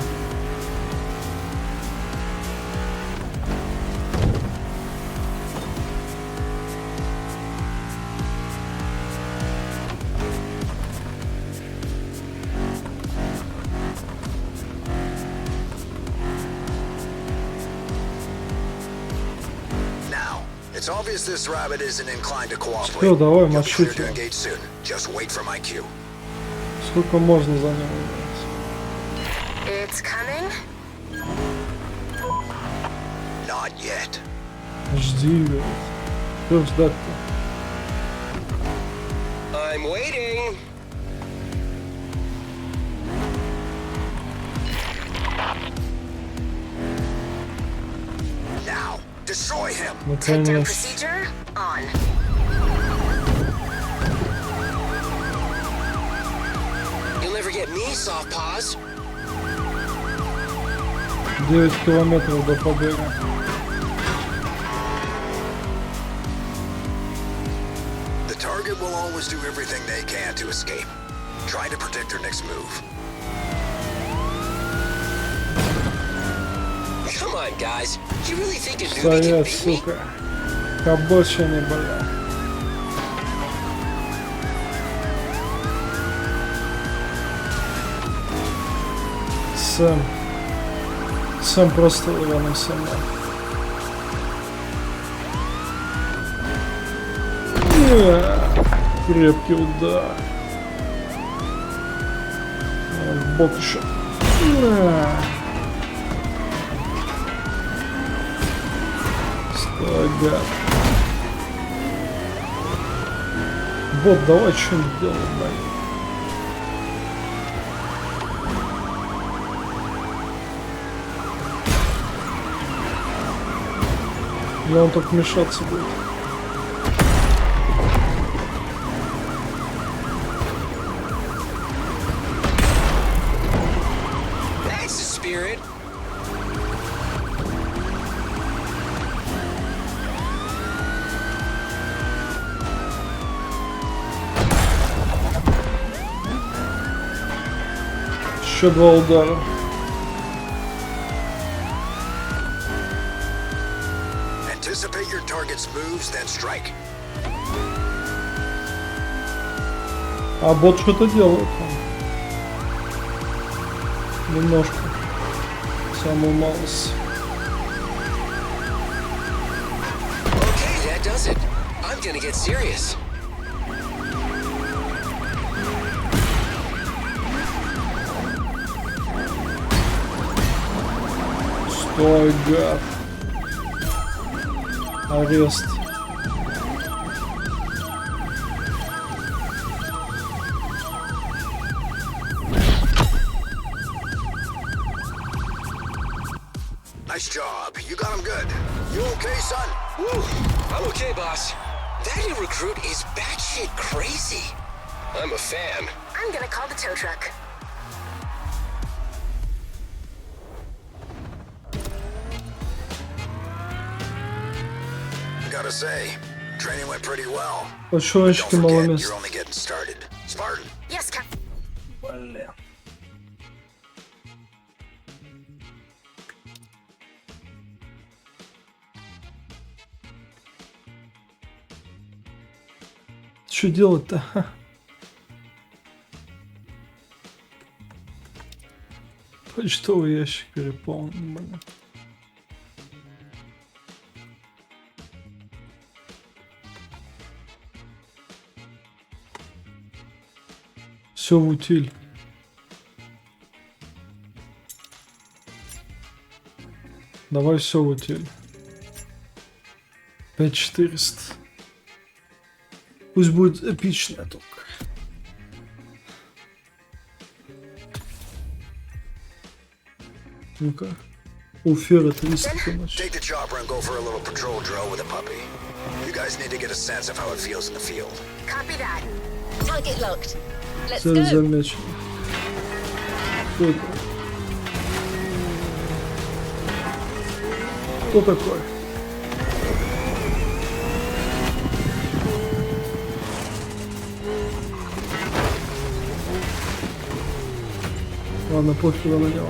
Now, it's obvious this rabbit isn't inclined to cooperate. Всё, давай, You'll be мочить cleared to его. engage soon. Just wait for my cue. Сколько можно за ним играть? It's coming. Not yet. Жди, блядь. Что ждать-то? I'm waiting. Now, destroy him. Takedown procedure on. You'll never get me, soft paws. 9 километров до побега. The target will always do everything they can to escape, trying to predict their next move. Come on, guys. You really think a newbie can Стоять, beat me? сука. К обочине, бля. Сэм просто рано сама. Крепкий удар. В бок еще. Стой, гад. Бот, давай что-нибудь делай, блядь. Или он только мешаться будет. That's the spirit. Еще 2 удара. Anticipate your target's moves, then strike. А бот что-то делает он. Немножко. Самую малость. Okay, that does it. I'm gonna get serious. Стой, гад. Арест. Nice job. You got him good. You okay, son? Woo! I'm okay, boss. That new recruit is batshit crazy. I'm a fan. I'm gonna call the tow truck. Gotta say, training went pretty well. Почёночки мало места. You're only getting started. Spartan. Yes, Captain. Бля. Что делать-то? Почтовый ящик переполнен, блин. Все в утиль. Давай все в утиль. 5400. Пусть будет эпичная только. Ну-ка. У Фера 300 помочь. Take the chopper and go for a little patrol drill with a puppy. You guys need to get a sense of how it feels in the field. Copy that. Target locked. Let's Цель go. замечена. Кто это? Кто такой? Ладно, пофигу на него.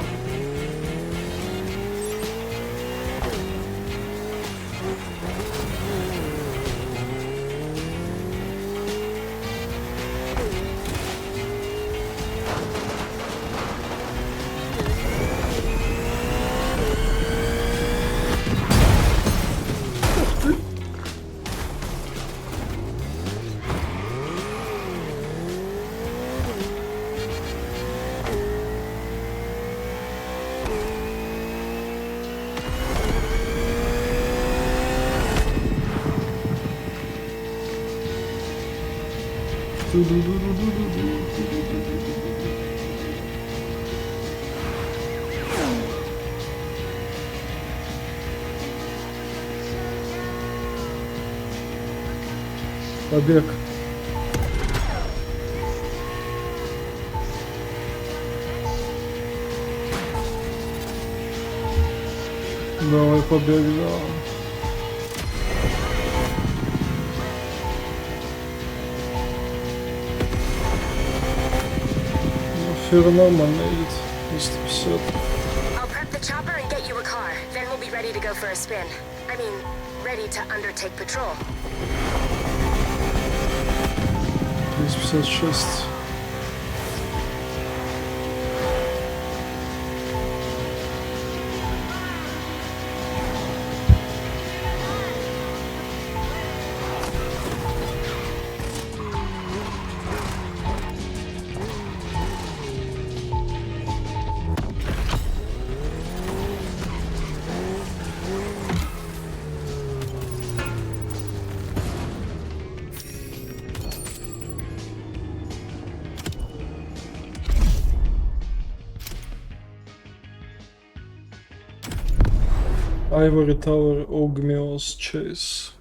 Побег. Давай побег, да. Фер нормально едет. 250. I'll prep the chopper and get you a car. Then we'll be ready to go for a spin. I mean, ready to undertake patrol. 256. Ivory Tower Ogmios Chase.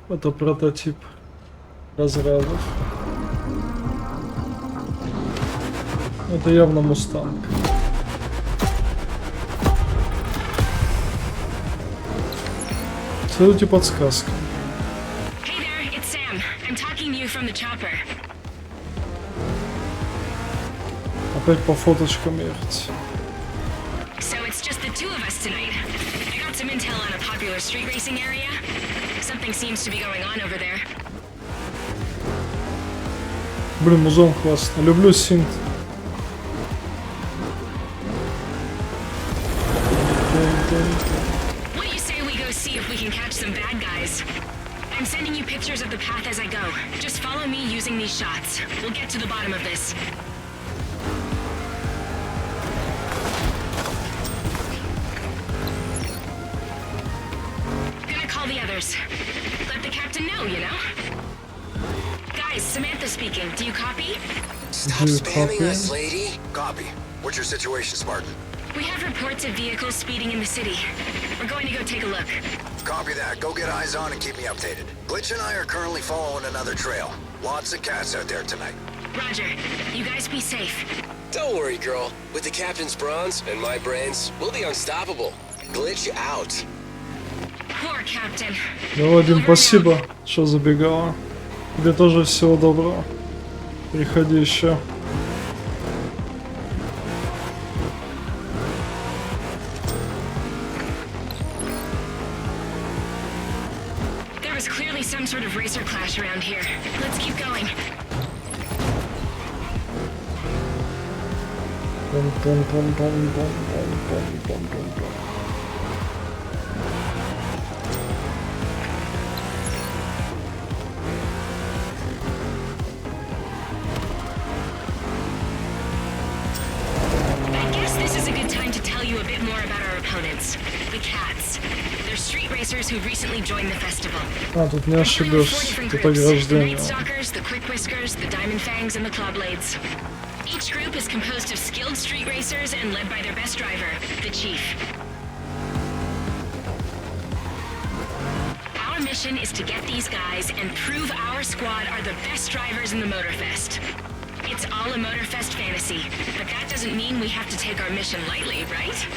Это прототип разрядов. Это явно Мустанг. Следуйте подсказкам. Hey there, it's Sam. I'm talking to you from the chopper. Опять по фоточкам ехать. So it's just the two of us tonight. I got some intel on a popular street racing area. Something seems to be going on over there. Блин, музон классно. Люблю синт. What do you say we go see if we can catch some bad guys? I'm sending you pictures of the path as I go. Just follow me using these shots. We'll get to the bottom of this. Gonna call the others. Let the captain know, you know? Guys, Samantha speaking. Do you copy? Stop spamming us, lady. Copy. What's your situation, Spartan? We have reports of vehicles speeding in the city. We're going to go take a look. Copy that. Go get eyes on and keep me updated. Glitch and I are currently following another trail. Lots of cats out there tonight. Roger. You guys be safe. Don't worry, girl. With the captain's bronze and my brains, we'll be unstoppable. Glitch out. Poor captain. Ну, Вадим, спасибо, что забегала. Тебе тоже всего доброго. Приходи еще. There was clearly some sort of racer clash around here. Let's keep going. I guess this is a good time to tell you a bit more about our opponents, the Cats. They're street racers who recently joined the festival. А, тут не ошибешься. Тут ограждение. The Night Stalkers, the Quick Whiskers, the Diamond Fangs, and the Clawblades. Each group is composed of skilled street racers and led by their best driver, the Chief. Our mission is to get these guys and prove our squad are the best drivers in the Motorfest. It's all a Motorfest fantasy, but that doesn't mean we have to take our mission lightly, right?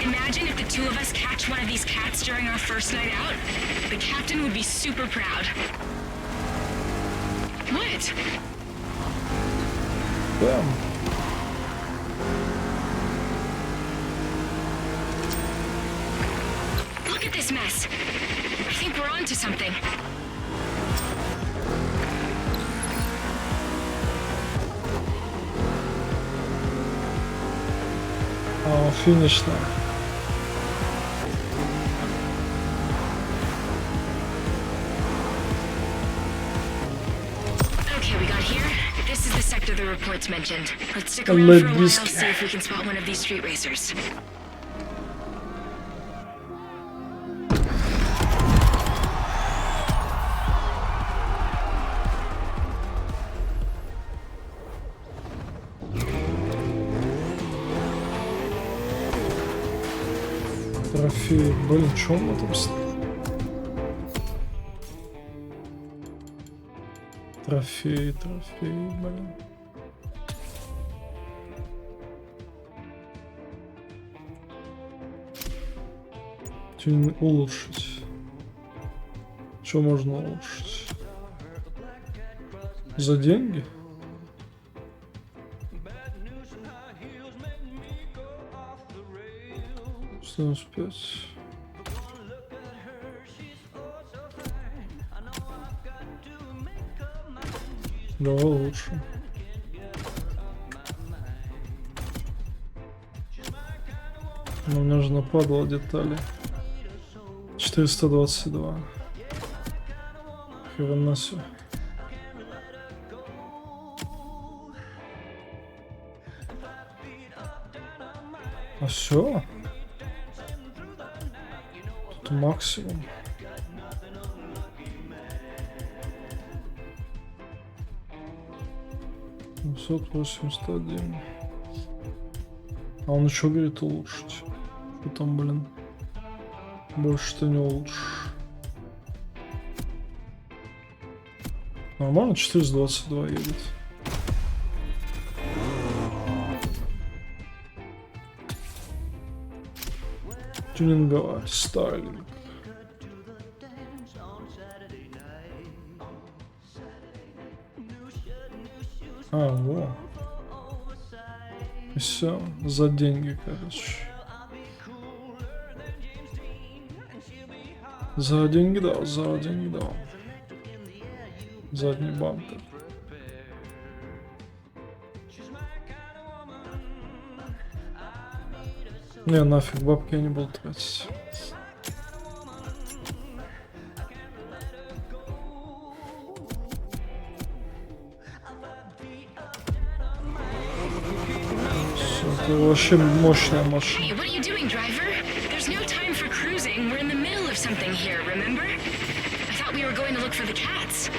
Imagine if the two of us catch one of these cats during our first night out. The captain would be super proud. What? Look at this mess. I think we're onto something. А, финишная. Okay, we got here. This is the sector the reports mentioned. Let's stick around for a while, see if we can spot one of these street racers. Трофей. Блин, что он там стоит? Трофей, блин. Что улучшить? Что можно улучшить? За деньги? Пять. Давай лучше. Но мне же нападло детали. 422. Хрена себе. А все? Тут максимум. $781. А он еще говорит улучшить. Что там, блин? Больше-то не улучшишь. Нормально, 422 едет. Тюнинговать, стайлинг. А, во. И все, за деньги, короче. За деньги дал, за деньги дал. Задний бампер. Не, нафиг, бабки я не буду тратить. Это вообще мощная машина. Hey, what are you doing, driver? There's no time for cruising. We're in the middle of something here, remember? I thought we were going to look for the cats.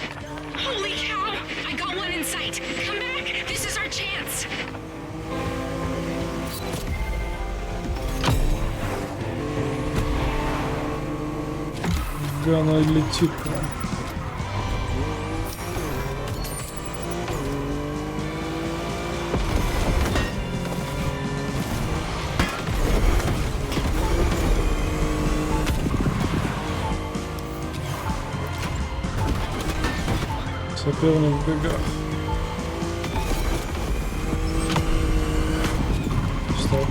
Holy cow! I got one in sight. Come back! This is our chance! Где она летит прям. Соперник в бегах. Стоп.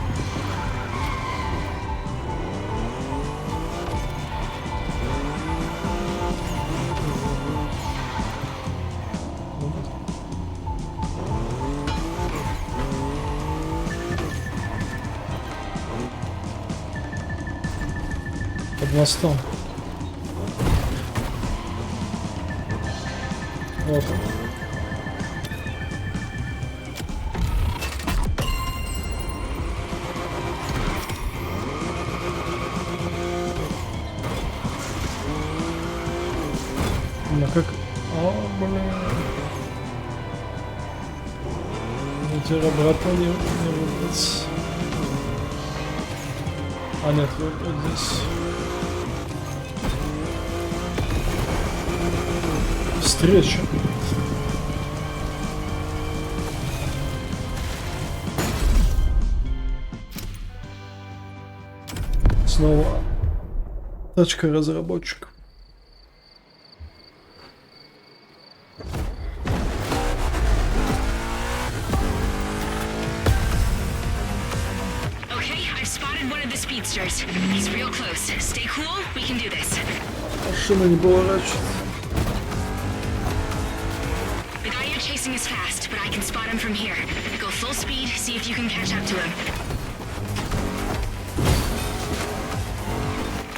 Под мостом. Вот он. Ну как... О, блин. Теперь обратно не выбраться. А нет, вот здесь. Встреча. Снова тачка разработчика. Okay, I've spotted one of the speedsters. He's real close. Stay cool, we can do this. Машина не поворачивает. The guy you're chasing is fast, but I can spot him from here. Go full speed, see if you can catch up to him.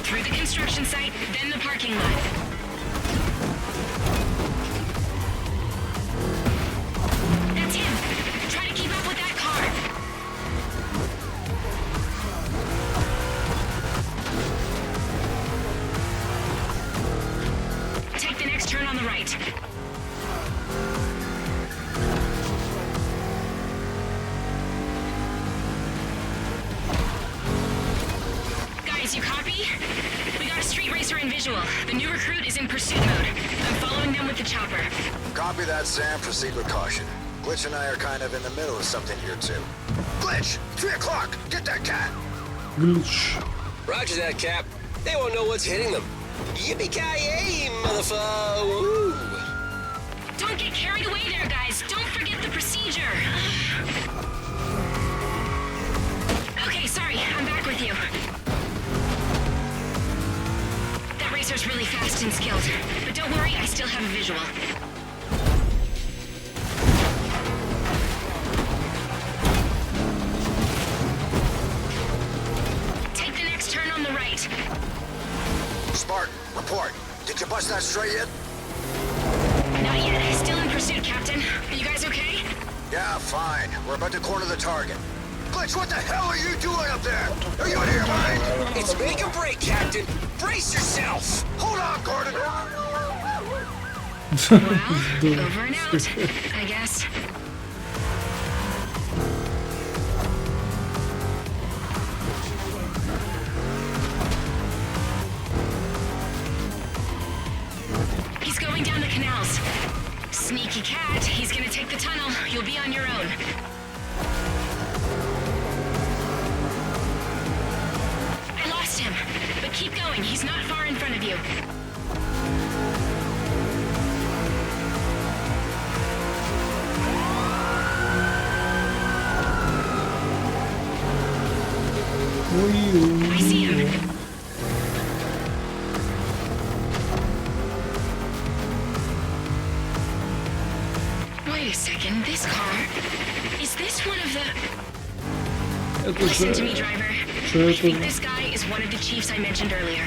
Through the construction site, then the parking lot. That's him! Try to keep up with that car! Take the next turn on the right. Guys, you copy? We got a street racer in visual. The new recruit is in pursuit mode. I'm following them with the chopper. Copy that, Sam. Proceed with caution. Glitch and I are kind of in the middle of something here, too. Glitch! 3 o'clock! Get that cat! Glitch. Roger that, Cap. They won't know what's hitting them. Yippee-ki-yay, motherfucker! Woo! Don't get carried away there, guys. Don't forget the procedure. Okay, sorry. I'm back with you. That racer's really fast and skilled. But don't worry, I still have a visual. Take the next turn on the right. Spartan, report. Did you bust that straight yet? Not yet. Still in pursuit, Captain. Are you guys okay? Yeah, fine. We're about to corner the target. Glitch, what the hell are you doing up there? Are you out of your mind? It's make or break, Captain. Brace yourself. Hold on, Gordon. Well, over and out, I guess. He's going down the canals. Sneaky cat, he's gonna take the tunnel. You'll be on your own. I lost him, but keep going. He's not far in front of you. I see him. Wait a second, this car... Is this one of the... Listen to me, driver. I think this guy is one of the chiefs I mentioned earlier.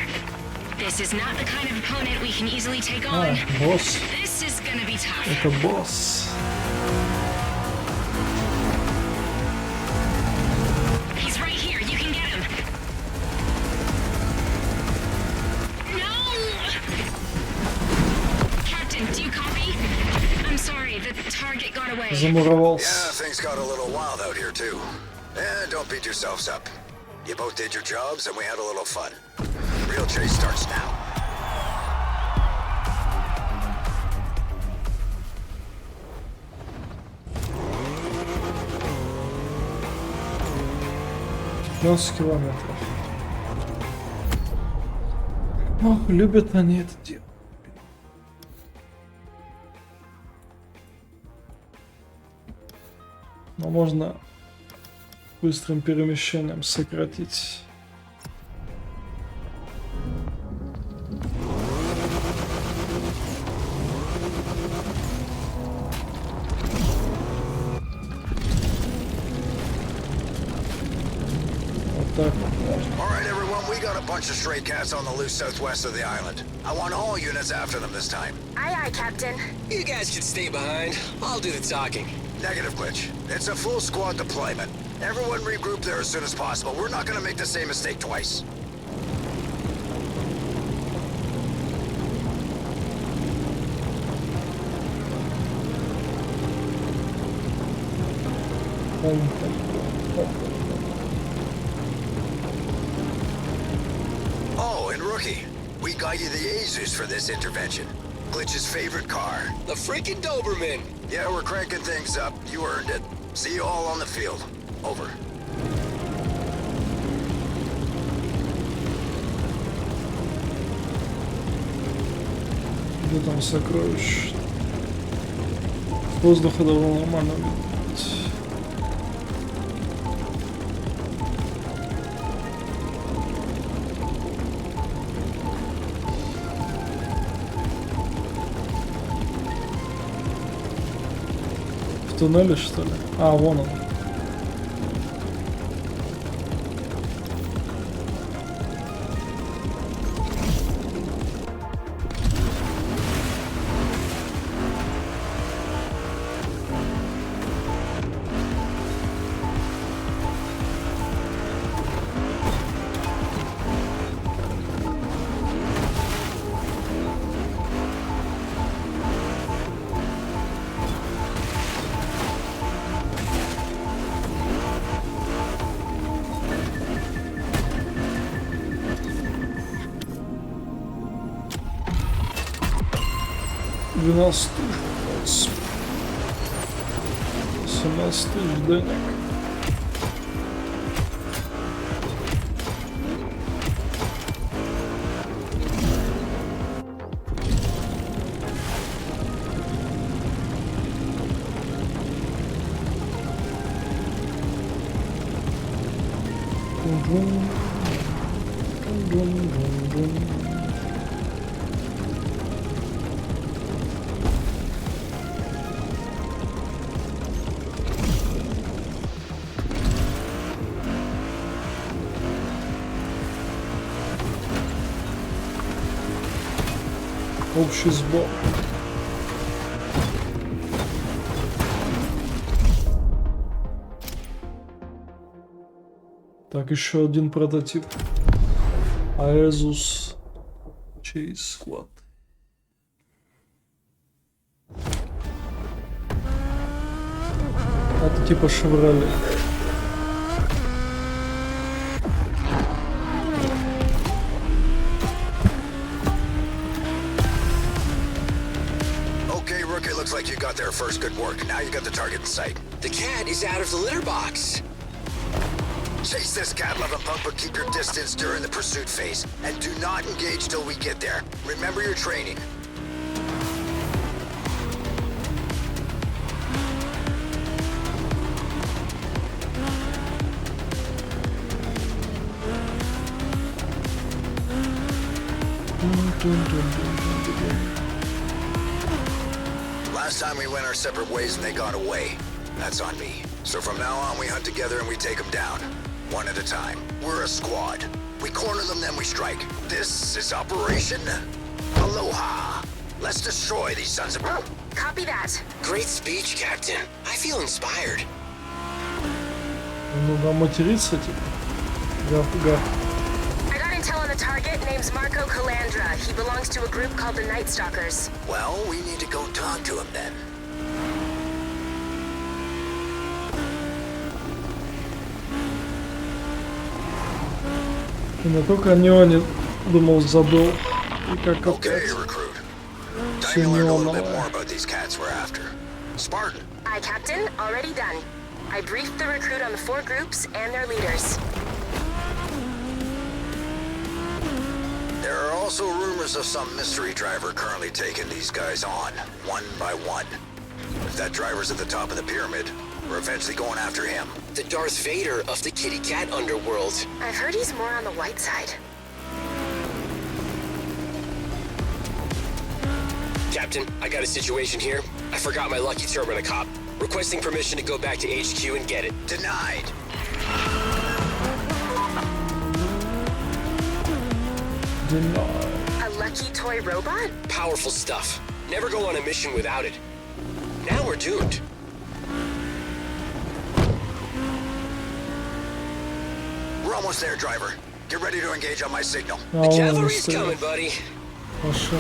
This is not the kind of opponent we can easily take on. Босс. This is gonna be tough. Это босс. He's right here, you can get him. No! Captain, do you copy? I'm sorry, the target got away. Замуровался. Yeah, things got a little wild out here too. And don't beat yourselves up. You both did your jobs and we had a little fun. Real chase starts now. Километров. Ох, любят они это дело. Но можно быстрым перемещением сократить. Вот так вот можно. All right, everyone, we got a bunch of stray cats on the loose southwest of the island. I want all units after them this time. Aye, aye, Captain. You guys can stay behind. I'll do the talking. Negative, Glitch. It's a full squad deployment. Everyone regroup there as soon as possible. We're not gonna make the same mistake twice. Oh, and Rookie, we got you the Azus for this intervention. Glitch's favorite car. The freaking Doberman. Yeah, we're cranking things up. You earned it. See you all on the field. Over. Где там сокровища? С воздуха довольно нормально видеть. В туннеле, что ли? А, вон он. $12 тысяч, 17 тысяч денег. Общий сбор. Так, еще один прототип. Aesus Chase Squad. Это типа Chevrolet. Okay, rookie, looks like you got there first. Good work. Now you got the target in sight. The cat is out of the litter box. Chase this cat-loving punk, but keep your distance during the pursuit phase. And do not engage till we get there. Remember your training. Last time we went our separate ways and they got away. That's on me. So from now on, we hunt together and we take them down. One at a time. We're a squad. We corner them, then we strike. This is Operation Aloha. Let's destroy these sons of... Copy that. Great speech, Captain. I feel inspired. Ну да, материться типа. Гав-гав. I got intel on the target. Name's Marco Calandra. He belongs to a group called the Night Stalkers. Well, we need to go talk to him then. И не только о него не думал, забыл. И как Okay, recruit. Time to learn a little bit more about these cats we're after. Spartan. Aye, Captain. Already done. I briefed the recruit on the 4 groups and their leaders. There are also rumors of some mystery driver currently taking these guys on, one by one. If that driver's at the top of the pyramid, we're eventually going after him. The Darth Vader of the kitty cat underworld. I've heard he's more on the white side. Captain, I got a situation here. I forgot my lucky term on a cop. Requesting permission to go back to HQ and get it. Denied. A lucky toy robot? Powerful stuff. Never go on a mission without it. Now we're doomed. We're almost there, driver. Get ready to engage on my signal. The cavalry's coming, buddy. Пошел.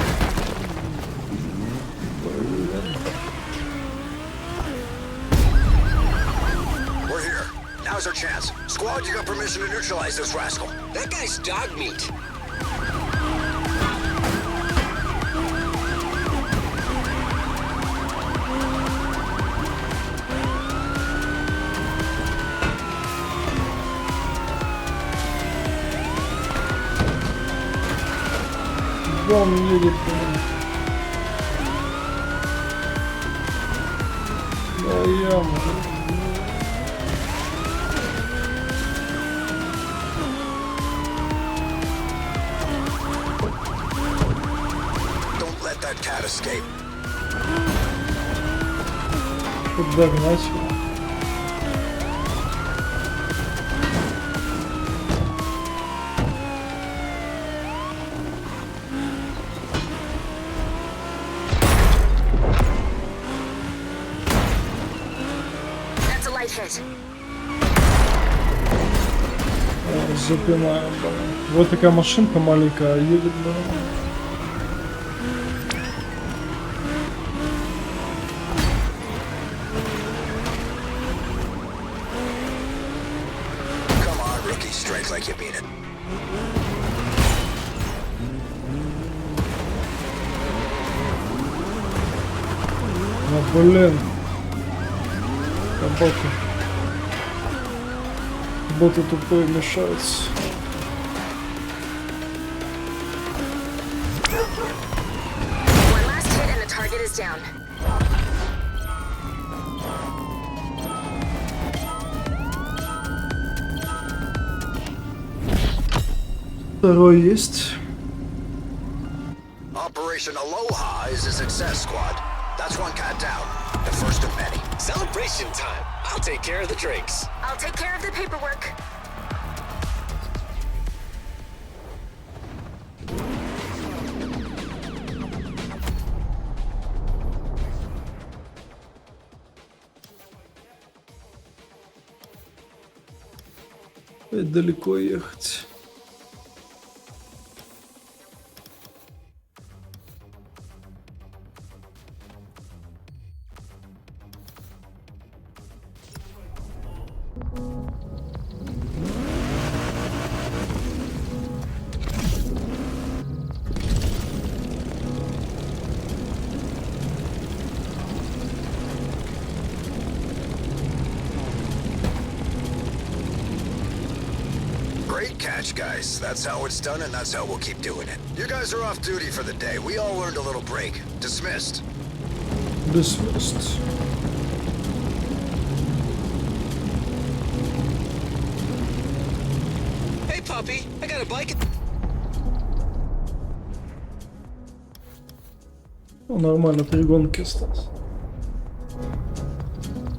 We're here. Now's our chance. Squad, you got permission to neutralize this rascal. That guy's dog meat. Вон едет. Да яма. Don't let that cat escape. Подогнать его. That's a light hit. Запинаем, блин. Вот такая машинка маленькая едет, блин. Come on, rookie. Strike like you mean it. Ну, блин. Боты. Боты тупые мешаются. One last hit and the target is down. Второй есть. Operation Aloha is a success, squad. That's one cat down. The first of many. Celebration time. I'll take care of the drinks. I'll take care of the paperwork. Далеко ехать. Great catch, guys. That's how it's done, and that's how we'll keep doing it. You guys are off duty for the day. We all earned a little break. Dismissed. Dismissed. Hey, puppy, I got a bike. Ну, нормально, 3 гонки осталось.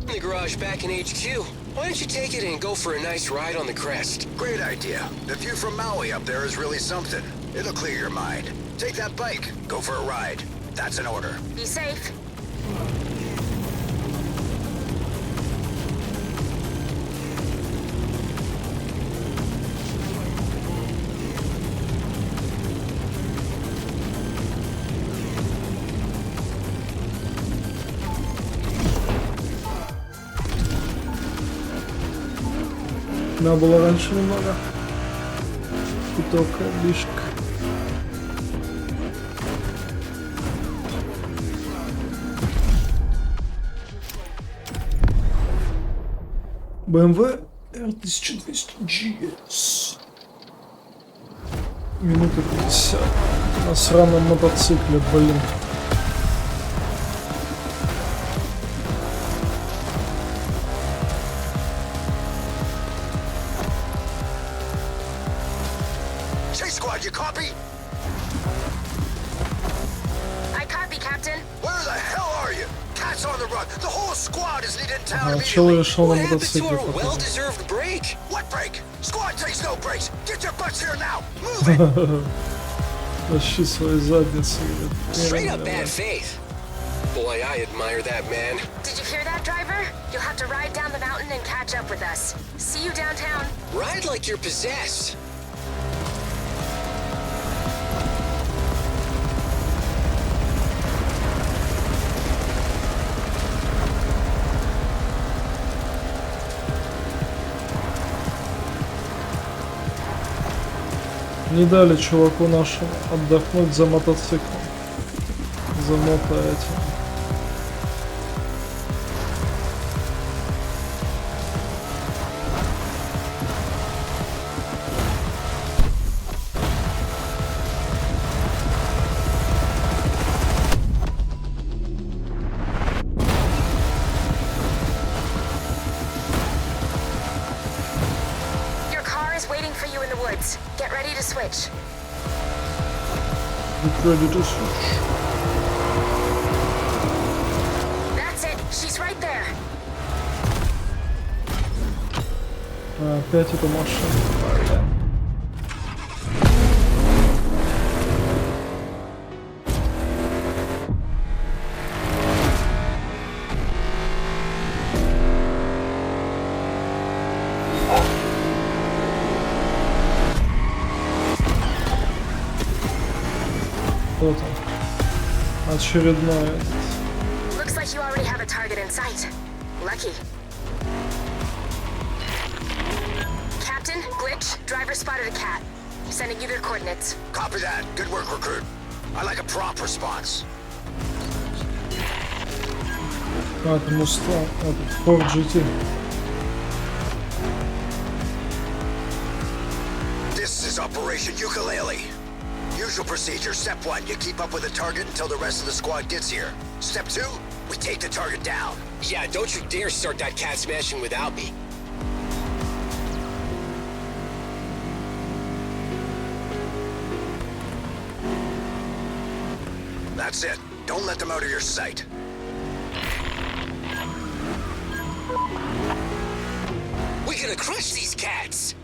In the garage back in HQ. Why don't you take it and go for a nice ride on the crest? Great idea. The view from Maui up there is really something. It'll clear your mind. Take that bike. Go for a ride. That's an order. Be safe. Надо было раньше немного. Пяток, лишка. BMW R1200GS. Минута 50. На сраном мотоцикле, блин. Chase squad, you copy? I copy, Captain. Where the hell are you? Cat's on the run. The whole squad is needed in town Ага, immediately. человек шел на What happened to мотоцикле. our потом. well-deserved break? What break? Squad takes no breaks. Get your butts here now. Move it. Тащи свои задницы. Straight up bad faith. Boy, I admire that man. Did you hear that, driver? You'll have to ride down the mountain and catch up with us. See you downtown. Ride like you're possessed. Не дали чуваку нашему отдохнуть за мотоциклом. За мото этим. Your car is waiting for you in the woods. Get ready to switch. Get ready to switch. That's it. She's right there. А, опять эта машина. Блин. Вот он. Очередной этот. Looks like you already have a target in sight. Lucky. Captain, glitch. Driver spotted a cat. Sending you their coordinates. Copy that. Good work, recruit. I like a prompt response. А, это Мустang. Этот Ford GT. This is Operation Ukulele. Usual procedure. Step 1, you keep up with the target until the rest of the squad gets here. Step 2, we take the target down. Yeah, don't you dare start that cat smashing without me. That's it. Don't let them out of your sight. We're gonna crush these cats.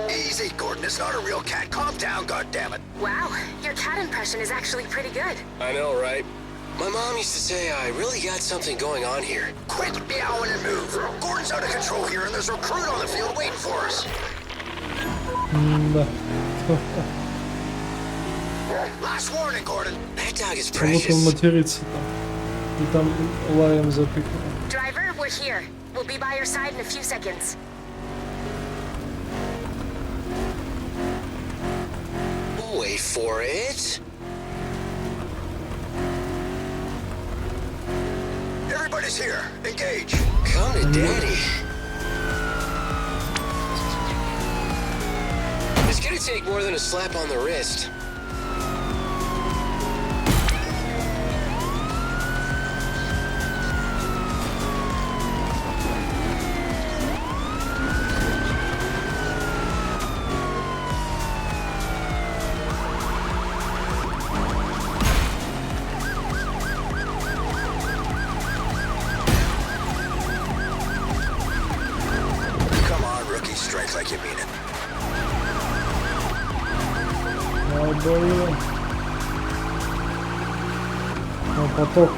Easy, Gordon. It's not a real cat. Calm down, goddammit. Wow, your cat impression is actually pretty good. I know, right? My mom used to say I really got something going on here. Quit meowing and move. Gordon's out of control here, and there's a recruit on the field waiting for us. Да. Last warning, Gordon. That dog is Вот он precious. матерится там. И там лаем запикано. Driver, we're here. We'll be by your side in a few seconds. Wait for it. Everybody's here. Engage. Come to daddy. It's gonna take more than a slap on the wrist. Come on, rookie. Strike like you mean it. Ой, блин. Ну, поток.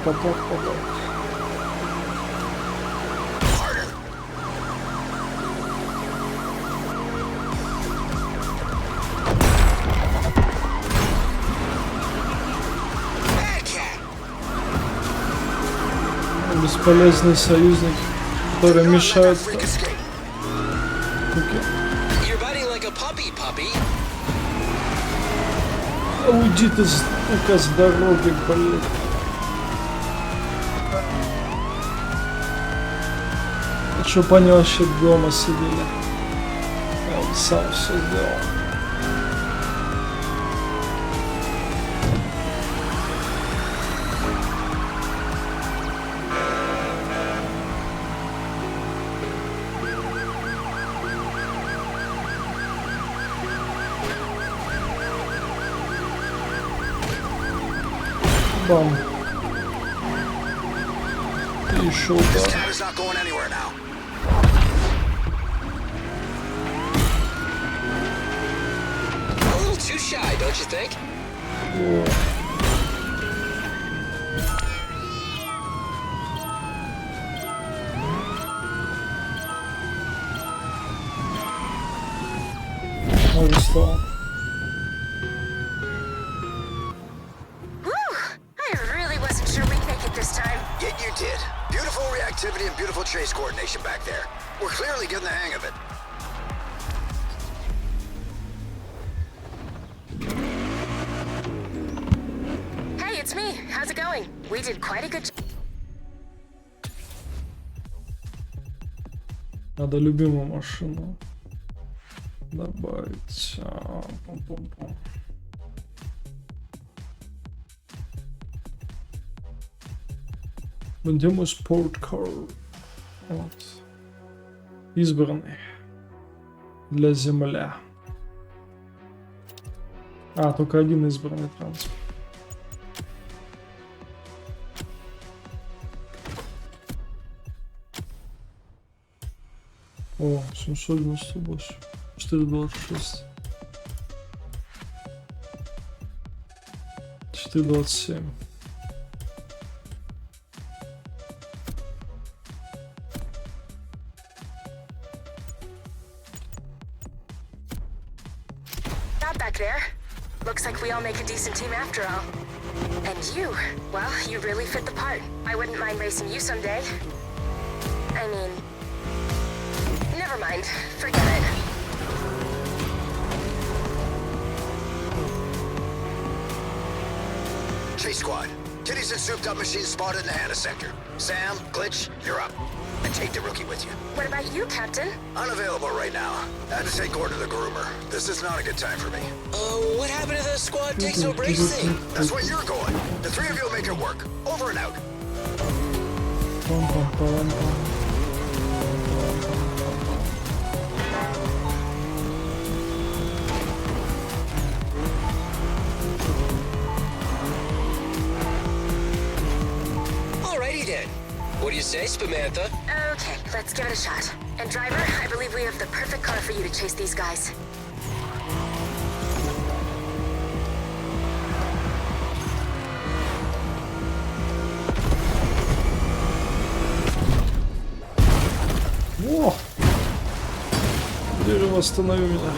Бесполезный союзник, который мешает. You're biting like a puppy, puppy. Уйди ты, сука, с дороги, блин. Чтоб они вообще дома сидели. Я вот сам все сделал. Бам. И еще This удар. cat is not going anywhere now. A little too shy, don't you think? Арестован. I really wasn't sure we'd make it this time. Yet you did. Beautiful reactivity and beautiful chase coordination back there. We're clearly getting the hang of it. Hey, it's me. How's it going? We did quite a good job. Надо любимую машину добавить. Пум-пум-пум. Где мой спорткар? Вот. Избранный. Для земля. Только один избранный транспорт. О, 798. 426. 427. Not back there. Looks like we all make a decent team after all. And you, well, you really fit the part. I wouldn't mind racing you someday. I mean, never mind. Forget it. Chase squad. Kitties and souped up machines spotted in the Hannah sector. Sam, Glitch, you're up. And take the rookie with you. What about you, Captain? Unavailable right now. I had to take Gordon to the groomer. This is not a good time for me. What happened to the squad takes no breaks thing? That's where you're going. The three of you will make it work. Over and out. Alrighty then. What do you say, Spamantha? Okay, let's give it a shot. And driver, I believe we have the perfect car for you to chase these guys. восстанови меня.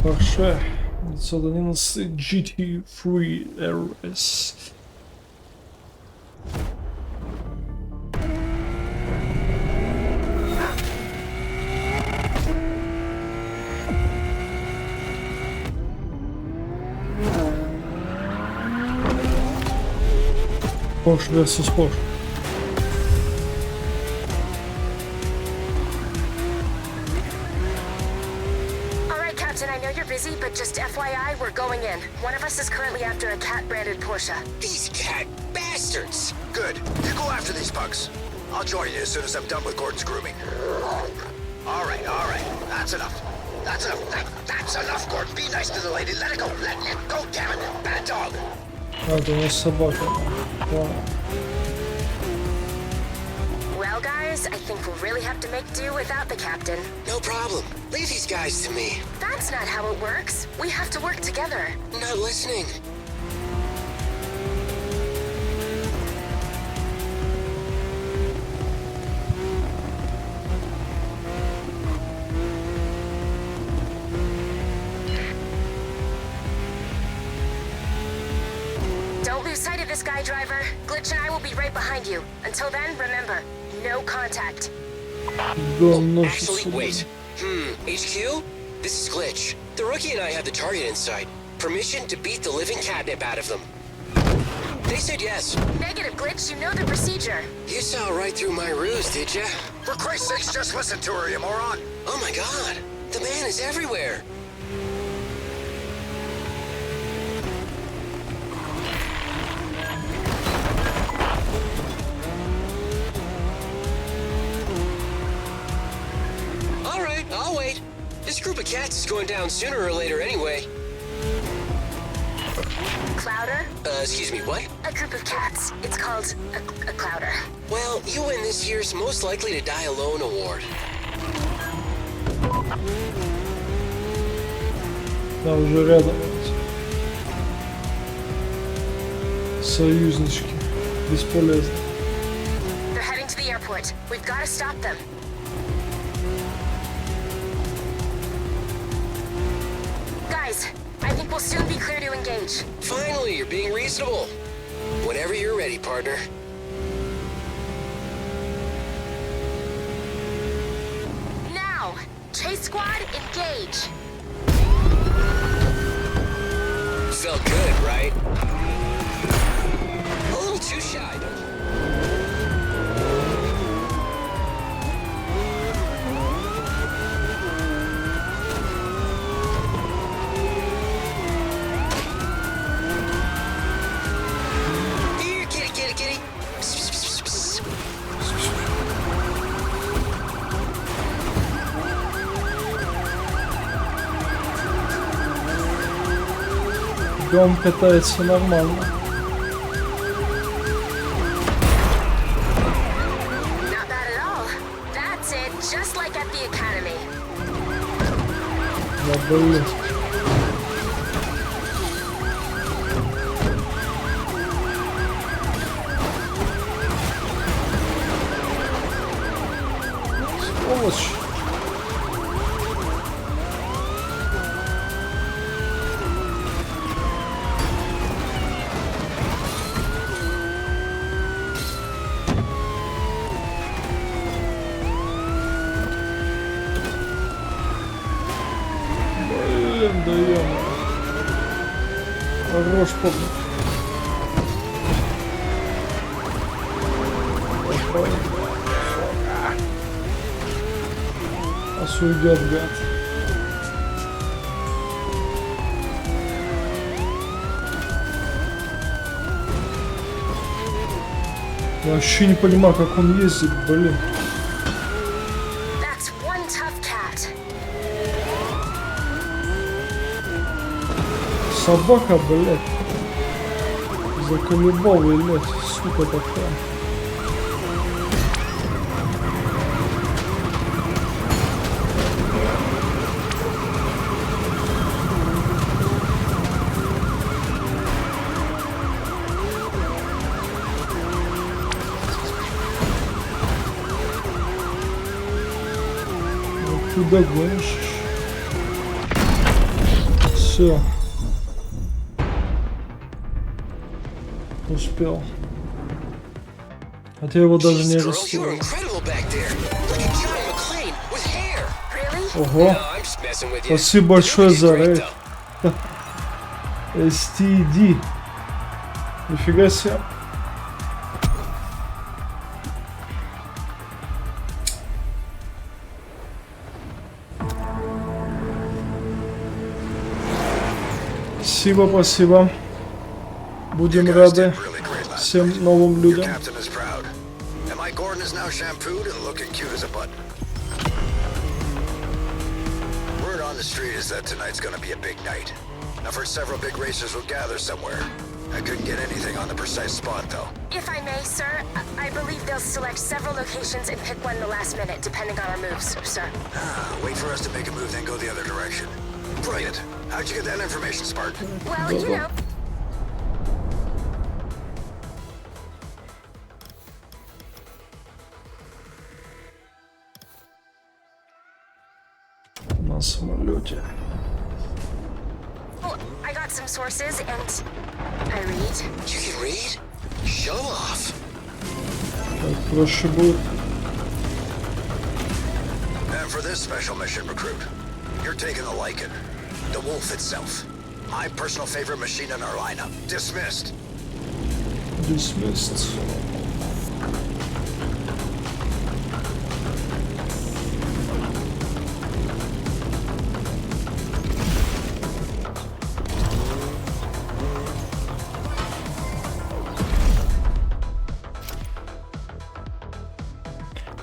Porsche 911 GT3 RS. Porsche versus Porsche. Alright, Captain, I know you're busy, but just FYI, we're going in. One of us is currently after a cat-branded Porsche. These cat bastards! Good. You go after these pugs. I'll join you as soon as I'm done with Gordon's grooming. All right. That's enough. That's enough, Gordon. Be nice to the lady. Let it go. Let it go, damn it. Bad dog. Это у нас собака. Well, guys, I think we'll really have to make do without the captain. No problem. Leave these guys to me. That's not how it works. We have to work together. Not listening. Don't lose sight of this guy, driver. Glitch and I will be right behind you. Until then, remember, no contact. Actually, wait. HQ? This is Glitch. The rookie and I have the target in sight. Permission to beat the living catnip out of them. They said yes. Negative, Glitch. You know the procedure. You saw right through my ruse, did ya? For Christ's sakes, just listen to her, you moron. Oh my god. The man is everywhere. Alright, I'll wait. This group of cats is going down sooner or later anyway. Clouder? Excuse me, what? A group of cats. It's called a clouder. Well, you win this year's Most Likely to Die Alone award. Да, уже рядом. Союзнички. Бесполезно. They're heading to the airport. We've got to stop them. Guys, I think we'll soon be clear to engage. Finally, you're being reasonable. Whenever you're ready, partner. Now, Chase Squad, engage. Felt good, right? A little too shy, don't you? Here, kitty. Дом катается нормально. Not bad at all. That's it, just like at the academy. Да, блин. Сволочь. Блин, да ё-моё. Хорош, помню. Аж уйдет, гад. Я вообще не понимаю, как он ездит, блин. That's one tough cat. Собака, блядь. Заколебал, блядь, сука такая. Куда гонишь? Все. Успел. Хотя его даже не арестовали. Ого. Спасибо большое за рейд. STD. Нифига себе. Спасибо, спасибо. Будем рады всем новым людям. Word on the street is that tonight's gonna be a big night. I've heard several big racers will gather somewhere. I couldn't get anything on the precise spot, though. If I may, sir, I believe they'll select several locations and pick one the last minute, depending on our moves, sir. Wait for us to make a move, then go the other direction. Brilliant. How'd you get that information, Spartan? Well, you know. На самолете. Well, I got some sources and I read. You can read? Show off. Так проще будет. And for this special mission, recruit, you're taking the Lycan, the Wolf itself. My personal favorite machine in our lineup. Dismissed. Dismissed.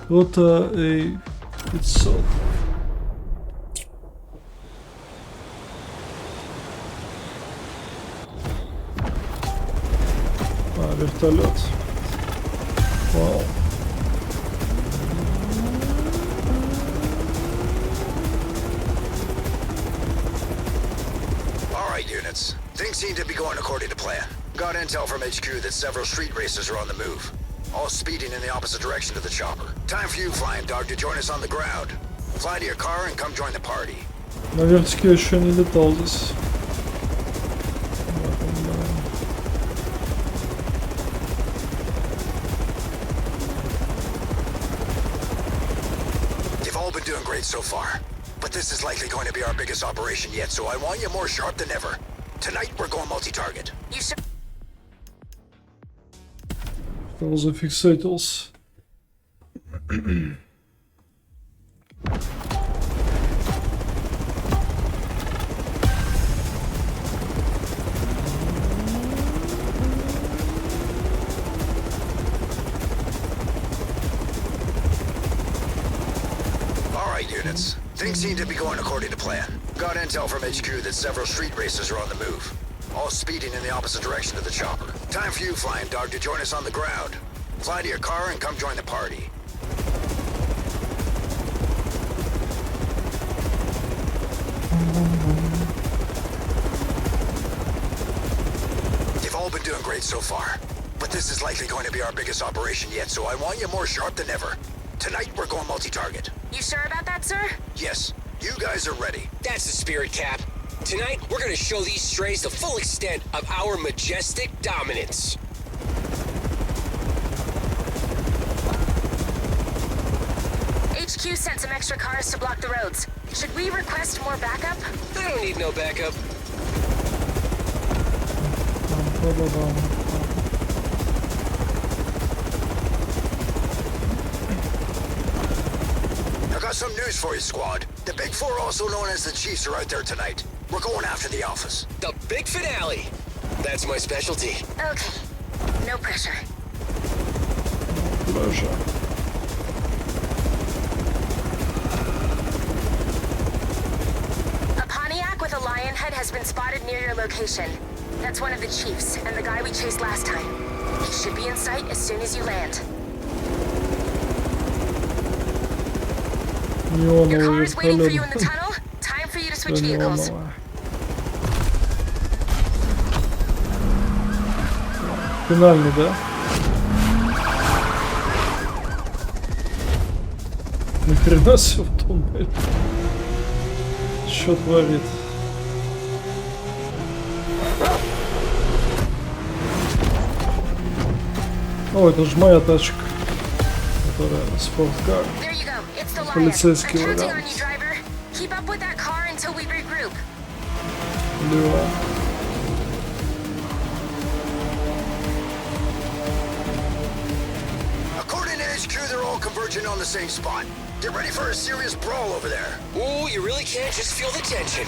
Вот A500. Вертолет. Вау. Alright, units. Things seem to be going according to plan. Got intel from HQ that several street racers are on the move. All speeding in the opposite direction to the chopper. Time for you, Flying Dog, to join us on the ground. Fly to your car and come join the party. На вертике еще не летал здесь. You've all been doing great so far, but this is likely going to be our biggest operation yet, so I want you more sharp than ever. Tonight, we're going multi-target. You should. Тоже фиксатился. Alright, units. Things seem to be going according to plan. Got intel from HQ that several street racers are on the move. All speeding in the opposite direction to the chopper. Time for you, Flying Dog, to join us on the ground. Fly to your car and come join the party. You've all been doing great so far, but this is likely going to be our biggest operation yet, so I want you more sharp than ever. Tonight, we're going multi-target. You sure about that, sir? Yes, you guys are ready. That's the spirit, Cap. Tonight, we're gonna show these strays the full extent of our majestic dominance. HQ sent some extra cars to block the roads. Should we request more backup? I don't need no backup. I got some news for you, squad. The Big Four, also known as the Chiefs, are out there tonight. We're going after the Alphas. The big finale. That's my specialty. Okay. No pressure. Pleasure. A Pontiac with a lion head has been spotted near your location. That's one of the Chiefs, and the guy we chased last time. He should be in sight as soon as you land. Your car is waiting for you in the tunnel. Time for you to switch vehicles. Финальный, да? Нахрена все в туннель? Что творит? О, это же моя тачка, которая спорткар. Полицейский вариант. Леон. According to HQ, they're all converging on the same spot. Get ready for a serious brawl over there. Ooh, you really can't just feel the tension.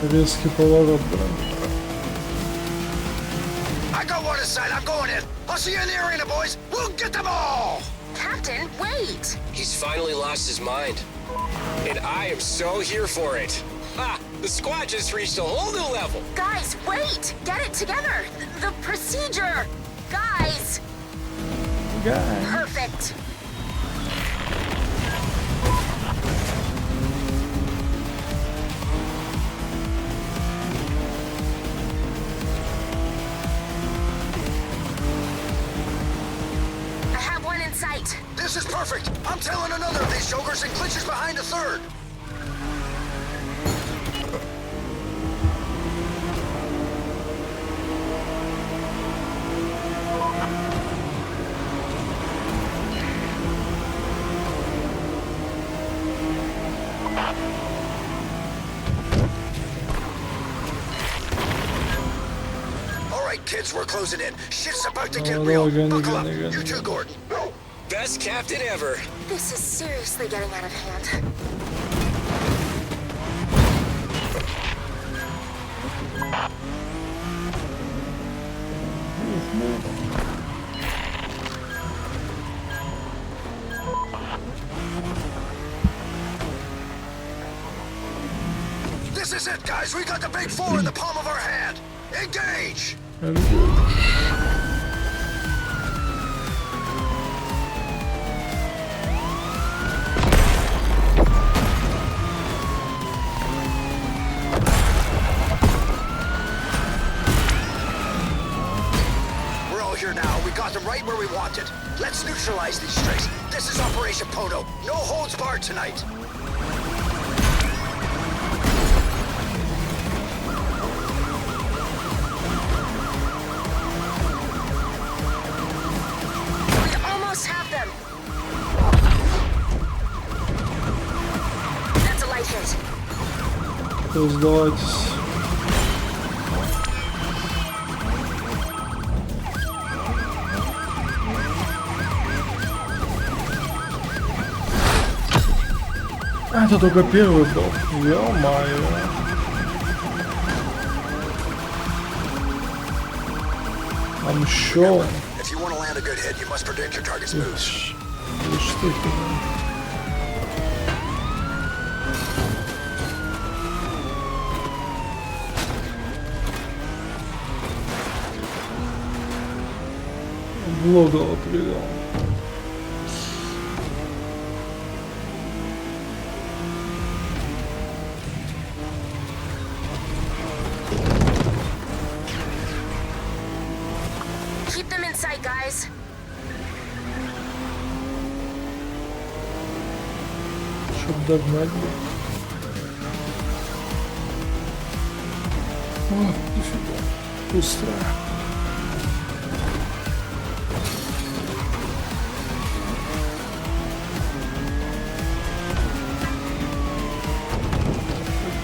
Резкий поворот, блин. I got one inside. I'm going in. I'll see you in the arena, boys. We'll get them all. Captain, wait! He's finally lost his mind. And I am so here for it. Ha! The squad just reached a whole new level. Guys, wait! Get it together! The procedure! Guys! Perfect! I have one in sight. This is perfect. I'm tailing another of these jokers and clinches behind a third. Kids, we're closing in. Shit's about to get real. Buckle up. You too, Gordon. Best captain ever. This is seriously getting out of hand. This is it, guys. We got the big four in the palm of our hand. Engage! We're all here now. We got them right where we wanted. Let's neutralize these strays. This is Operation Pono. No holds barred tonight. Have them. That's a light hit. Сдавайтесь. А, это только первый был. Ё-моё. I'm sure. If you want to land a good hit, you must predict your target's moves. В логово привел. Keep them in sight, guys. Чтоб догнать бы. О, нифига. Пусто.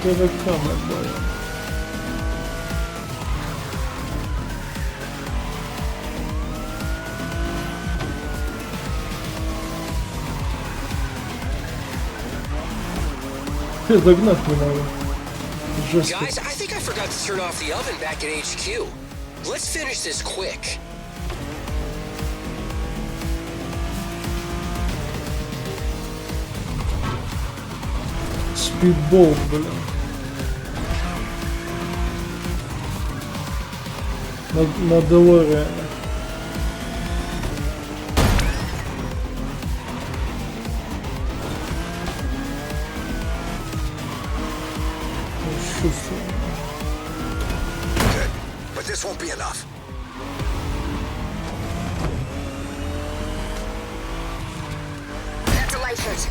Это камера была. Догнать не могу. Жестко. Guys, I think I forgot to turn off the oven back at HQ. Let's finish this quick. Спидбол, блин. На Делориане. Good, but this won't be enough. foot.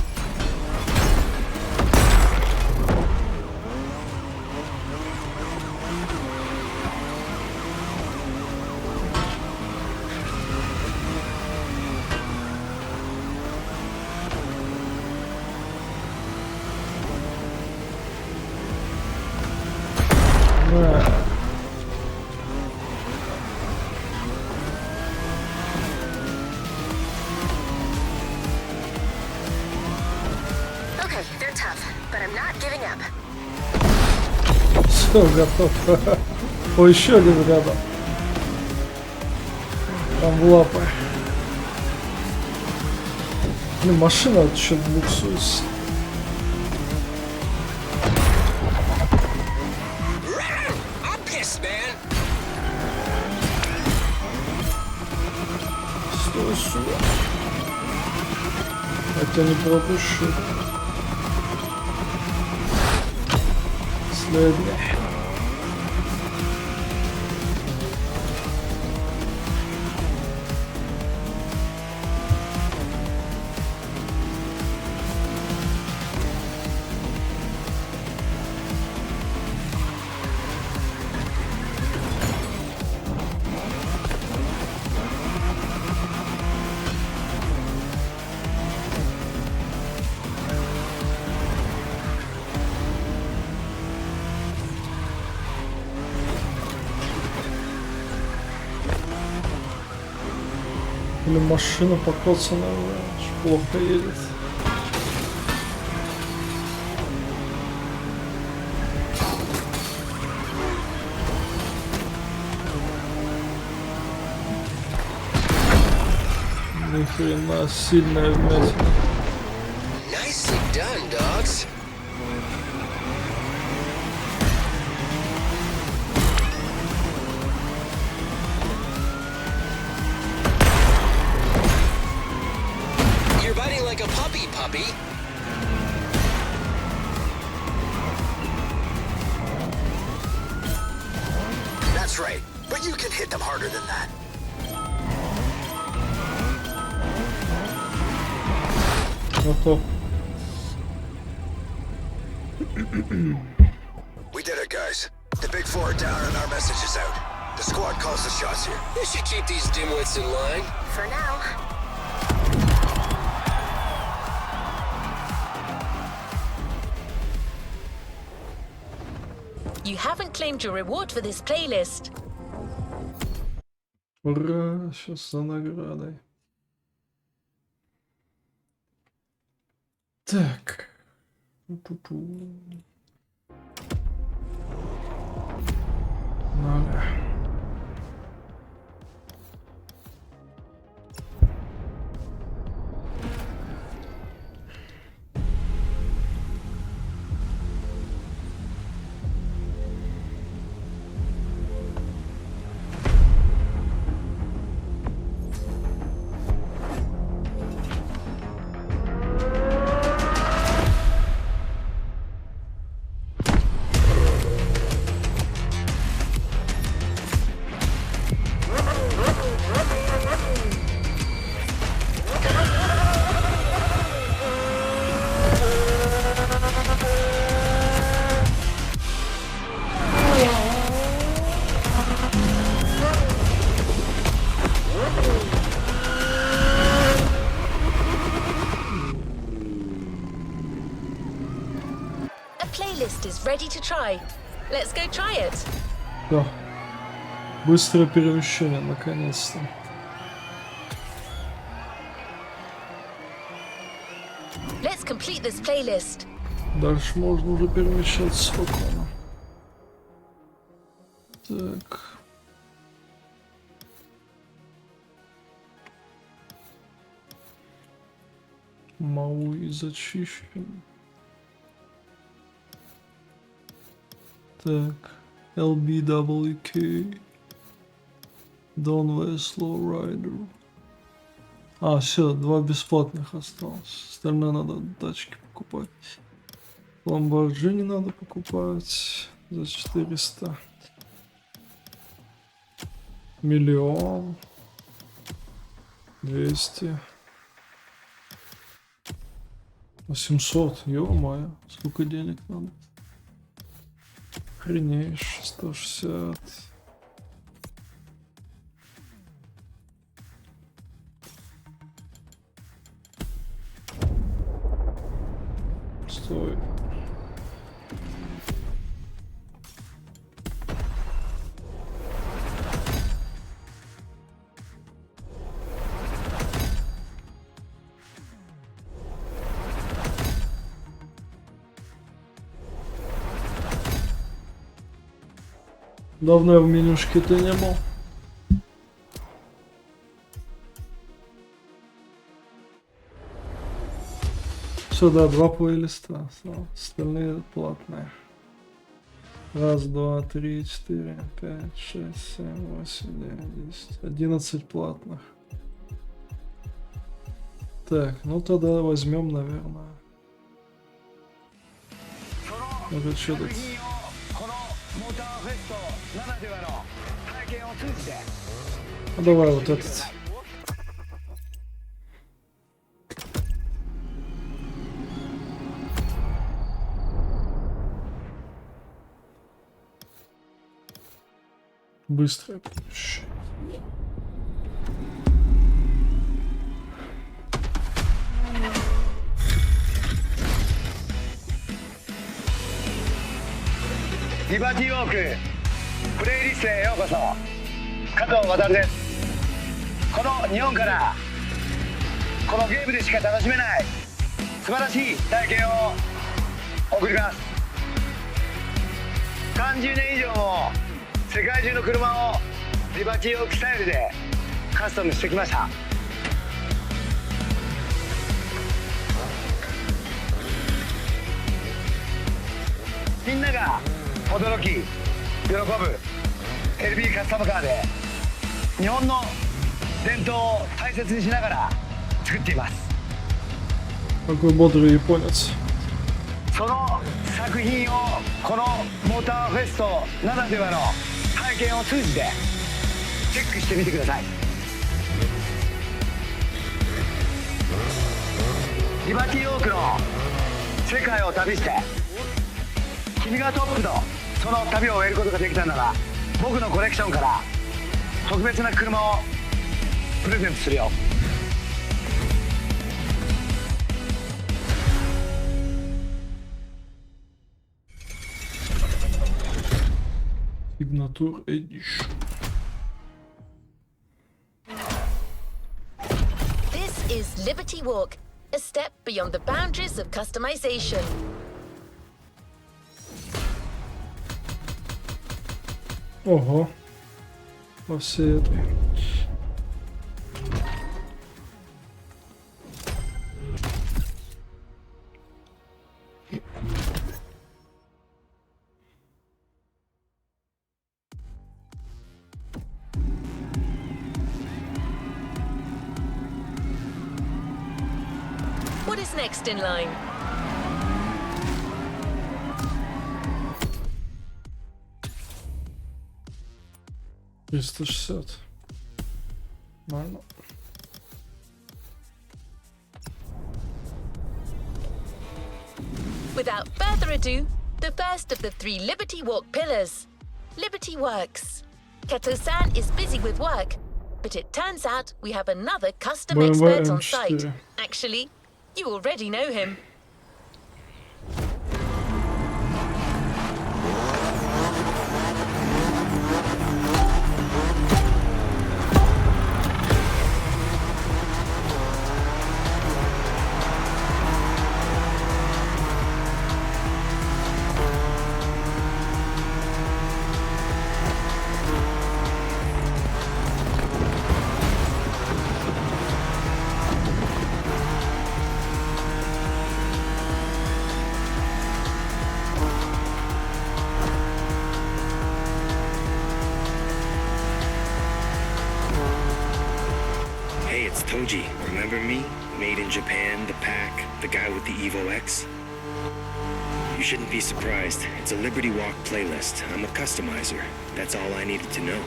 Okay, they're tough, but I'm not giving up. Все, готов. О, еще один рядом. Там в лапы. Блин, машина что-то буксуется. I'm pissed, man. Стой сюда. Хотя не пропущу. Следующий. Или машина покоцанная, плохо едет. Ни хрена, сильная вмятина. Nicely done, dogs. You're biting like a puppy, puppy. That's right, but you can hit them harder than that. Готов. We did it, guys. The big four are down and our message is out. The squad calls the shots here. You should keep these dimwits in line. For now. You haven't claimed your reward for this playlist. Ура, сейчас за наградой. Так. Надо. Playlist is ready to try. Let's go try it. Да. Быстрое перемещение, наконец-то. Let's complete this playlist. Дальше можно уже перемещаться спокойно. Так. Мауи зачищен. Так. LBWK. Donway Slow Rider. А, все, 2 бесплатных осталось. Остальное надо тачки покупать. Lamborghini надо покупать за 400. Миллион. 200. 800, ё-моё, сколько денег надо. Охренеешь, 160. Стой. Давно я в менюшке-то не был. Сюда 2 плейлиста, остальные платные. 1, 2, 3, 4, 5, 6, 7, 8, 9, 10, 11 платных. Так, ну тогда возьмем, наверное. Это что тут? Ну, давай вот этот. Быстрое перемещение.リバティウォークプレイリストへようこそ。加藤渡です。この日本からこのゲームでしか楽しめない素晴らしい体験を送ります。30年以上も世界中の車をリバティウォークスタイルでカスタムしてきました。みんなが驚き、喜ぶ LB カスタムカーで日本の伝統を大切にしながら作っています。 Какой бодрый японец. その作品をこのモーターフェストならではの体験を通じてチェックしてみてください。リバティウォークの世界を旅して君がトップのその旅を終えることができたなら僕のコレクションから特別な車をプレゼントするよ。Signature Edition. This is Liberty Walk, a step beyond the boundaries of customization. Ого. Во всей этой. What is next in line? $360. Нормально. Without further ado, the first of the 3 Liberty Walk pillars, Liberty Works. Kato-san is busy with work, but it turns out we have another custom expert on site. Actually, you already know him. Toji, remember me? Made in Japan, the pack, the guy with the Evo X? You shouldn't be surprised. It's a Liberty Walk playlist. I'm a customizer. That's all I needed to know.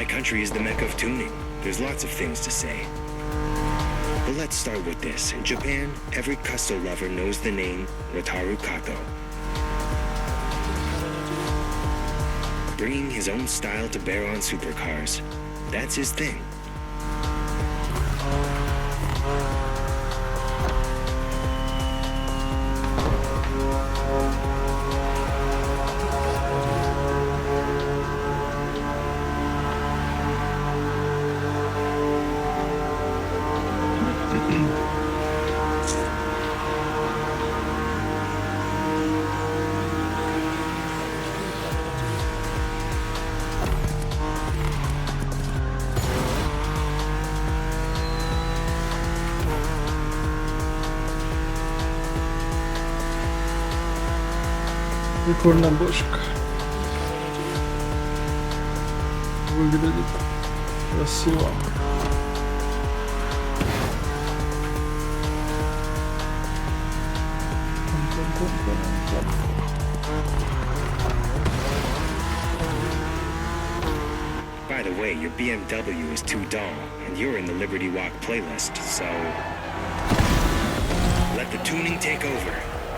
country is the mecca of tuning. There's lots of things to say. But let's start with this. In Japan, every Custo lover knows the name Wataru Kato. Bringing his own style to bear on supercars. That's his thing. Прикольная бочка. Выглядит красиво. By the way, your BMW is too dull, and you're in the Liberty Walk playlist, so let the tuning take over.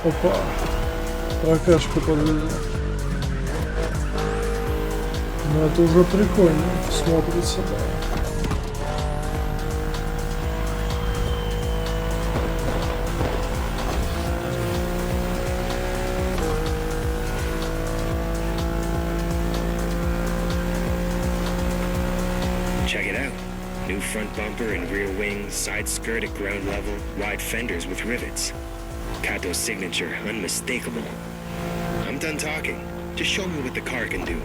Опа. Прокачку подвели. Ну это уже прикольно смотрится, да. Check it out. New front bumper and rear wing, side skirt at ground level, wide fenders with rivets. Kato's signature, unmistakable. I'm done talking. Just show me what the car can do.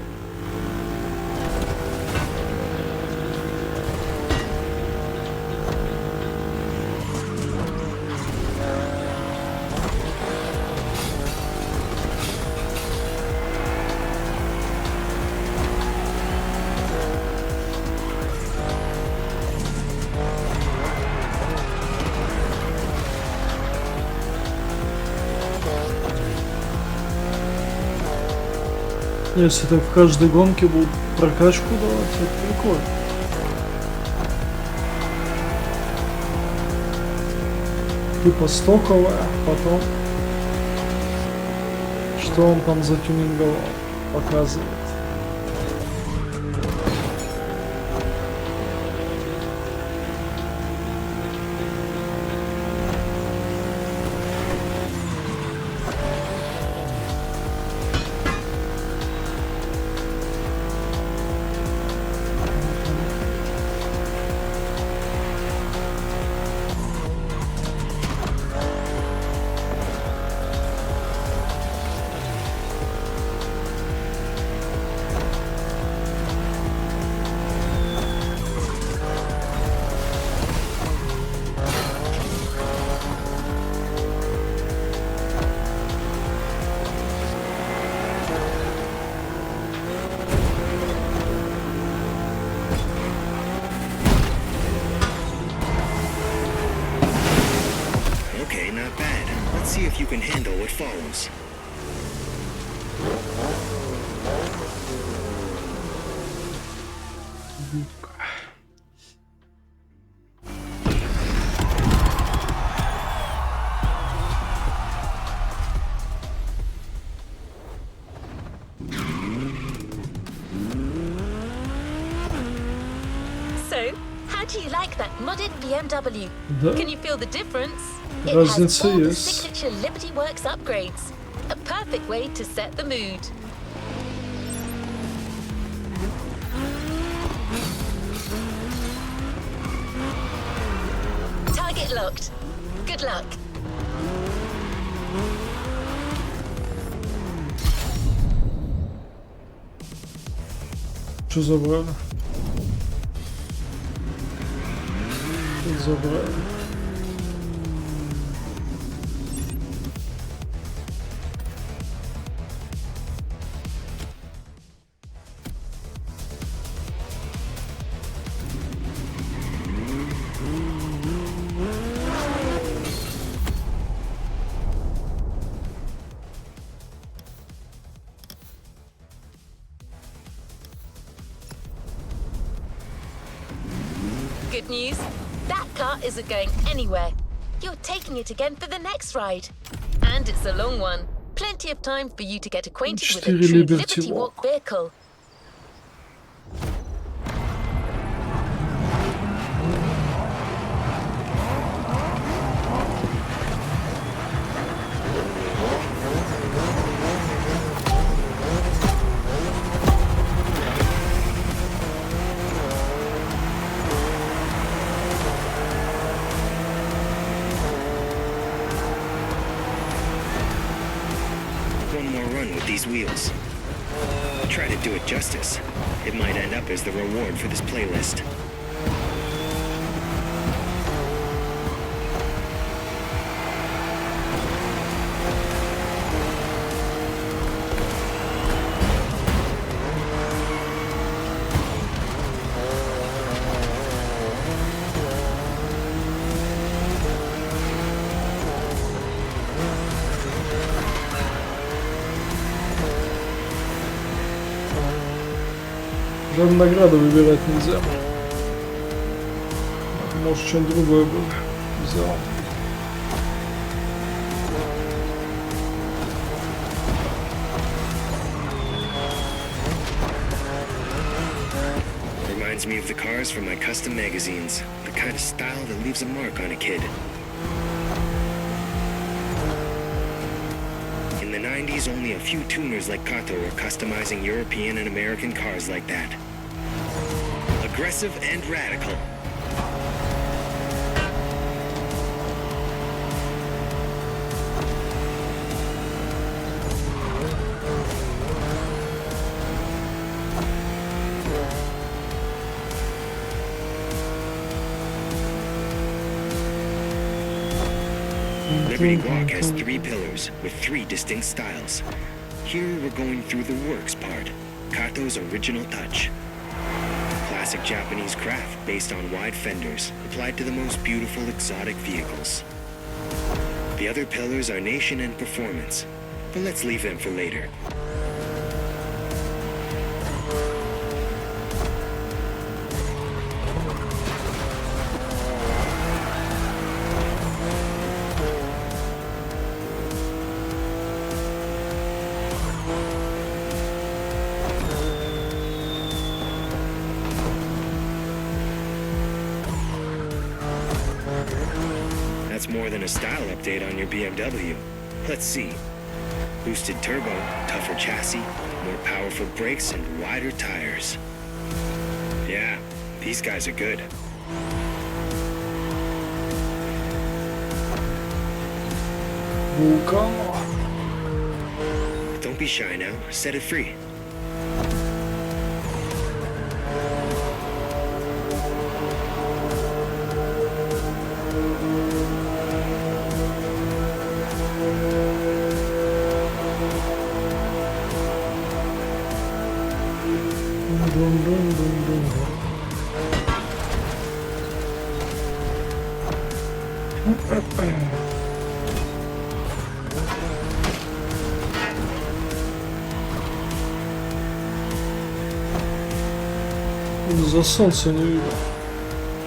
Если так в каждой гонке будут прокачку давать, это прикольно. Типа стоковая, потом что он там затюнинговал, показывает. Okay, not bad. Let's see if you can handle what follows. So, how do you like that modded BMW? Да. Can you feel the difference? It has Разница all the есть. signature Liberty Works upgrades. A perfect way to set the mood. Target locked. Good luck. Что забрали? Что забрали? good news. That car isn't going anywhere. You're taking it again for the next ride. And it's a long one. Plenty of time for you to get acquainted with a 4 true Liberty Liberty Walk vehicle. One more run with these wheels. Try to do it justice. It might end up as the reward for this playlist. Даже награду выбирать нельзя. Может, что-нибудь другое бы взял. Reminds me of the cars from my custom magazines. The kind of style that leaves a mark on a kid. In the 90s, only a few tuners like Kato were customizing European and American cars like that. Aggressive and radical. Liberty Walk has 3 pillars with 3 distinct styles. Here we're going through the works part, Kato's original touch. Classic Japanese craft based on wide fenders, applied to the most beautiful exotic vehicles. The other pillars are nation and performance, but let's leave them for later. That's more than a style update on your BMW. Let's see. Boosted turbo, tougher chassis, more powerful brakes, and wider tires. Yeah, these guys are good. Don't be shy now. Set it free. За солнце не видно.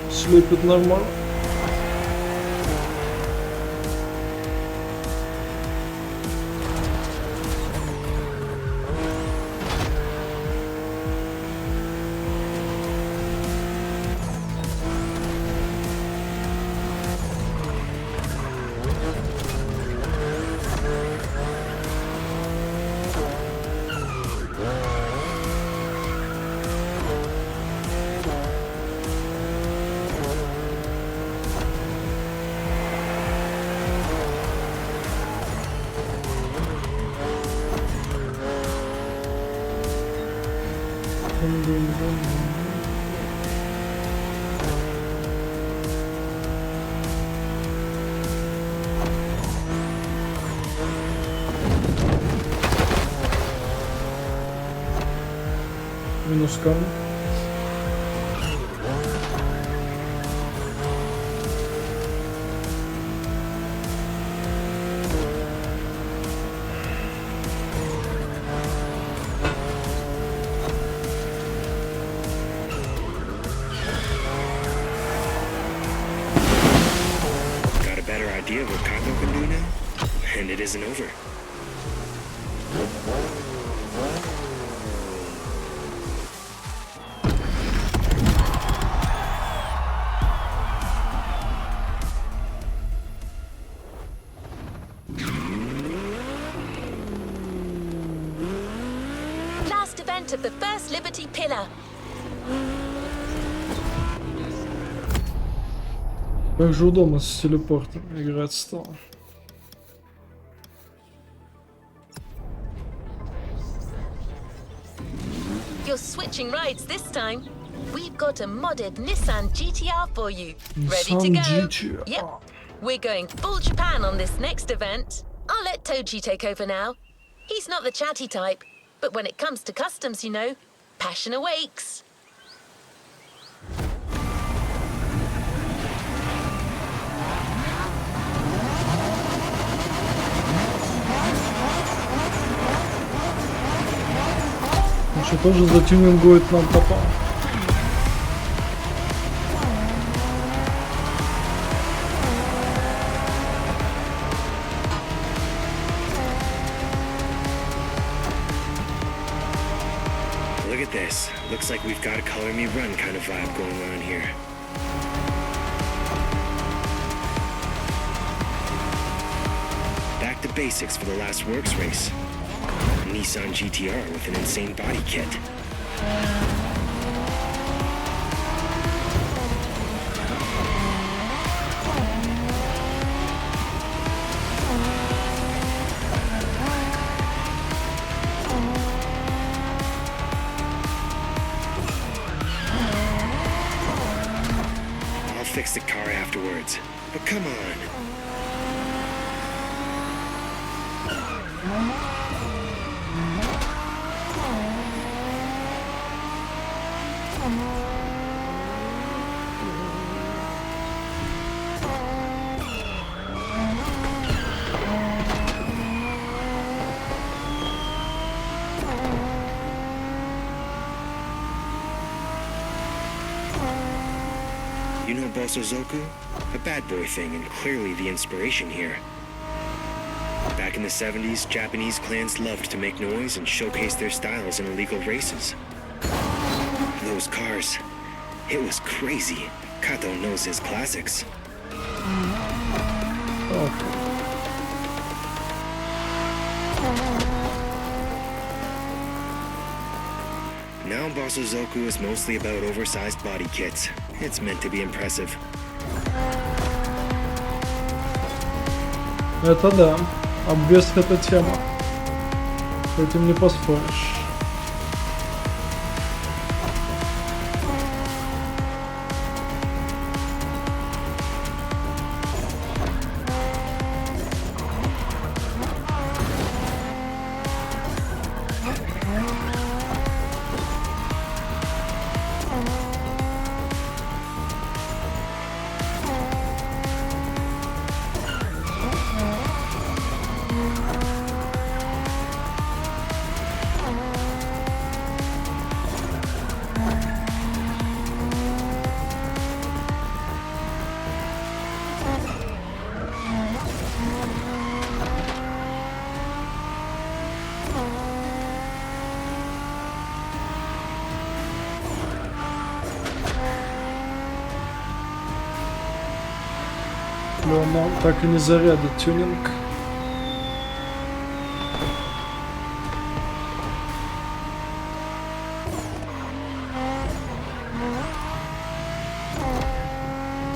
Слепит нормально. Минус камень. idea what Kato can do now? And it isn't over. Last event of the first Liberty Pillar. Как же удобно с телепортом играть стало. You're switching rides this time. We've got a modded Nissan GTR for you. Ready to Nissan go? GTR. Yep. We're going full Japan on this next event. I'll let Toji take over now. He's not the chatty type, but when it comes to customs, you know, passion awakes. Он что, тоже затюнингует нам попал? Look at this. Looks like we've got a color me run kind of vibe going on here. Back to basics for the last works race. Nissan GTR with an insane body kit. I'll fix the car afterwards. But come on. You know Bosozoku? A bad boy thing, and clearly the inspiration here. Back in the 70s, Japanese clans loved to make noise and showcase their styles in illegal races. Those cars, it was crazy. Kato knows his classics. Now Bosozoku is mostly about oversized body kits. It's meant to be impressive. Это да. Обвес это тема. С этим не поспоришь. Но нам так и не зарядит тюнинг.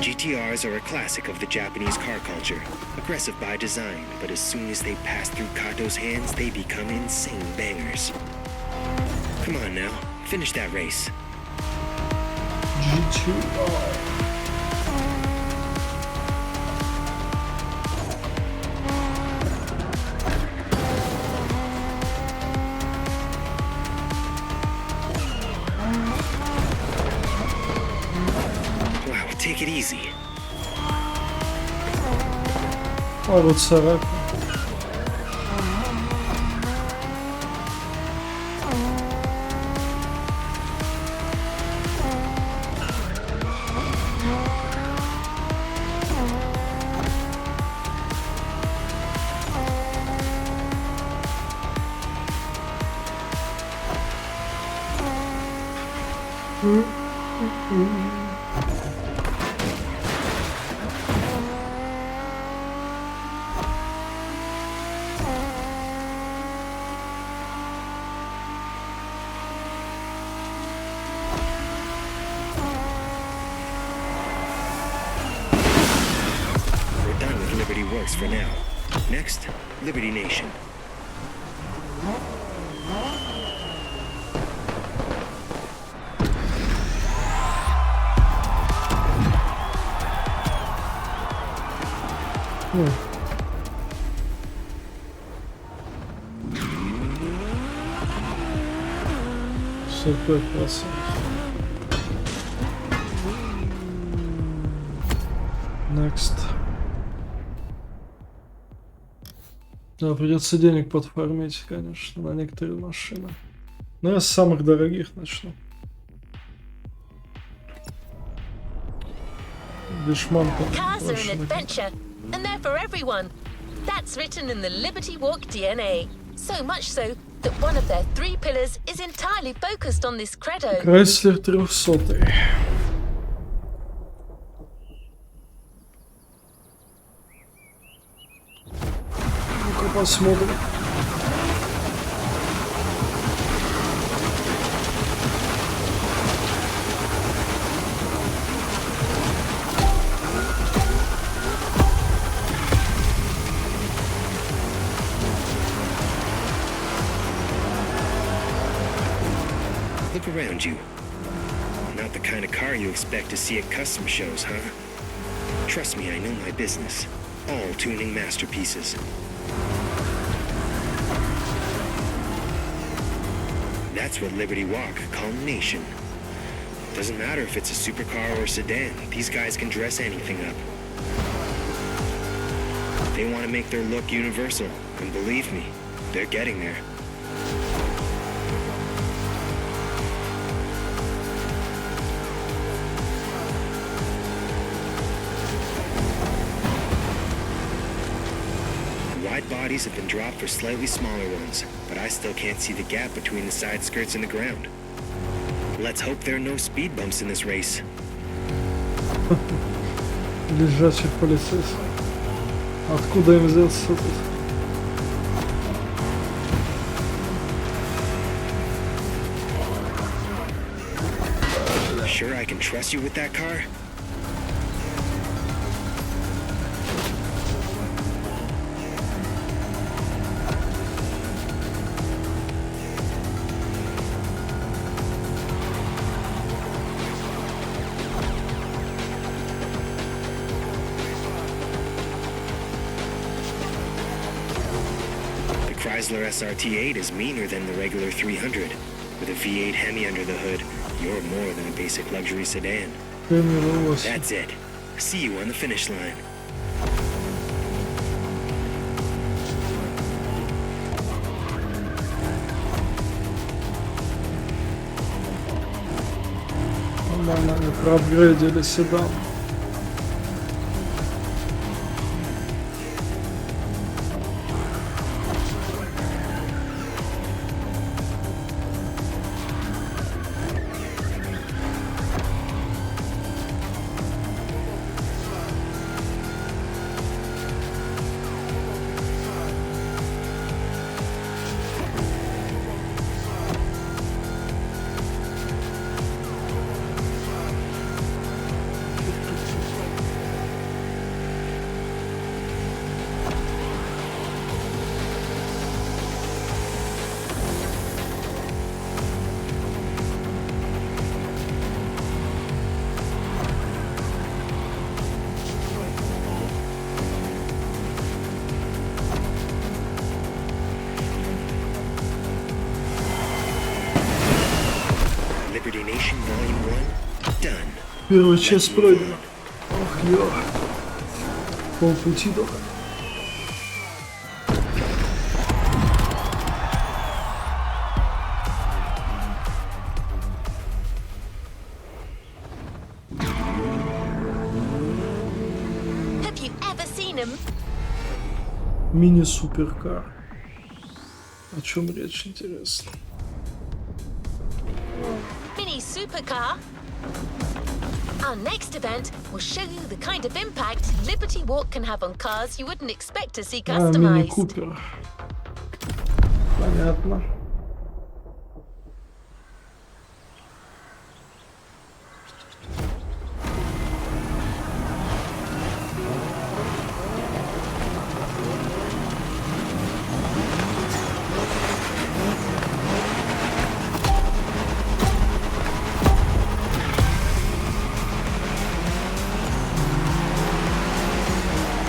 GTRs are a classic of the Japanese car culture. Aggressive by design, but as soon as they pass through Kato's hands, they become insane bangers. Come on now, finish that race. GTR. Wow, take it easy. А вот царапина. We're done with Liberty Works for now. Next, Liberty Nation. Супер красавчик. Next. Да, придется денег подфармить, конечно, на некоторые машины. Но я с самых дорогих начну. Дешманка. Cars are an adventure, and they're for everyone. That's written in the Liberty Walk DNA. So much so that one of their 3 pillars is entirely focused on this credo. Крайслер 300. Ну-ка посмотрим. Look around you. Not the kind of car you expect to see at custom shows, huh? Trust me, I know my business. All tuning masterpieces. That's what Liberty Walk call Nation. Doesn't matter if it's a supercar or sedan, these guys can dress anything up. They want to make their look universal, and believe me, they're getting there. Wide bodies have been dropped for slightly smaller ones, but I still can't see the gap between the side skirts and the ground. Let's hope there are no speed bumps in this race. Лежачих полицейских. Откуда им взяться тут? Sure I can trust you with that car? Chrysler SRT8 is meaner than the regular 300. With a V8 Hemi under the hood, you're more than a basic luxury sedan. That's it. See you on the finish line. Нормально, они проапгрейдили седан. Liberty Nation Volume 1, done. Первая часть пройдена. Ох, ё. Полпути только. Have you ever seen him? Мини-суперкар. О чем речь, интересно? Mini supercar. Our next event will show you the kind of impact Liberty Walk can have on cars you wouldn't expect to see customized. Мини-купер. Понятно.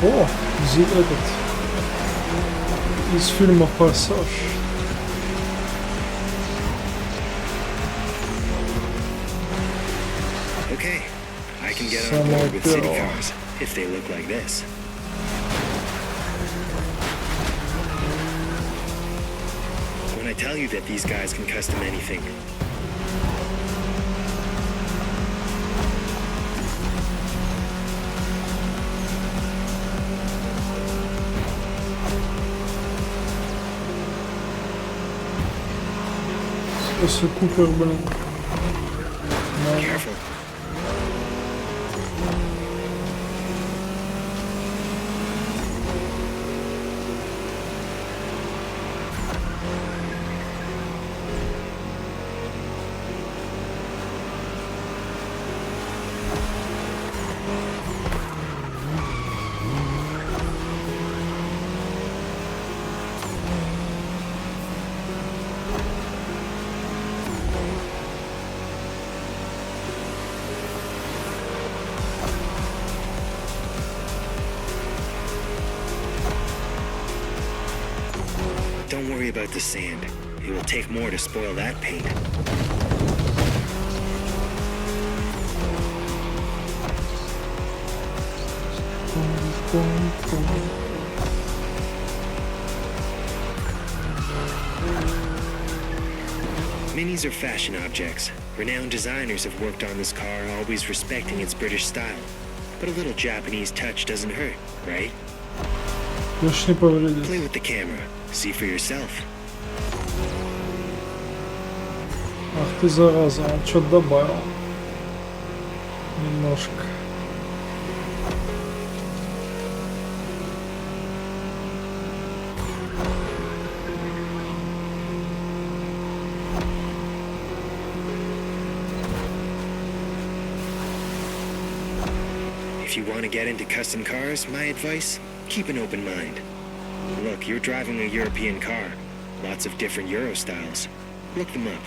О, этот из фильма «Форсаж». Okay, I can get on board with city cars if they look like this. When I tell you that these guys can custom anything, Если Купер, блин. Careful. Don't worry about the sand. It will take more to spoil that paint. Minis are fashion objects. Renowned designers have worked on this car, always respecting its British style. But a little Japanese touch doesn't hurt, right? Play with the camera. See for yourself. Ах ты зараза, он что-то добавил. Немножко. If you want to get into custom cars, my advice, keep an open mind. Look, you're driving a European car. Lots of different Euro styles. Look them up.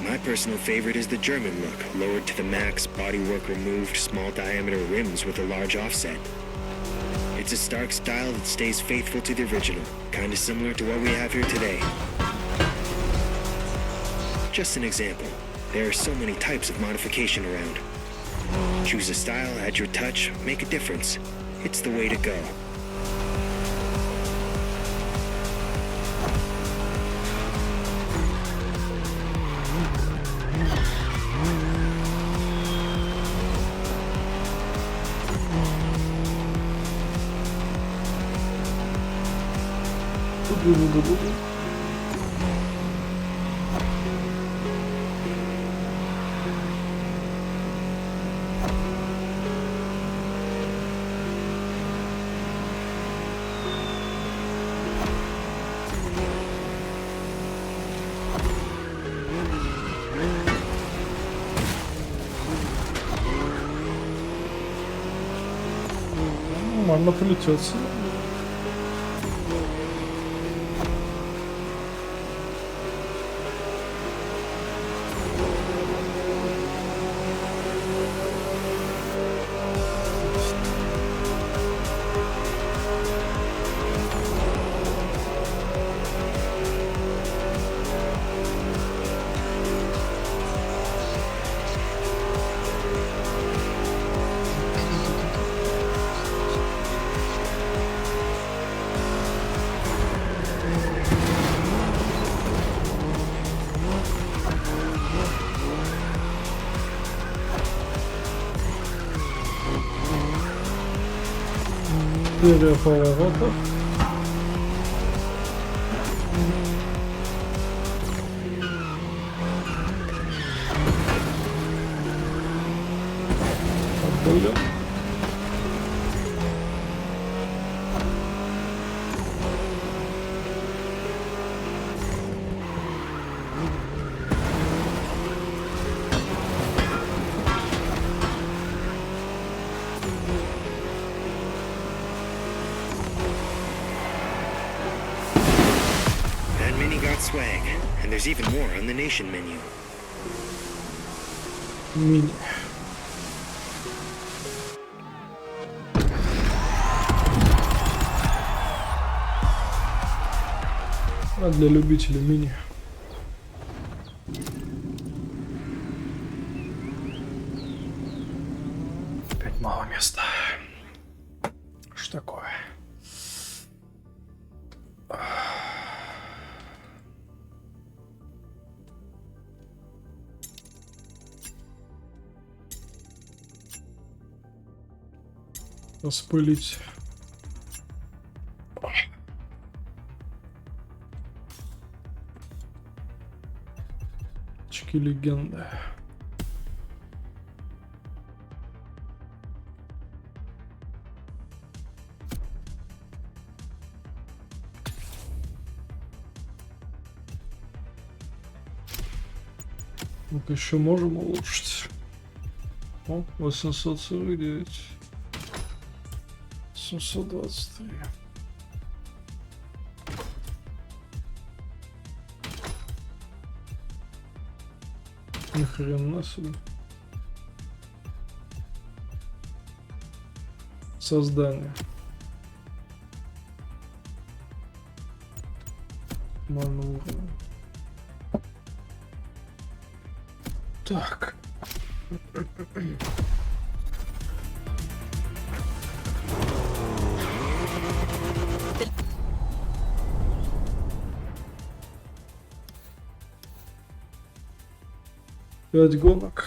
My personal favorite is the German look, lowered to the max, bodywork removed, small diameter rims with a large offset. It's a stark style that stays faithful to the original, kind of similar to what we have here today. Just an example. There are so many types of modification around. Choose a style, add your touch, make a difference. It's the way to go. Нормально плетется. Серия поворотов. Mini got swag, and there's even more on the Nation menu. Мини. А для любителей мини. Опять мало места. Что такое? Распылить. Очки легенды. Ну-ка, еще можем улучшить. О, 849. 723. Ни хрена себе. Создание. Нормальный уровень. Так. Пять гонок.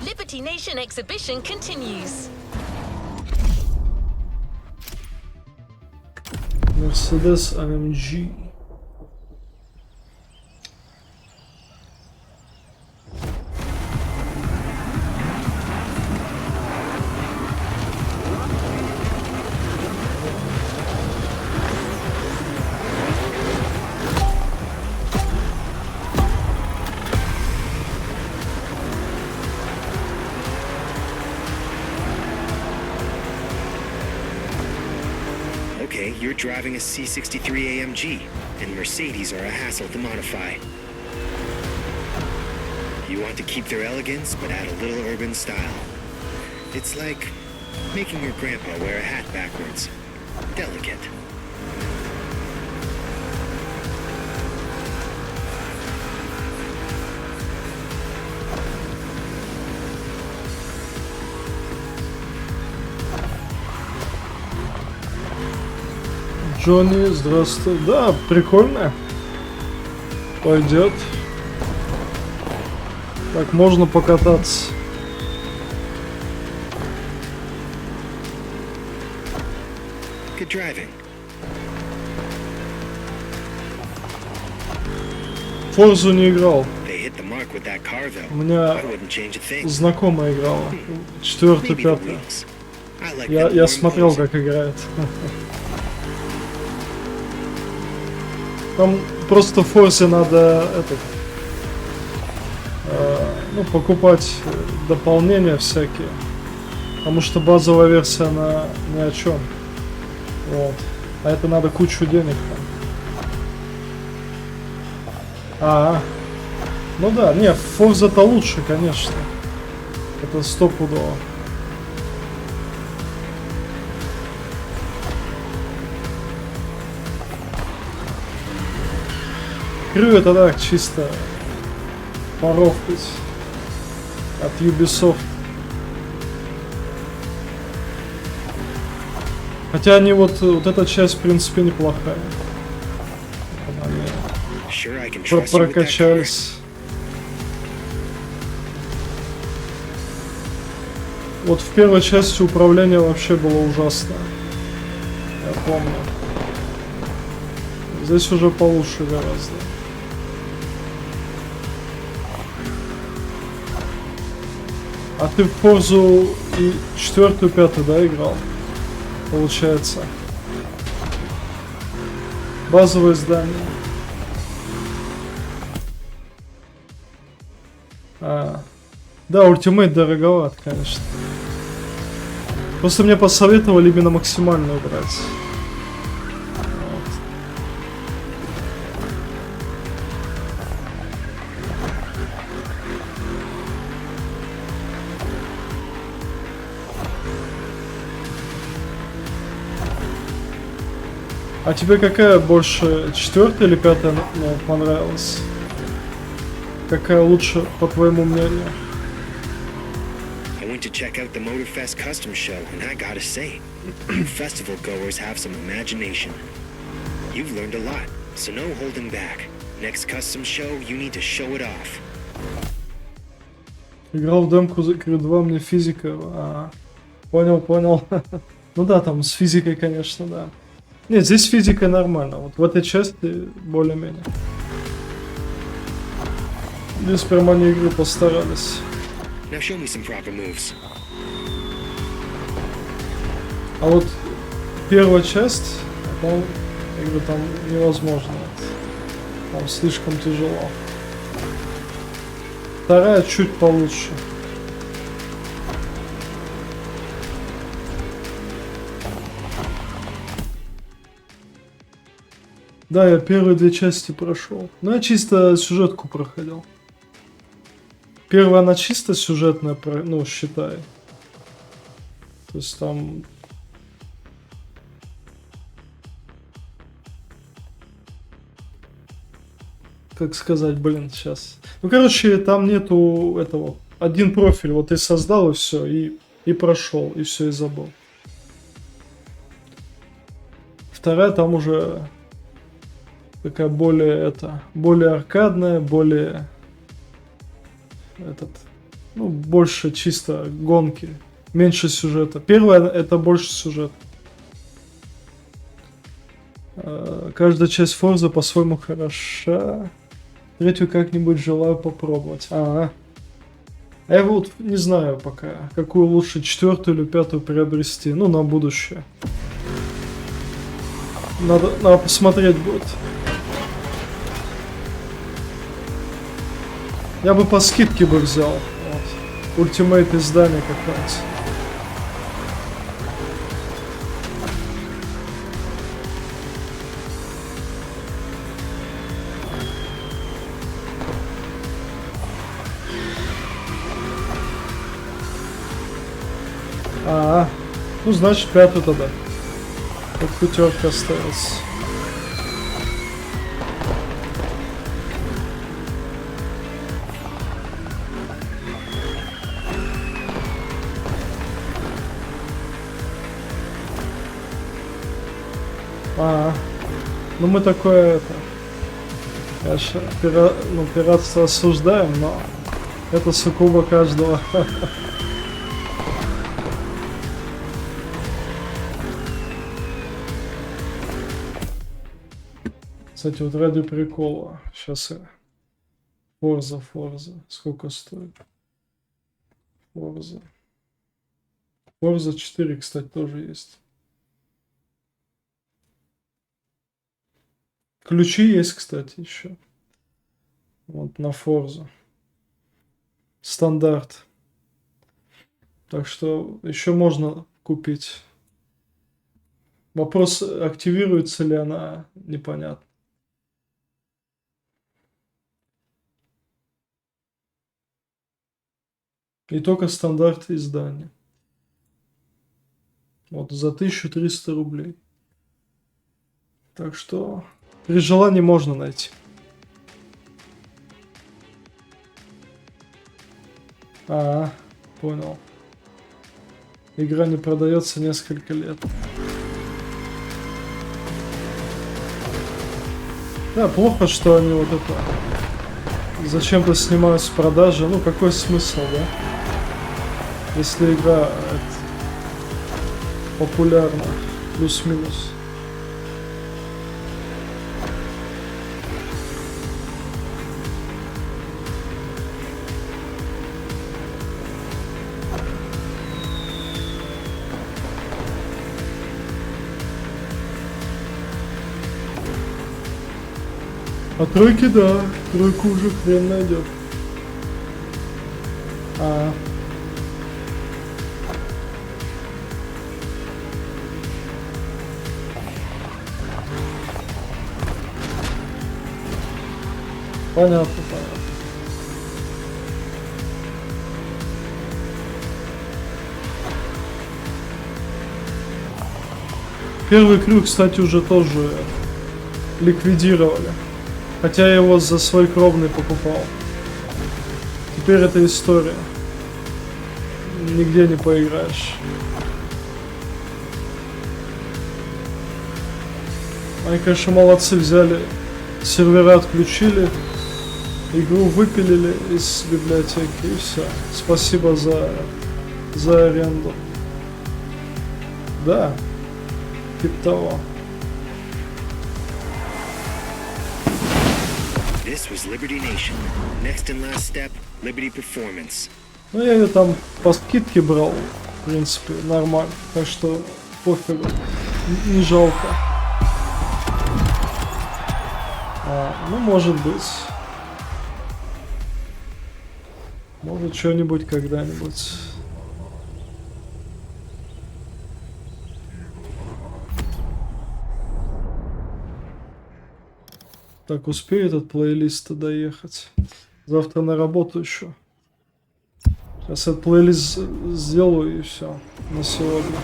Liberty Nation exhibition continues. Mercedes AMG. Okay, you're driving a C63 AMG, and Mercedes are a hassle to modify. You want to keep their elegance, but add a little urban style. It's like making your grandpa wear a hat backwards. Delicate. Джонни, здравствуй. Да, прикольно. Пойдет. Так, можно покататься. Good driving. Форзу не играл. They hit the mark with that car, though. У меня I wouldn't change a thing. знакомая играла. 4-й, 5-й. I like Я that смотрел, more как играет. Там просто в Форзе надо ну, покупать дополнения всякие. Потому что базовая версия, она ни о чем. Вот. А это надо кучу денег там. Ну да, не, Форза-то лучше, конечно. Это стопудово. Крю это так, чисто поровкать от Ubisoft. Хотя они вот эта часть в принципе неплохая. Они прокачались. Вот в первой части управление вообще было ужасно. Я помню. Здесь уже получше гораздо. А ты в Форзу и 4-ю, 5-ю, да, играл? Получается. Базовое здание. Да, ультимейт дороговат, конечно. Просто мне посоветовали именно максимальную брать. Вот. А тебе какая больше, 4-я или 5-я, ну, понравилась? Какая лучше, по твоему мнению? I went to check out the Motorfest custom show, and I gotta say, you festival goers have some imagination. You've learned a lot, so no holding back. Next custom show, you need to show it off. Играл в демку за Creed 2, мне физика... Понял. Ну да, там с физикой, конечно, да. Нет, здесь физика нормально. Вот в этой части более-менее. Здесь прямо они игру постарались. Now show me some proper moves. А вот первая часть, там, я говорю, там невозможно. Там слишком тяжело. Вторая чуть получше. Да, я первые 2 части прошел. Но я чисто сюжетку проходил. Первая она чисто сюжетная, ну, считай. То есть там... Как сказать, блин, сейчас. Ну, короче, там нету этого. Один профиль, вот ты создал и все, и прошел, и все, и забыл. Вторая там уже такая более аркадная, более ну, больше чисто гонки, меньше сюжета. Первая это больше сюжет. Каждая часть Форза по-своему хороша. Третью как-нибудь желаю попробовать. А я вот не знаю пока, какую лучше, 4-ю или 5-ю приобрести. Ну, на будущее. Надо посмотреть будет. Я бы по скидке бы взял. Вот. Ультимейт издание какое-нибудь. Ну, значит, 5-ю тогда. Как пятерка осталась. Ну мы такое это... Конечно, пиратство осуждаем, но это сугубо каждого. Кстати, вот ради прикола. Сейчас я... Форза. Сколько стоит? Форза 4, кстати, тоже есть. Ключи есть, кстати, еще. Вот на Форзу. Стандарт. Так что еще можно купить. Вопрос, активируется ли она, непонятно. И только стандарт издания. Вот за 1300 рублей. Так что при желании можно найти. Понял. Игра не продается несколько лет. Да, плохо, что они вот это зачем-то снимают с продажи. Ну, какой смысл, да? Если игра популярна, плюс-минус. А тройки, да, тройку уже хрен найдет. Понятно. Первый крюк, кстати, уже тоже ликвидировали. Хотя я его за свой кровный покупал. Теперь это история. Нигде не поиграешь. Они, конечно, молодцы, взяли, сервера отключили, игру выпилили из библиотеки и все. Спасибо за аренду. Да, типа того. This was Liberty Nation. Next and last step, Liberty Performance. Ну, я ее там по скидке брал, в принципе, нормально. Так что пофигу, не жалко. Ну, может быть. Может, что-нибудь когда-нибудь. Так, успею этот плейлист доехать. Завтра на работу еще. Сейчас этот плейлист сделаю и все на сегодня.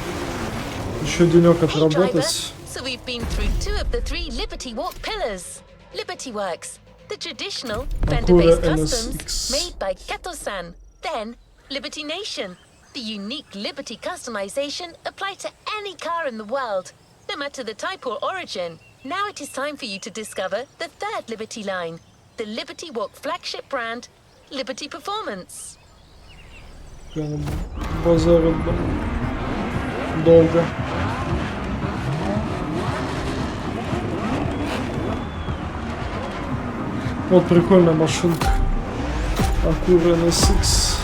Еще денек отработать. So we've been through 2 of the 3 Liberty Walk pillars. Liberty Works, the traditional fender-based customs made by Kato-san. Then, Liberty Nation, the unique Liberty customization applied to any car in the world, no matter the type or origin. Now it is time for you to discover the third Liberty line, the Liberty Walk flagship brand, Liberty Performance. Базар долго. Вот прикольная машинка. Acura NSX.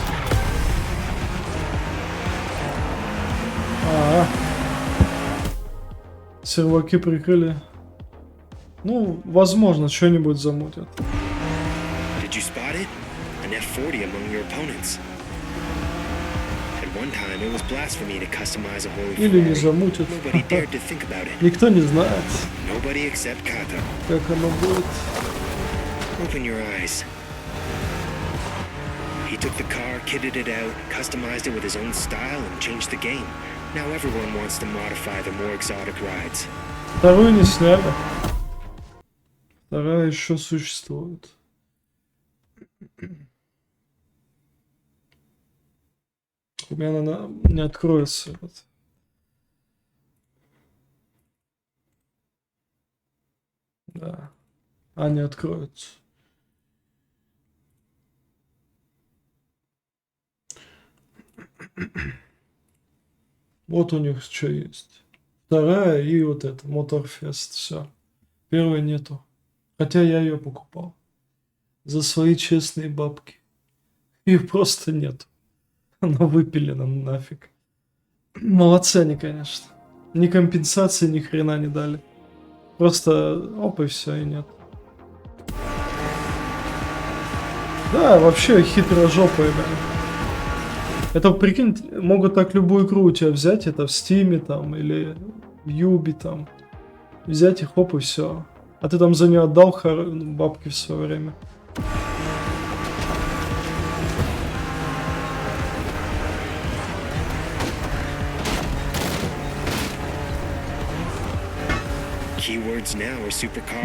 Серваки прикрыли. Ну, возможно, что-нибудь замутят. Did you spot it? An F40 among your opponents. At one time, it was blasphemy to customize a whole Или не замутят. Nobody dared to think about it. Никто не знает. Nobody except Kato. Как оно будет. Open your eyes. He took the car, kitted it out, customized it with his own style, and changed the game. Now everyone wants to modify the more exotic rides. Вторую не сняли. Вторая еще существует. У меня она не откроется. Да. Не откроется. Вот у них что есть. Вторая и вот это, Motorfest, все. Первой нету. Хотя я ее покупал. За свои честные бабки. Их просто нету. Она выпилена нафиг. Молодцы они, конечно. Ни компенсации, ни хрена не дали. Просто оп и все, и нет. Да, вообще хитрожопые, да. Это, прикинь, могут так любую игру у тебя взять, это в Стиме там, или в Юби там. Взять их, оп, и все. А ты там за нее отдал бабки в свое время.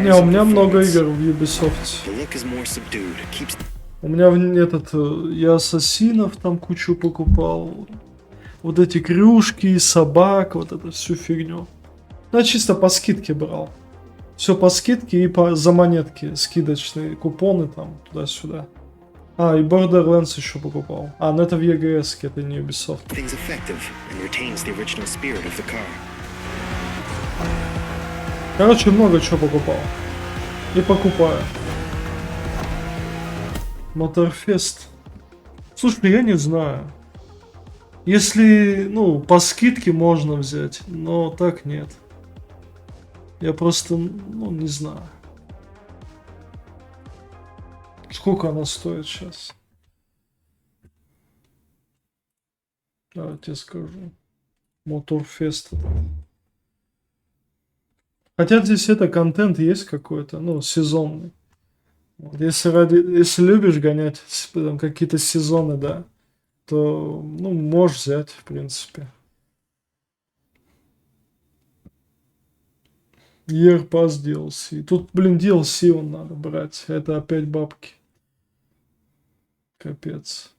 Не, у меня много игр в Ubisoft. У меня я ассасинов там кучу покупал. Вот эти крюшки, собак, вот эту всю фигню. Ну, я чисто по скидке брал. Все по скидке и за монетки. Скидочные купоны там, туда-сюда. И Borderlands еще покупал. Но это в EGS, это не Ubisoft. Короче, много чего покупал. И покупаю. Motorfest. Слушай, я не знаю. Если, по скидке можно взять, но так нет. Я просто, не знаю. Сколько она стоит сейчас? Давайте я скажу. Motorfest. Хотя здесь контент есть какой-то, сезонный. Вот, если любишь гонять там, какие-то сезоны, да, то, можешь взять, в принципе. Year Pass DLC. Тут, блин, DLC он надо брать. Это опять бабки. Капец.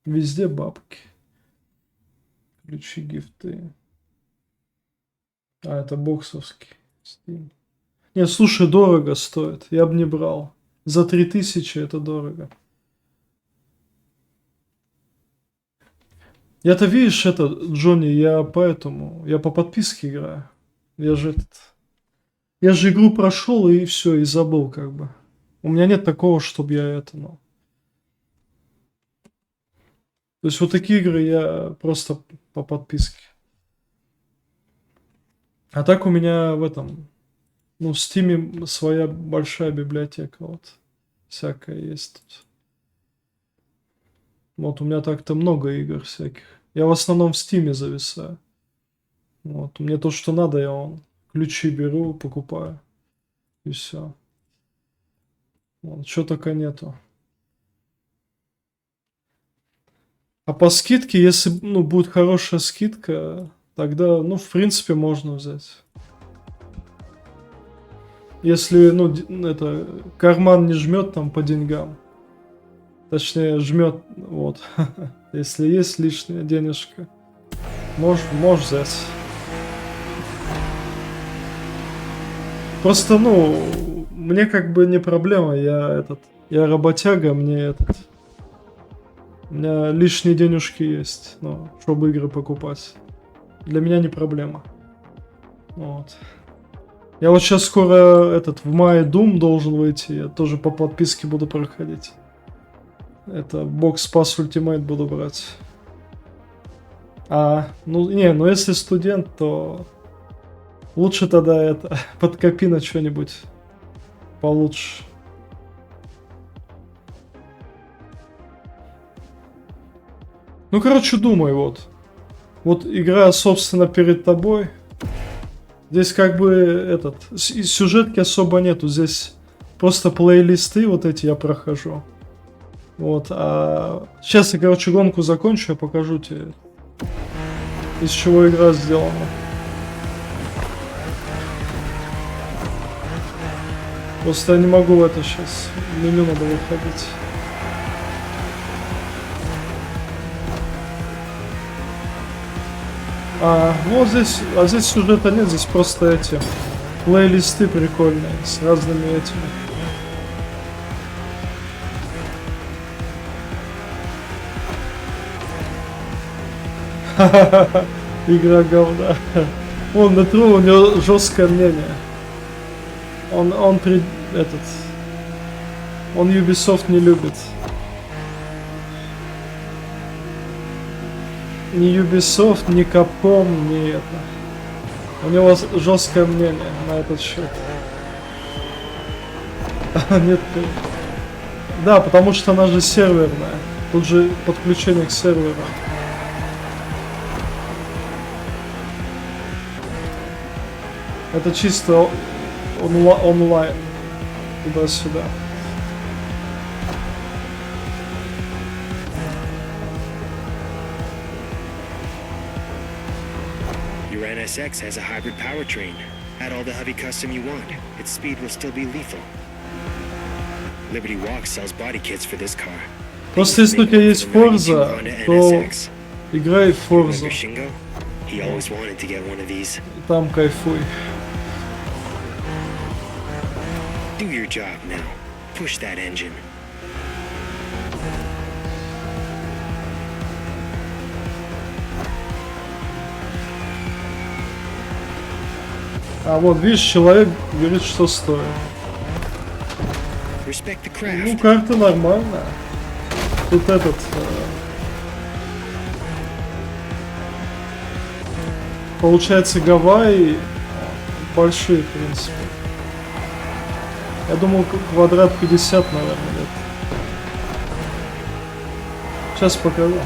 Везде бабки. Ключи, гифты. А, это боксовский. Steam. Не, слушай, дорого стоит. Я бы не брал. За 3000 это дорого. Я-то, видишь, это, Джонни, я поэтому... Я по подписке играю. Я же игру прошел и все, и забыл как бы. У меня нет такого, чтобы я это, ну... То есть вот такие игры я просто по подписке. А так у меня в этом... Ну, в Steam своя большая библиотека, вот. Всякая есть тут. Вот у меня так-то много игр всяких. Я в основном в Steam зависаю. Вот, мне то, что надо, я вон ключи беру, покупаю. И все. Вот, что только нету. А по скидке, если, ну, будет хорошая скидка, тогда, ну, в принципе, можно взять. Если, ну, это, карман не жмет там по деньгам. Точнее, жмет, вот. Если есть лишняя денежка, можешь взять. Просто, ну, мне как бы не проблема, я работяга, мне у меня лишние денежки есть, ну, чтобы игры покупать. Для меня не проблема. Вот. Я вот сейчас скоро в мае Doom должен выйти, я тоже по подписке буду проходить. Это Box Pass Ultimate буду брать. Ну если студент, то лучше тогда подкопи на что-нибудь получше. Ну, короче, думай, вот. Вот игра, собственно, перед тобой. Здесь как бы сюжетки особо нету. Здесь просто плейлисты вот эти я прохожу. Вот, сейчас я, короче, гонку закончу, я покажу тебе, из чего игра сделана. Просто я не могу в это сейчас. В меню надо выходить. Вот здесь сюжета нет, здесь просто эти плейлисты прикольные с разными этими. Игра говна. Он метро, у него жесткое мнение. Он Ubisoft не любит. Ни Ubisoft, ни Capcom, ни это. У него жесткое мнение на этот счет. Нет. Да, потому что она же серверная. Тут же подключение к серверу. Это чисто онлайн. Туда-сюда. Your NSX has a hybrid powertrain. Add all the heavy custom you want. Its speed will still be lethal. Liberty Walk sells body kits for this car. Просто если у тебя есть Forza, то играй в Forza. He always wanted to get one of these. Там кайфуй. Do your job now. Push that engine. Вот видишь, человек говорит, что стоит. Ну, карта нормальная. Тут получается, Гавайи большие, в принципе. Я думал, квадрат 50, наверное, лет. Сейчас покажу.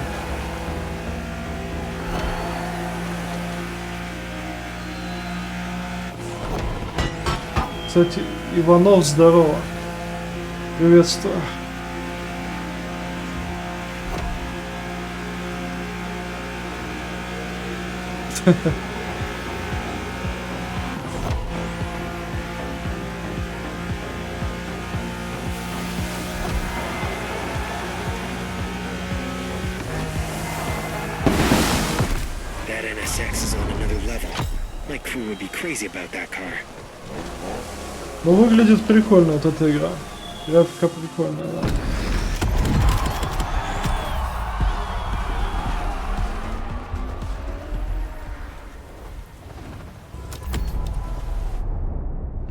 Кстати, Иванов, здорово. Приветствую. rally crew would be crazy about that car. Ну, выглядит прикольно вот эта игра. Графика прикольная, да.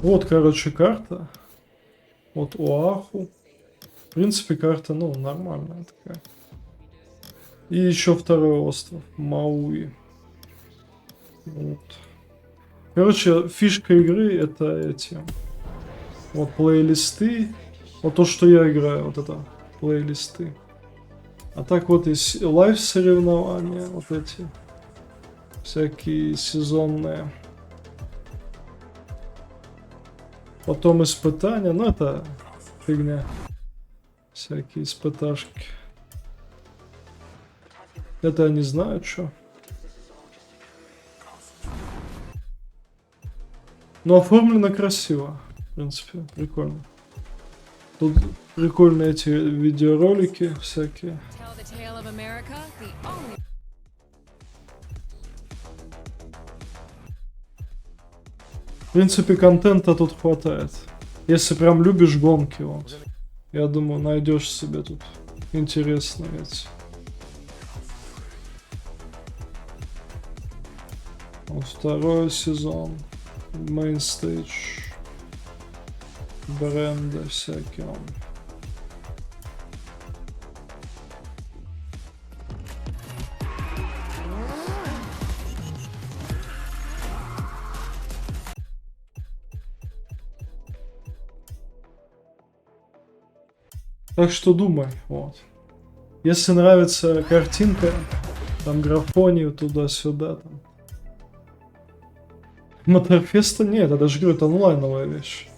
Вот, короче, карта. Вот Оаху. В принципе, карта, ну, нормальная такая. И еще второй остров. Мауи. Вот. Короче, фишка игры это эти. Вот плейлисты. Вот то, что я играю, вот это плейлисты. А так вот есть лайв соревнования, вот эти. Всякие сезонные. Потом испытания, ну это фигня. Всякие испыташки. Это я не знаю, что. Но оформлено красиво. В принципе, прикольно. Тут прикольные эти видеоролики всякие. В принципе, контента тут хватает. Если прям любишь гонки, вот. Я думаю, найдешь себе тут интересно эти. Вот второй сезон. Main stage. Бренды всякие. Так что думай, вот. Если нравится картинка, там графонию туда-сюда, там. Моторфеста нет, я даже говорю, это онлайновая вещь.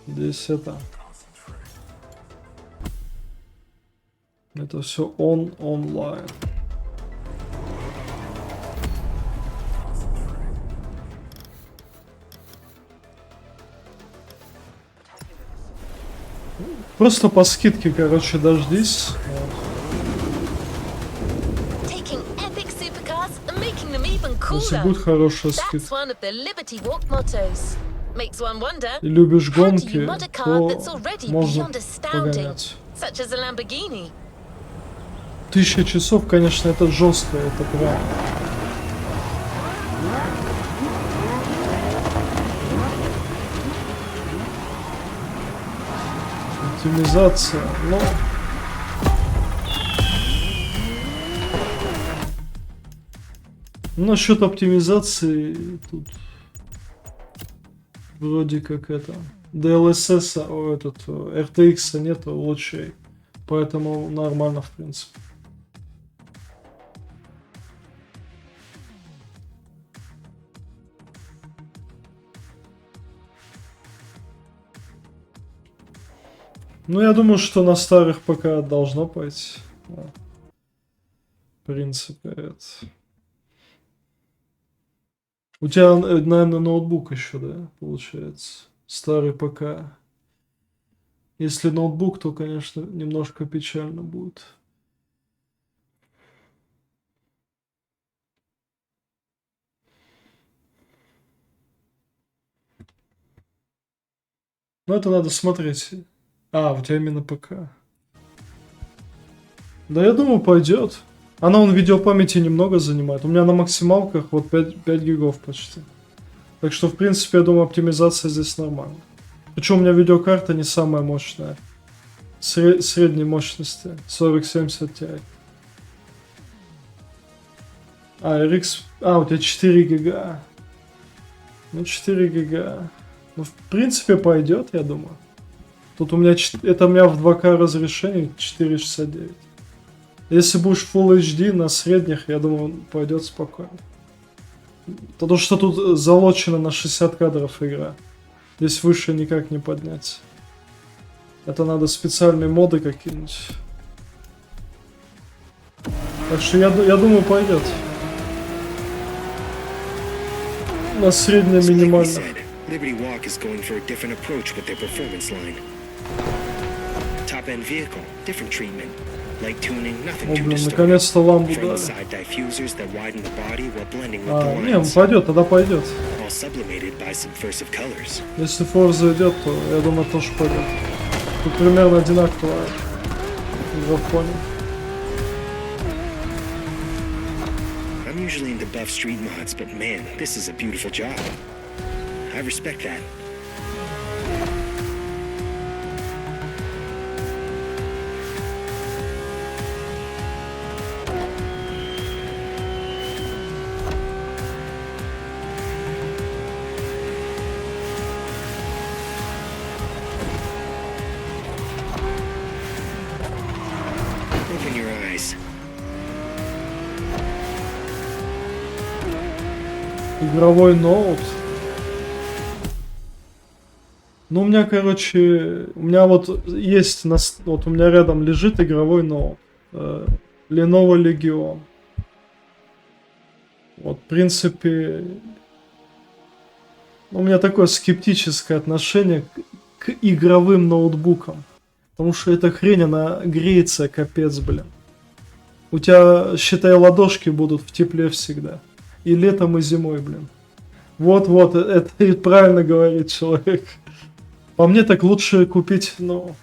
Здесь это все онлайн. Просто по скидке, короче, дождись. Если будет хорошая скидка. И любишь гонки, то можно погонять. 1000 часов, конечно, это жестко, это прям. Оптимизация, но... Насчет оптимизации тут вроде как это DLSS, RTX нету лучей, поэтому нормально в принципе. Ну, я думаю, что на старых пока должно пойти. Да. В принципе, это... У тебя, наверное, ноутбук еще, да, получается? Старый ПК. Если ноутбук, то, конечно, немножко печально будет. Ну, это надо смотреть. А, у тебя именно ПК. Да, я думаю, пойдет. Она он видеопамяти немного занимает. У меня на максималках вот 5 гигов почти. Так что, в принципе, я думаю, оптимизация здесь нормальная. Причем у меня видеокарта не самая мощная. Средней мощности. 4070 Ti. А, RX... А, у тебя 4 гига. Ну, 4 гига. Ну, в принципе, пойдет, я думаю. Тут у меня... Это у меня в 2К разрешении 469. Если будешь Full HD на средних, я думаю, пойдет спокойно. Потому что тут залочено на 60 кадров игра. Здесь выше никак не поднять. Это надо специальные моды какие-нибудь. Так что я думаю, пойдет. На среднее минимально. Liberty Walk is going for a different approach with their performance line. Top-end vehicle, different treatment. Light tuning, nothing О, too блин, distorted. наконец-то лампу Friendly дали. side diffusers that widen the body while blending with А, the не, он lines, пойдет, тогда пойдет. all sublimated by subversive colors. Если Forza идет, то я думаю, тоже пойдет. Тут примерно одинаково в фоне. I'm usually into buff street mods, but man, this is a beautiful job. I respect that. Open your eyes. Игровой ноут. Ну, у меня, короче, у меня вот есть, вот у меня рядом лежит игровой ноут. Lenovo Legion. Вот, в принципе, у меня такое скептическое отношение к игровым ноутбукам. Потому что эта хрень, она греется, капец, блин. У тебя, считай, ладошки будут в тепле всегда. И летом, и зимой, блин. Вот, это и правильно говорит человек. По мне так лучше купить, ну,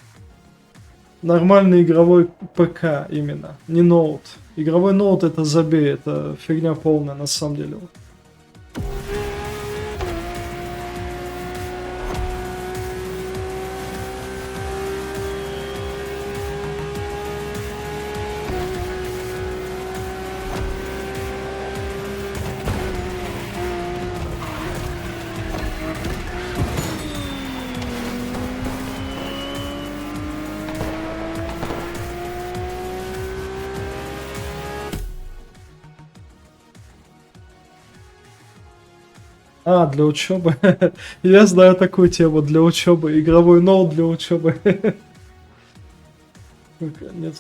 нормальный игровой ПК именно, не ноут. Игровой ноут это забей, это фигня полная на самом деле. А, для учебы. Я знаю такую тему для учебы. Игровой ноут для учебы. Нет.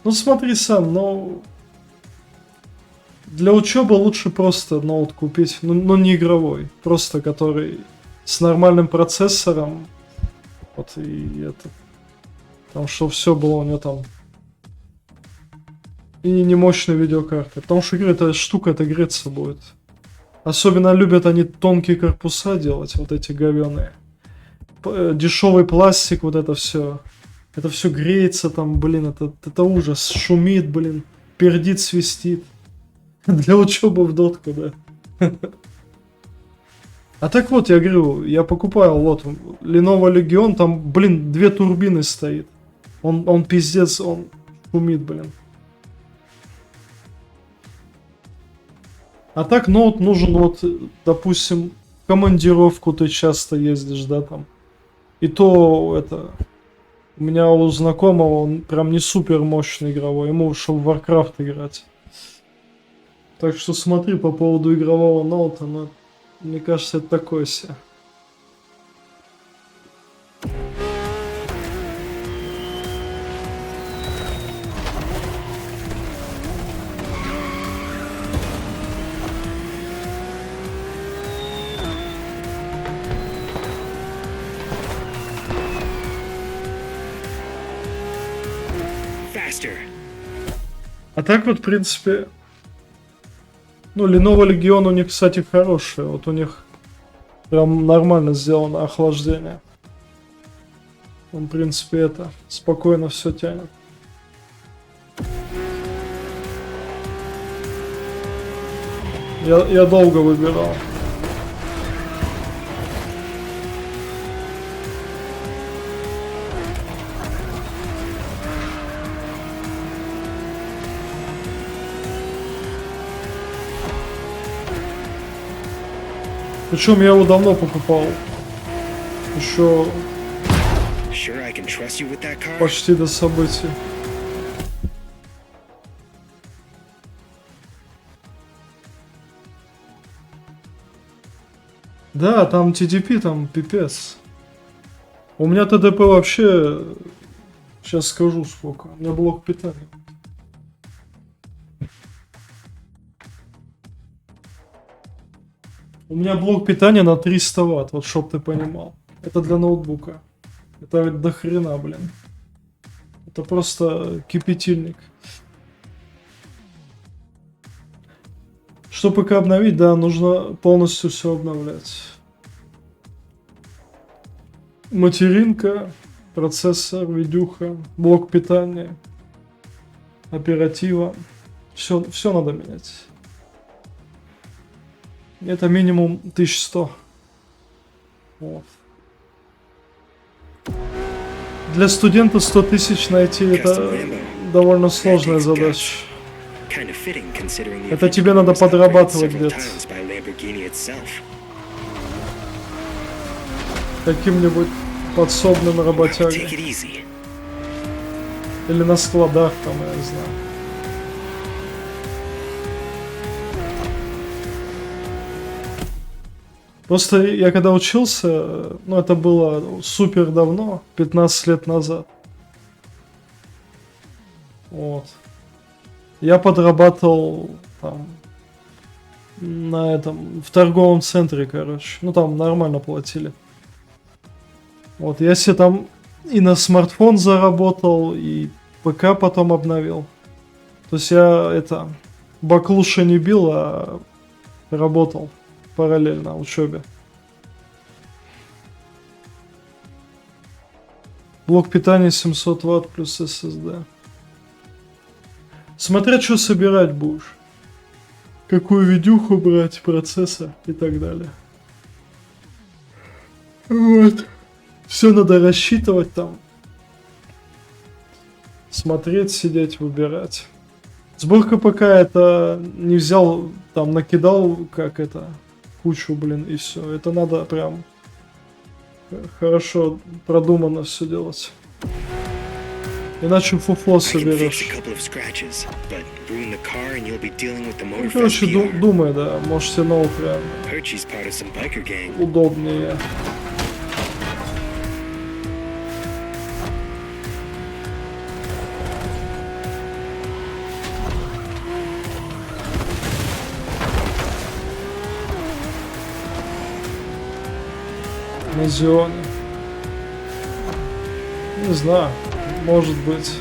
Ну смотри сам, но для учебы лучше просто ноут купить. Ну не игровой. Просто который с нормальным процессором. Вот и это. Потому что все было у него там. И не мощной видеокарты. Потому что эта штука это греться будет. Особенно любят они тонкие корпуса делать, вот эти говёные. Дешевый пластик, вот это все. Это все греется там, блин, это ужас. Шумит, блин, пердит, свистит. Для учебы в дотку, да. А так вот, я говорю, я покупаю, вот, Lenovo Legion, там, блин, 2 турбины стоит. Он пиздец, он шумит, блин. А так ноут нужен, вот, допустим, в командировку ты часто ездишь, да, там. И то, это, у меня у знакомого, он прям не супер мощный игровой, ему чтобы в Warcraft играть. Так что смотри по поводу игрового ноута, но мне кажется, это такое себе. А так вот, в принципе, ну, Lenovo Legion у них, кстати, хорошие. Вот у них прям нормально сделано охлаждение. Он, в принципе, это спокойно все тянет. Я долго выбирал. Причем я его давно покупал. Еще почти до событий. Да, там TDP, там пипец. У меня ТДП вообще... Сейчас скажу сколько. У меня блок питания. У меня блок питания на 300 ватт, вот чтоб ты понимал. Это для ноутбука. Это до хрена, блин. Это просто кипятильник. Чтобы ПК обновить, да, нужно полностью все обновлять. Материнка, процессор, видюха, блок питания, оператива. Все надо менять. Это минимум 1100. Вот. Для студента 100 тысяч найти это довольно сложная задача. Это тебе надо подрабатывать где-то. Каким-нибудь подсобным работягой. Или на складах там, я не знаю. Просто я когда учился, ну это было супер давно, 15 лет назад. Вот. Я подрабатывал там на этом, в торговом центре, короче. Ну там нормально платили. Вот, я себе там и на смартфон заработал, и ПК потом обновил. То есть я это, баклуши не бил, а работал параллельно учебе. Блок питания 700 Вт плюс SSD. Смотря что собирать будешь. Какую видюху брать, процессор и так далее. Вот. Все надо рассчитывать там. Смотреть, сидеть, выбирать. Сборка ПК это не взял, там накидал, как это, кучу, блин, и все. Это надо прям хорошо продуманно все делать. Иначе фуфло соберешь. Ну, короче, думай, да, может себе новый прям удобнее. На Зионе. Не знаю, может быть.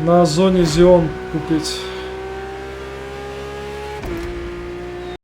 На Озоне Зион купить.